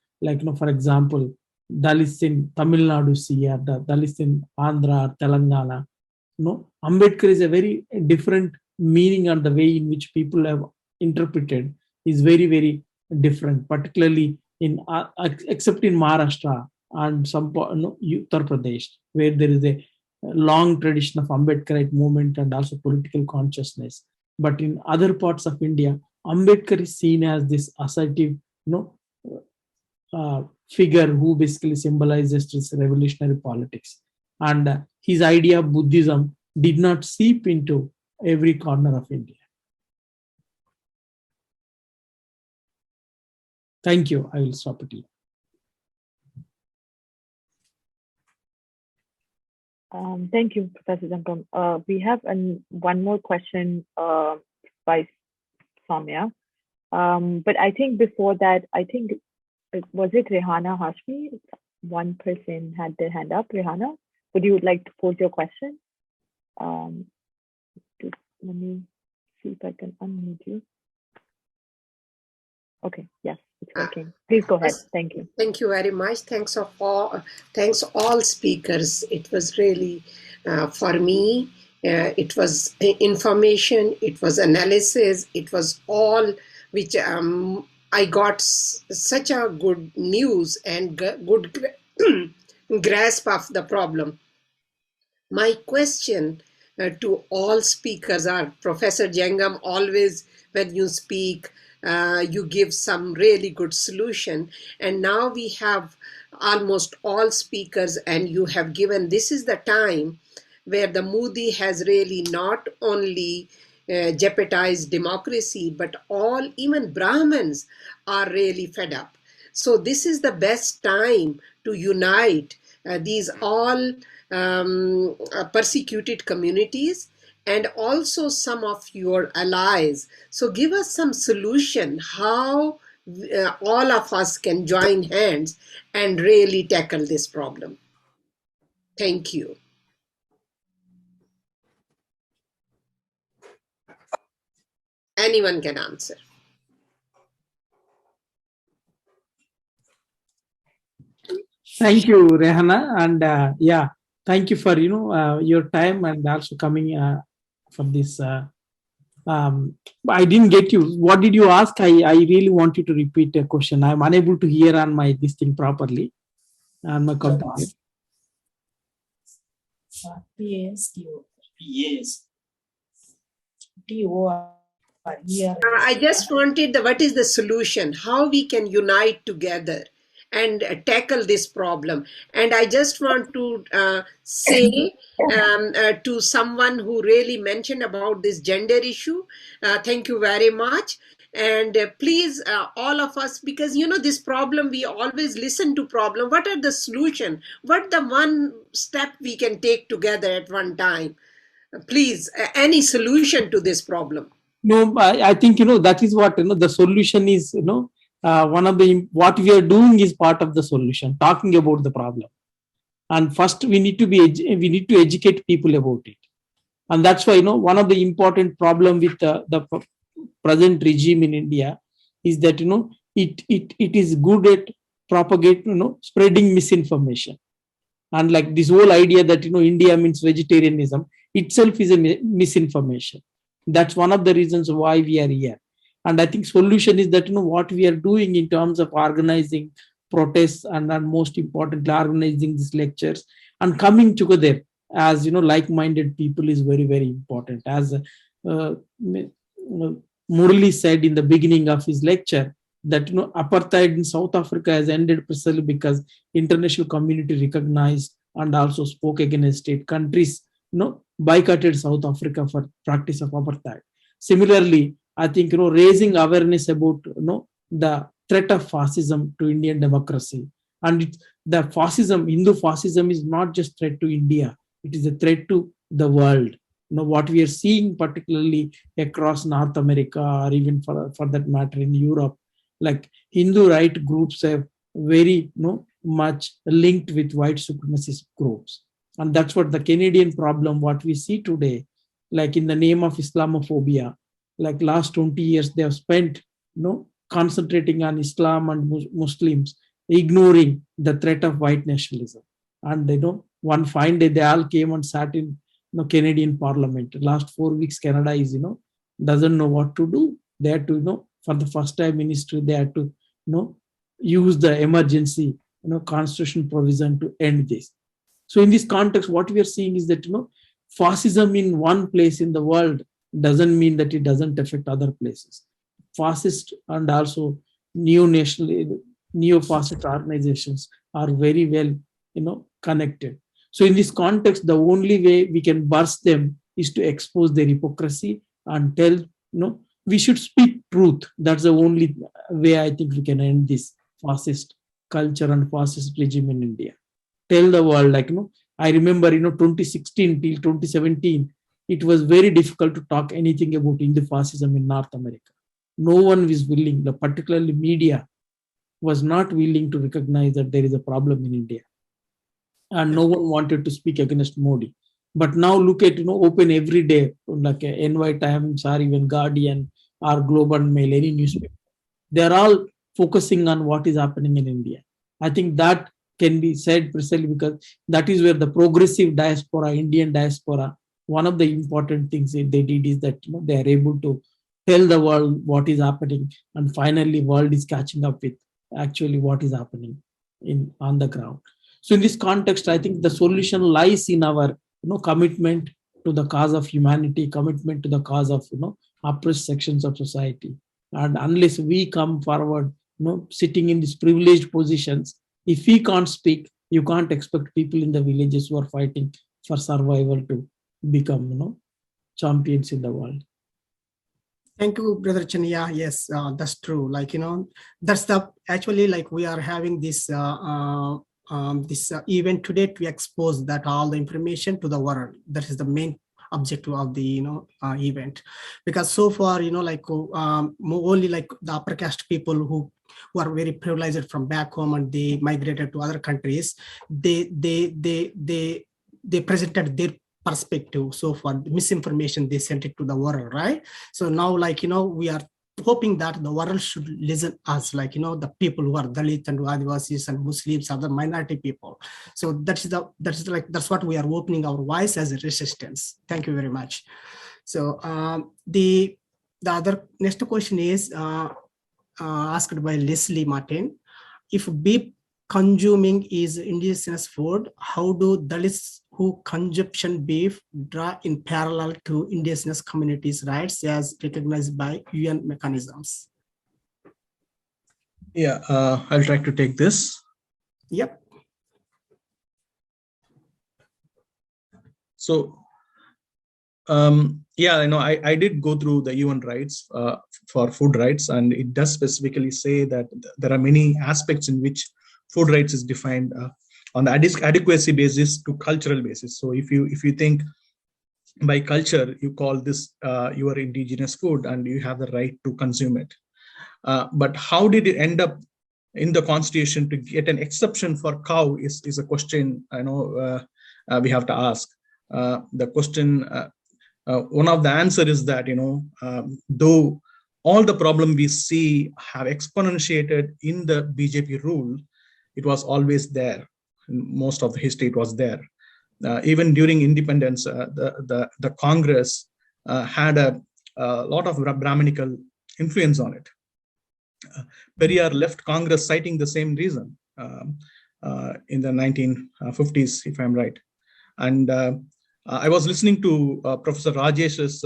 for example, Dalits in Tamilnadu or the Dalits in Andhra or Telangana, Ambedkar is a very different meaning, and the way in which people have interpreted is very, very different, particularly except in Maharashtra and some Uttar Pradesh, where there is a long tradition of Ambedkarite movement and also political consciousness. But in other parts of India, Ambedkar is seen as this assertive, figure who basically symbolizes this revolutionary politics. And his idea of Buddhism did not seep into every corner of India. Thank you. I will stop it here. Thank you, Professor Jangam. We have one more question by Soumya. But I think before that, was it Rehana Hashmi? One person had their hand up. Rehana, would you like to pose your question? Let me see if I can unmute you. Okay, yes, it's working. Please go ahead. Thank you. Thank you very much. Thanks all speakers. It was really, for me, it was information, it was analysis, it was all which I got such a good news and good grasp of the problem. My question to all speakers are, Professor Jangam, always when you speak, you give some really good solution. And now we have almost all speakers, and you have given, this is the time where the Modi has really not only jeopardized democracy, but all, even Brahmins are really fed up. So this is the best time to unite these all persecuted communities and also some of your allies. So give us some solution how all of us can join hands and really tackle this problem. Thank you. Anyone can answer. Thank you, Rehana, and yeah, thank you for your time and also coming for this. I didn't get you. What did you ask? I really want you to repeat a question. I'm unable to hear on my this thing properly on my computer. I just wanted what is the solution? How we can unite together and tackle this problem. And I just want to say to someone who really mentioned about this gender issue, thank you very much. And please, all of us, because this problem, we always listen to problem. What are the solution? What the one step we can take together at one time? Please, any solution to this problem? No, I think that is what the solution is. One of the what we are doing is part of the solution. Talking about the problem, and first we need to educate people about it, and that's why one of the important problem with the present regime in India is that it is good at propagate spreading misinformation, and like this whole idea that India means vegetarianism itself is a misinformation. That's one of the reasons why we are here. And I think solution is that what we are doing in terms of organizing protests and most importantly organizing these lectures and coming together as like-minded people is very, very important. As Murali said in the beginning of his lecture, that apartheid in South Africa has ended precisely because international community recognized and also spoke against state countries boycotted South Africa for practice of apartheid. Similarly, I think raising awareness about the threat of fascism to Indian democracy, and the fascism, Hindu fascism, is not just threat to India; it is a threat to the world. What we are seeing, particularly across North America, or even for that matter in Europe, like Hindu right groups have very much linked with white supremacist groups. And that's what the Canadian problem, what we see today, like in the name of Islamophobia, like last 20 years, they have spent, concentrating on Islam and Muslims, ignoring the threat of white nationalism. And one fine day, they all came and sat in Canadian Parliament. Last 4 weeks, Canada is, doesn't know what to do. They had to, for the first time ministry, they had to, use the emergency, constitutional provision to end this. So in this context, what we are seeing is that, fascism in one place in the world doesn't mean that it doesn't affect other places. Fascist and also neo-fascist organizations are very well, connected. So in this context, the only way we can burst them is to expose their hypocrisy and tell, we should speak truth. That's the only way I think we can end this fascist culture and fascist regime in India. Tell the world, I remember, 2016 till 2017, it was very difficult to talk anything about Hindu fascism in North America. No one was willing, particularly media, was not willing to recognize that there is a problem in India. And no one wanted to speak against Modi. But now look at, open every day, like NY Times or even Guardian or Globe and Mail, any newspaper. they're all focusing on what is happening in India. I think that can be said precisely because that is where the progressive diaspora, Indian diaspora, one of the important things that they did is that they are able to tell the world what is happening, and finally world is catching up with actually what is happening on the ground. So in this context, I think the solution lies in our commitment to the cause of humanity, commitment to the cause of oppressed sections of society. And unless we come forward, sitting in these privileged positions, if we can't speak, you can't expect people in the villages who are fighting for survival to become champions in the world. Thank you, Brother Chinnaiah. Yes, that's true. That's the actually we are having this event today to expose that all the information to the world. That is the main objective of the event, because so far only the upper caste people who are very privileged from back home and they migrated to other countries, they presented their perspective. So for misinformation, they sent it to the world, right? So now we are hoping that the world should listen us, the people who are Dalit and Adivasis and Muslims, other minority people. So that's what we are opening our voice as a resistance. Thank you very much. So the other next question is asked by Leslie Martin. If beef consuming is indigenous food, how do Dalits who consumption beef draw in parallel to indigenous communities' rights as recognized by UN mechanisms? Yeah, I'll try to take this. Yep. So, yeah, I did go through the UN rights for food rights, and it does specifically say that there are many aspects in which food rights is defined on the adequacy basis to cultural basis. So if you think by culture, you call this your indigenous food and you have the right to consume it. But how did it end up in the constitution to get an exception for cow is a question we have to ask. The question, one of the answer is that though all the problem we see have exponentiated in the BJP rule, it was always there. In most of the history, it was there. Even during independence, the Congress had a lot of Brahminical influence on it. Periyar left Congress citing the same reason in the 1950s, if I'm right. And I was listening to Professor Rajesh's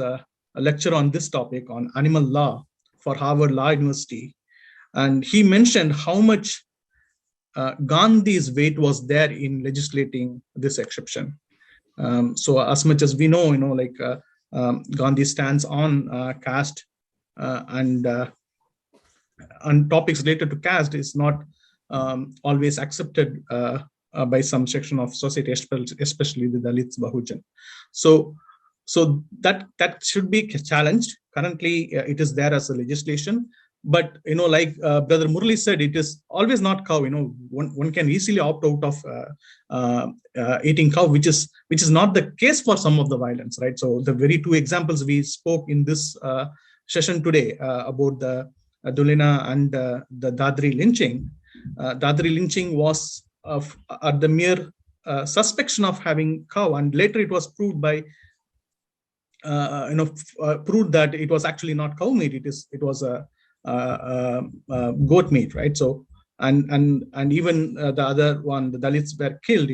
lecture on this topic on animal law for Harvard Law University. And he mentioned how much Gandhi's weight was there in legislating this exception. So as much as we know, Gandhi stands on caste and topics related to caste is not always accepted by some section of society, especially the Dalits, Bahujan. So that should be challenged. Currently, it is there as a legislation. But like Brother Murali said, it is always not cow. One can easily opt out of eating cow, which is not the case for some of the violence, right? So the very two examples we spoke in this session today about the Dulina and the Dadri lynching. Dadri lynching was at the mere suspicion of having cow, and later it was proved by proved that it was actually not cow meat. It was a goat meat, right? So and even the other one, the Dalits were killed.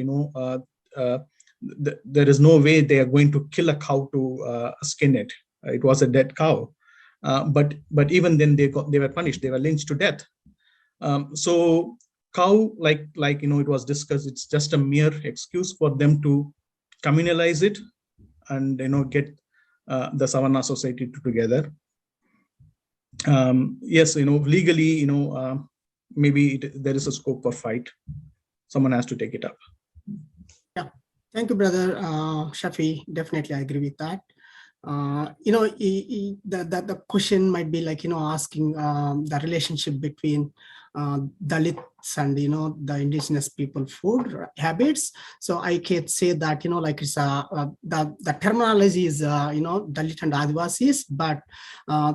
There is no way they are going to kill a cow to skin it. It was a dead cow, but even then they were punished. They were lynched to death. So cow, like it was discussed, it's just a mere excuse for them to communalize it and get the Savarna society together. Yes, legally, maybe there is a scope for fight. Someone has to take it up. Yeah, thank you, Brother Shafi. Definitely, I agree with that. The question might be asking the relationship between Dalits and the indigenous people food habits. So I can say that like it's the terminology is Dalit and Adivasis, but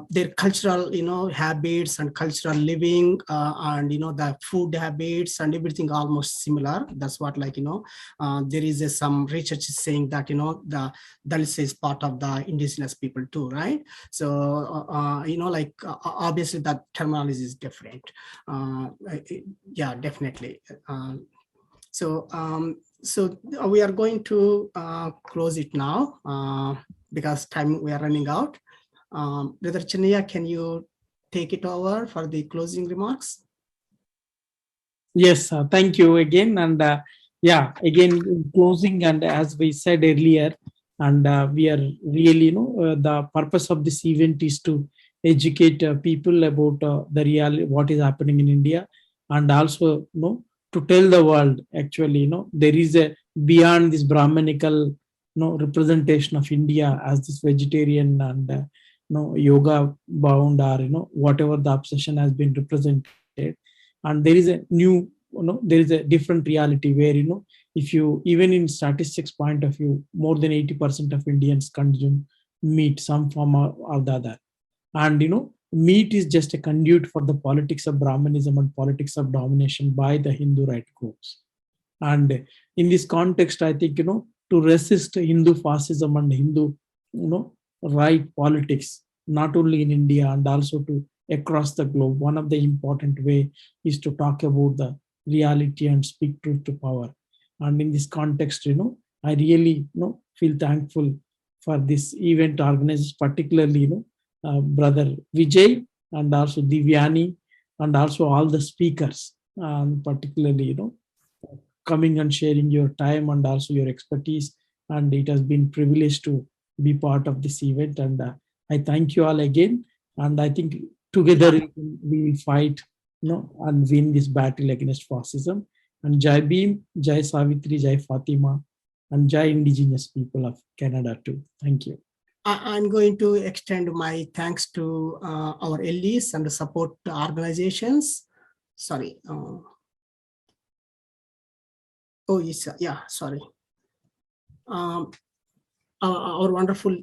their cultural habits and cultural living and the food habits and everything almost similar. That's what there is some research saying that the Dalits is part of the indigenous people too, right? So obviously that terminology is different. Yeah, definitely. So we are going to close it now because we are running out. Brother Chinnaiah, can you take it over for the closing remarks? Yes, thank you again. And yeah, again, in closing, and as we said earlier, and we are really, the purpose of this event is to educate people about the reality, what is happening in India, and also, to tell the world, actually, there is a beyond this Brahmanical, representation of India as this vegetarian and, yoga bound, or, whatever the obsession has been represented. And there is a new, there is a different reality where, if you, even in statistics point of view, more than 80% of Indians consume meat, some form or the other. And, meat is just a conduit for the politics of Brahmanism and politics of domination by the Hindu right groups. And in this context, I think, to resist Hindu fascism and Hindu, right politics, not only in India and also to across the globe, one of the important way is to talk about the reality and speak truth to power. And in this context, I really feel thankful for this event organizers, particularly brother Vijay and also Divyani and also all the speakers, particularly coming and sharing your time and also your expertise. And it has been privileged to be part of this event. And I thank you all again. And I think together we will fight, and win this battle against fascism. And Jai Bhim, Jai Savitri, Jai Fatima, and Jai indigenous people of Canada too. Thank you. I'm going to extend my thanks to our LDs and the support organizations. Sorry. Oh, yes, yeah, sorry. Our wonderful,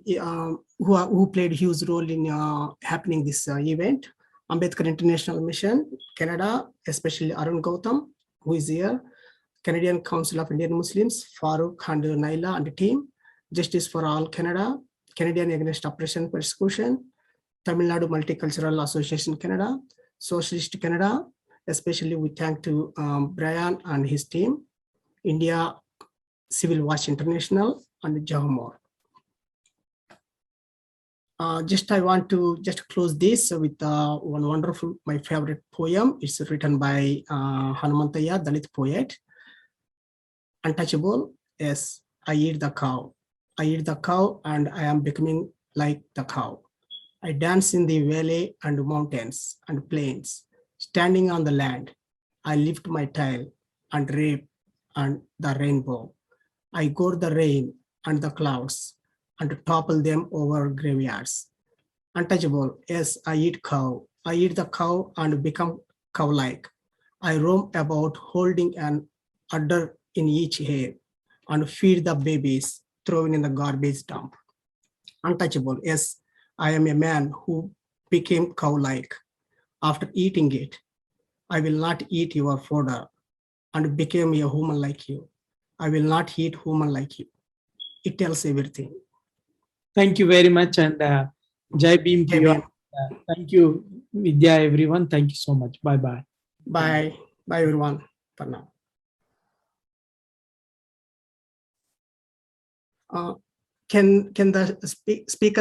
who played huge role in happening this event. Ambedkar International Mission, Canada, especially Arun Gautam, who is here. Canadian Council of Indian Muslims, Farooq and Naila and the team. Justice for All Canada, Canadian Against Oppression Persecution, Tamilnadu Multicultural Association Canada, Socialist Canada, especially we thank to Brian and his team, India Civil Watch International, and Jangam. I want to just close this with one wonderful, my favorite poem. It's written by Hanumantaya, Dalit poet. Untouchable, yes, I eat the cow. I eat the cow and I am becoming like the cow. I dance in the valley and mountains and plains, standing on the land. I lift my tail and rape and the rainbow. I gore the rain and the clouds and topple them over graveyards. Untouchable, yes, I eat cow. I eat the cow and become cow-like. I roam about holding an udder in each hair and feed the babies thrown in the garbage dump. Untouchable, yes, I am a man who became cow-like. After eating it, I will not eat your fodder and became a human like you. I will not eat human like you. It tells everything. Thank you very much. And Jai Bhim to you. Thank you, Vidya, everyone. Thank you so much. Bye-bye. Bye. Bye, everyone, for now. Can the speaker